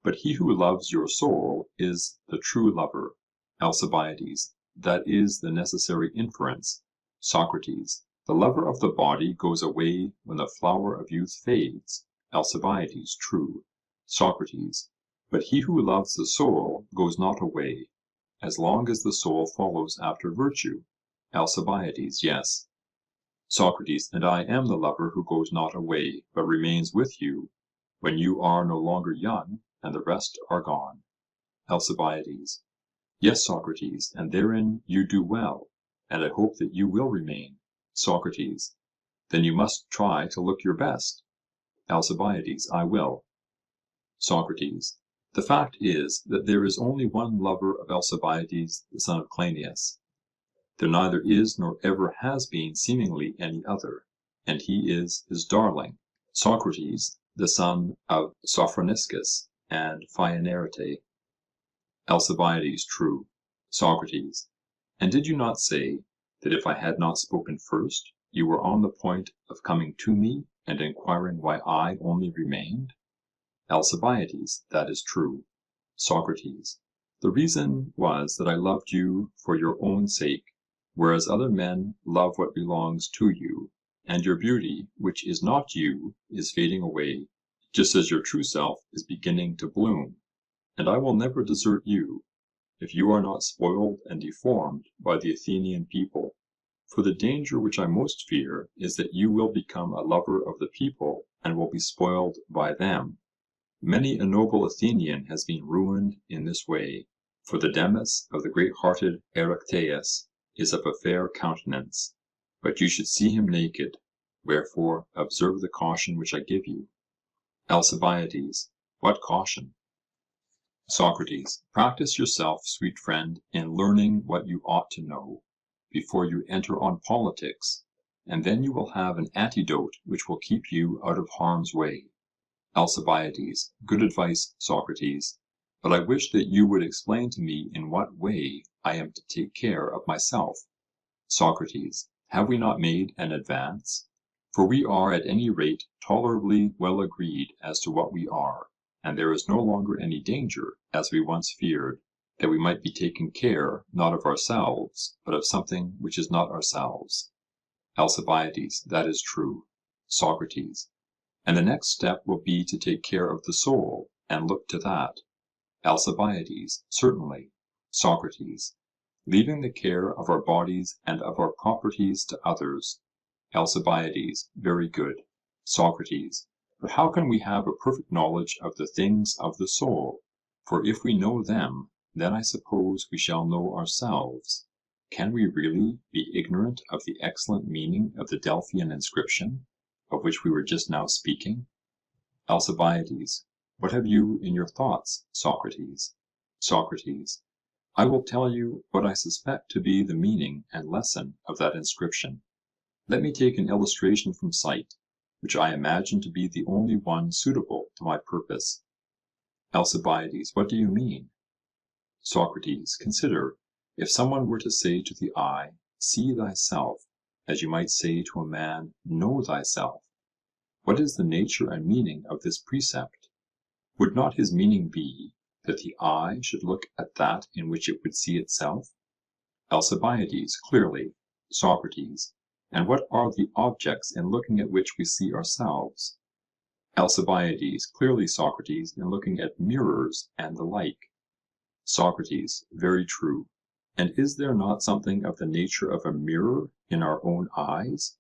but he who loves your soul is the true lover. Alcibiades, that is the necessary inference. Socrates, the lover of the body goes away when the flower of youth fades. Alcibiades, true. Socrates, but he who loves the soul goes not away, as long as the soul follows after virtue. Alcibiades, yes. Socrates, and I am the lover who goes not away, but remains with you, when you are no longer young, and the rest are gone. Alcibiades, yes, Socrates, and therein you do well, and I hope that you will remain. Socrates, then you must try to look your best. Alcibiades, I will. Socrates, the fact is that there is only one lover of Alcibiades the son of Cleinias. There neither is nor ever has been seemingly any other, and he is his darling, Socrates, the son of Sophroniscus and Phaenarete. Alcibiades, true. Socrates, and did you not say that if I had not spoken first, you were on the point of coming to me and inquiring why I only remained? Alcibiades, that is true. Socrates, the reason was that I loved you for your own sake, whereas other men love what belongs to you, and your beauty, which is not you, is fading away, just as your true self is beginning to bloom. And I will never desert you, if you are not spoiled and deformed by the Athenian people. For the danger which I most fear is that you will become a lover of the people, and will be spoiled by them. Many a noble Athenian has been ruined in this way, for the Demus of the great-hearted Erechtheus is of a fair countenance, but you should see him naked, wherefore observe the caution which I give you. Alcibiades, what caution? Socrates, practice yourself, sweet friend, in learning what you ought to know, before you enter on politics, and then you will have an antidote which will keep you out of harm's way. Alcibiades, good advice, Socrates, but I wish that you would explain to me in what way I am to take care of myself. Socrates, have we not made an advance? For we are at any rate tolerably well agreed as to what we are, and there is no longer any danger, as we once feared, that we might be taking care not of ourselves, but of something which is not ourselves. Alcibiades, that is true. Socrates, and the next step will be to take care of the soul, and look to that. Alcibiades, certainly. Socrates, leaving the care of our bodies and of our properties to others. Alcibiades, very good. Socrates, but how can we have a perfect knowledge of the things of the soul? For if we know them, then I suppose we shall know ourselves. Can we really be ignorant of the excellent meaning of the Delphian inscription, of which we were just now speaking? Alcibiades, what have you in your thoughts, Socrates? Socrates, I will tell you what I suspect to be the meaning and lesson of that inscription. Let me take an illustration from sight, which I imagine to be the only one suitable to my purpose. Alcibiades, what do you mean? Socrates, consider, if someone were to say to the eye, see thyself, as you might say to a man, know thyself. What is the nature and meaning of this precept? Would not his meaning be that the eye should look at that in which it would see itself? Alcibiades, clearly. Socrates, and what are the objects in looking at which we see ourselves? Alcibiades, clearly, Socrates, in looking at mirrors and the like. Socrates, very true. And is there not something of the nature of a mirror in our own eyes?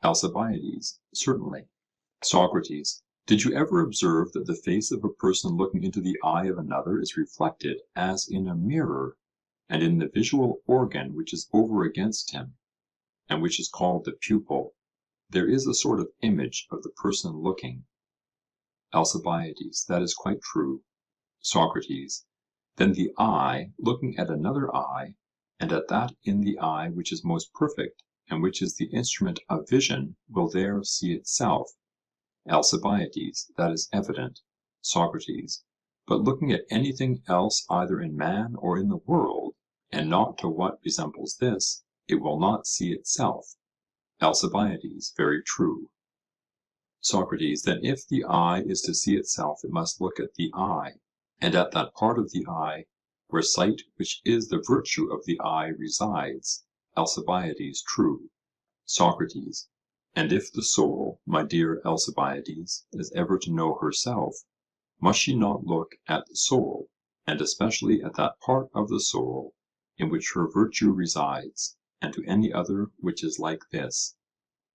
Alcibiades, certainly. Socrates, did you ever observe that the face of a person looking into the eye of another is reflected as in a mirror, and in the visual organ which is over against him, and which is called the pupil, there is a sort of image of the person looking? Alcibiades, that is quite true. Socrates, then the eye, looking at another eye, and at that in the eye which is most perfect, and which is the instrument of vision, will there see itself. Alcibiades, that is evident. Socrates, but looking at anything else either in man or in the world, and not to what resembles this, it will not see itself. Alcibiades, very true. Socrates, then if the eye is to see itself, it must look at the eye, and at that part of the eye where sight, which is the virtue of the eye, resides. Alcibiades, true. Socrates, and if the soul, my dear Alcibiades, is ever to know herself, must she not look at the soul, and especially at that part of the soul in which her virtue resides, and to any other which is like this?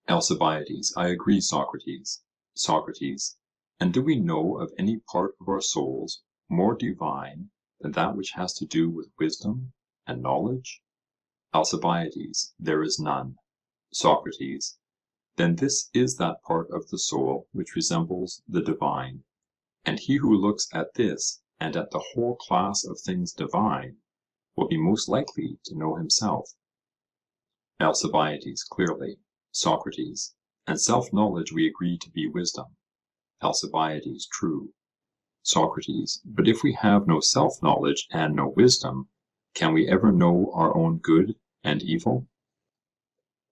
Alcibiades, I agree, Socrates. Socrates, and do we know of any part of our souls more divine than that which has to do with wisdom and knowledge? Alcibiades, there is none. Socrates, then this is that part of the soul which resembles the divine, and he who looks at this and at the whole class of things divine will be most likely to know himself. Alcibiades, clearly. Socrates, and self-knowledge we agree to be wisdom. Alcibiades, true. Socrates, but if we have no self-knowledge and no wisdom, can we ever know our own good and evil?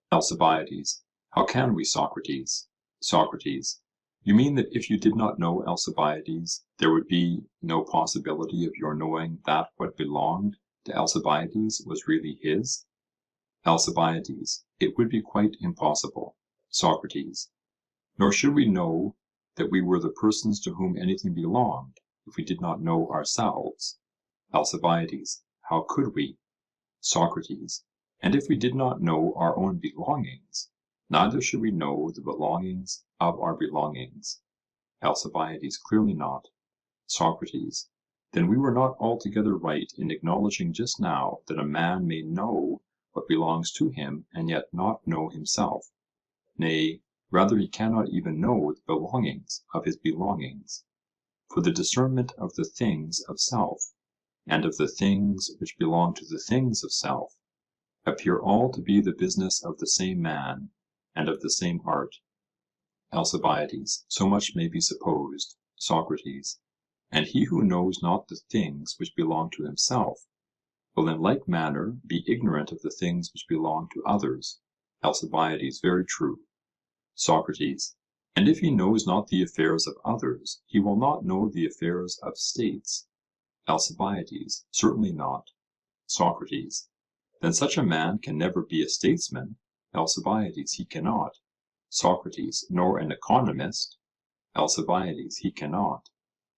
Alcibiades, how can we, Socrates? Socrates, you mean that if you did not know Alcibiades, there would be no possibility of your knowing that what belonged to Alcibiades was really his? Alcibiades, it would be quite impossible. Socrates, nor should we know that we were the persons to whom anything belonged, if we did not know ourselves. Alcibiades, how could we? Socrates, and if we did not know our own belongings, neither should we know the belongings of our belongings. Alcibiades, clearly not. Socrates, then we were not altogether right in acknowledging just now that a man may know what belongs to him and yet not know himself. Nay, rather he cannot even know the belongings of his belongings. For the discernment of the things of self, and of the things which belong to the things of self, appear all to be the business of the same man, and of the same art. Alcibiades, so much may be supposed. Socrates, and he who knows not the things which belong to himself, will in like manner be ignorant of the things which belong to others. Alcibiades, very true. Socrates, and if he knows not the affairs of others, he will not know the affairs of states. Alcibiades, certainly not. Socrates, then such a man can never be a statesman. Alcibiades, he cannot. Socrates, nor an economist. Alcibiades, he cannot.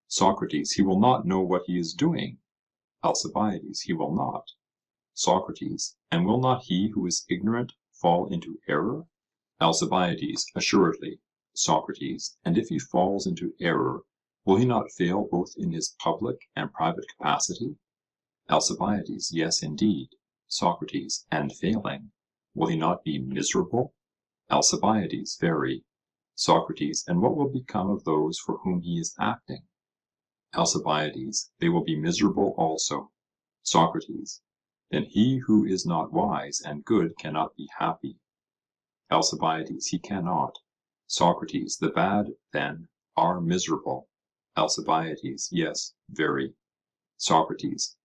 Socrates, he will not know what he is doing. Alcibiades, he will not. Socrates, and will not he who is ignorant fall into error? Alcibiades, assuredly. Socrates, and if he falls into error, will he not fail both in his public and private capacity? Alcibiades, yes, indeed. Socrates, and failing, will he not be miserable? Alcibiades, very. Socrates, and what will become of those for whom he is acting? Alcibiades, they will be miserable also. Socrates, then he who is not wise and good cannot be happy. Alcibiades, he cannot. Socrates, the bad, then, are miserable. Alcibiades, yes, very. Socrates,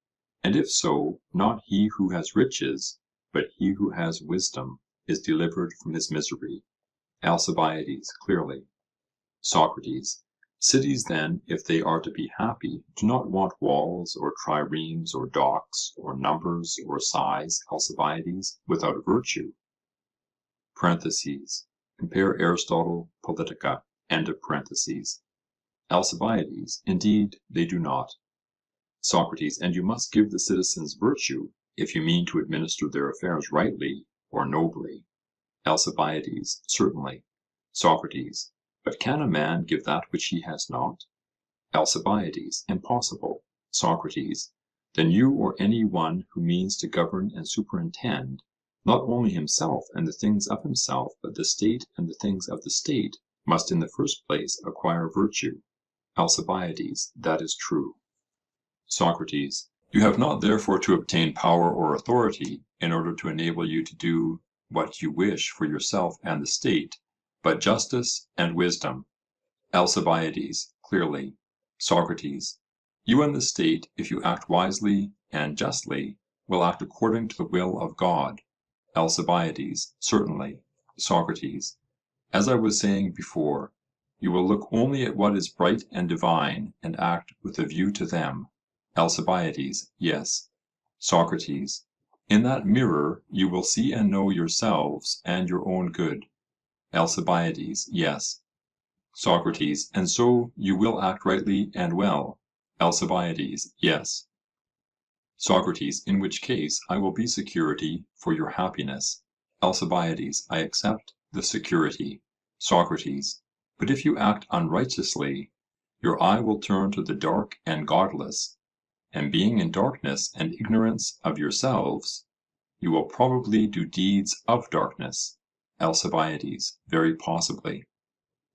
and if so, not he who has riches, but he who has wisdom, is delivered from his misery. Alcibiades, clearly. Socrates, cities then, if they are to be happy, do not want walls, or triremes, or docks, or numbers, or size, Alcibiades, without virtue. Parentheses. Compare Aristotle, Politica. End of parentheses. Alcibiades, indeed, they do not. Socrates, and you must give the citizens virtue, if you mean to administer their affairs rightly, or nobly. Alcibiades, certainly. Socrates, but can a man give that which he has not? Alcibiades, impossible. Socrates, then you or any one who means to govern and superintend, not only himself and the things of himself, but the state and the things of the state, must in the first place acquire virtue. Alcibiades, that is true. Socrates, you have not therefore to obtain power or authority in order to enable you to do what you wish for yourself and the state, but justice and wisdom. Alcibiades, clearly. Socrates, you and the state, if you act wisely and justly, will act according to the will of God. Alcibiades: Certainly. Socrates: As I was saying before, you will look only at what is bright and divine, and act with a view to them. Alcibiades: Yes. Socrates: In that mirror you will see and know yourselves and your own good. Alcibiades: Yes. Socrates: And so you will act rightly and well. Alcibiades: Yes. Socrates: In which case I will be security for your happiness. Alcibiades: I accept the security. Socrates: But if you act unrighteously, your eye will turn to the dark and godless, and being in darkness and ignorance of yourselves, you will probably do deeds of darkness. Alcibiades: Very possibly.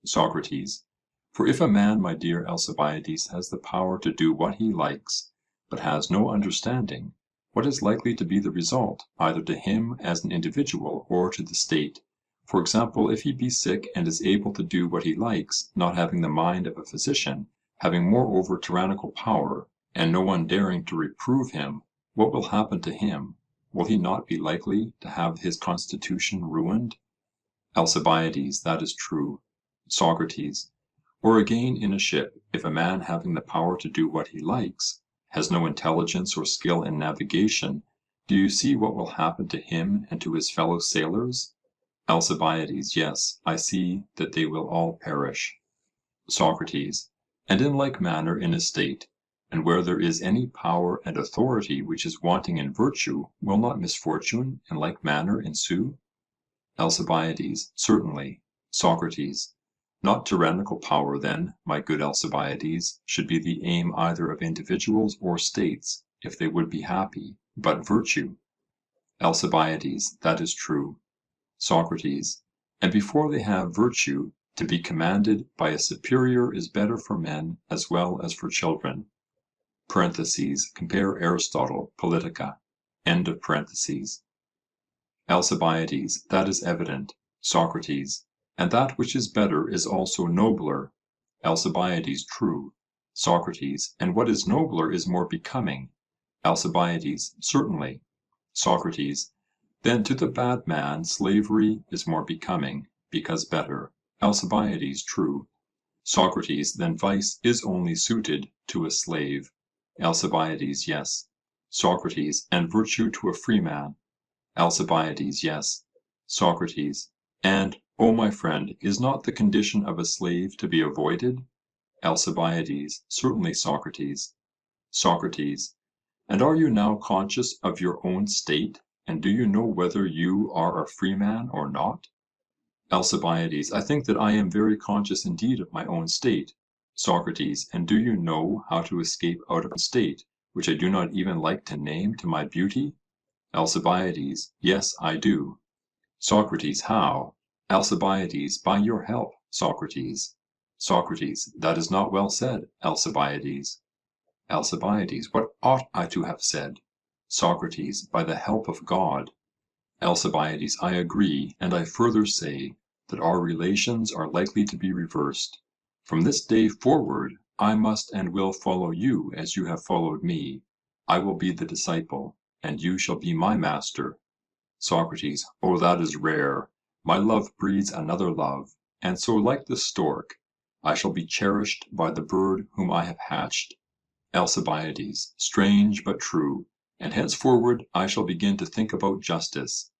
Socrates: For if a man, my dear Alcibiades, has the power to do what he likes, but has no understanding, what is likely to be the result, either to him as an individual or to the state? For example, if he be sick and is able to do what he likes, not having the mind of a physician, having moreover tyrannical power, and no one daring to reprove him, what will happen to him? Will he not be likely to have his constitution ruined? Alcibiades: That is true. Socrates: Or again in a ship, if a man having the power to do what he likes, has no intelligence or skill in navigation, do you see what will happen to him and to his fellow sailors? Alcibiades: Yes, I see that they will all perish. Socrates: And in like manner in a state, and where there is any power and authority which is wanting in virtue, will not misfortune in like manner ensue? Alcibiades: Certainly. Socrates: Not tyrannical power, then, my good Alcibiades, should be the aim either of individuals or states, if they would be happy, but virtue. Alcibiades: That is true. Socrates: And before they have virtue, to be commanded by a superior is better for men as well as for children. Compare Aristotle, Politica. Alcibiades: That is evident. Socrates: And that which is better is also nobler. Alcibiades: True. Socrates: And what is nobler is more becoming. Alcibiades: Certainly. Socrates: Then to the bad man slavery is more becoming, because better. Alcibiades: True. Socrates: Then vice is only suited to a slave. Alcibiades: Yes. Socrates: And virtue to a free man. Alcibiades: Yes. Socrates: And, O my friend, is not the condition of a slave to be avoided? Alcibiades: Certainly, Socrates. Socrates: And are you now conscious of your own state, and do you know whether you are a free man or not? Alcibiades: I think that I am very conscious indeed of my own state. Socrates: And do you know how to escape out of a state, which I do not even like to name to my beauty? Alcibiades: Yes, I do. Socrates: How? Alcibiades: By your help, Socrates. Socrates: That is not well said, Alcibiades. Alcibiades: What ought I to have said? Socrates: By the help of God. Alcibiades: I agree, and I further say that our relations are likely to be reversed. From this day forward I must and will follow you as you have followed me. I will be the disciple, and you shall be my master. Socrates: Oh, that is rare. My love breeds another love, and so like the stork, I shall be cherished by the bird whom I have hatched. Alcibiades: Strange but true, and henceforward I shall begin to think about justice.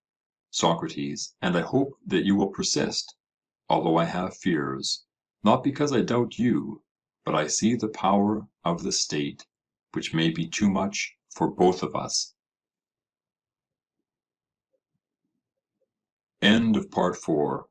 Socrates: And I hope that you will persist, although I have fears, not because I doubt you, but I see the power of the state, which may be too much for both of us. End of part 4.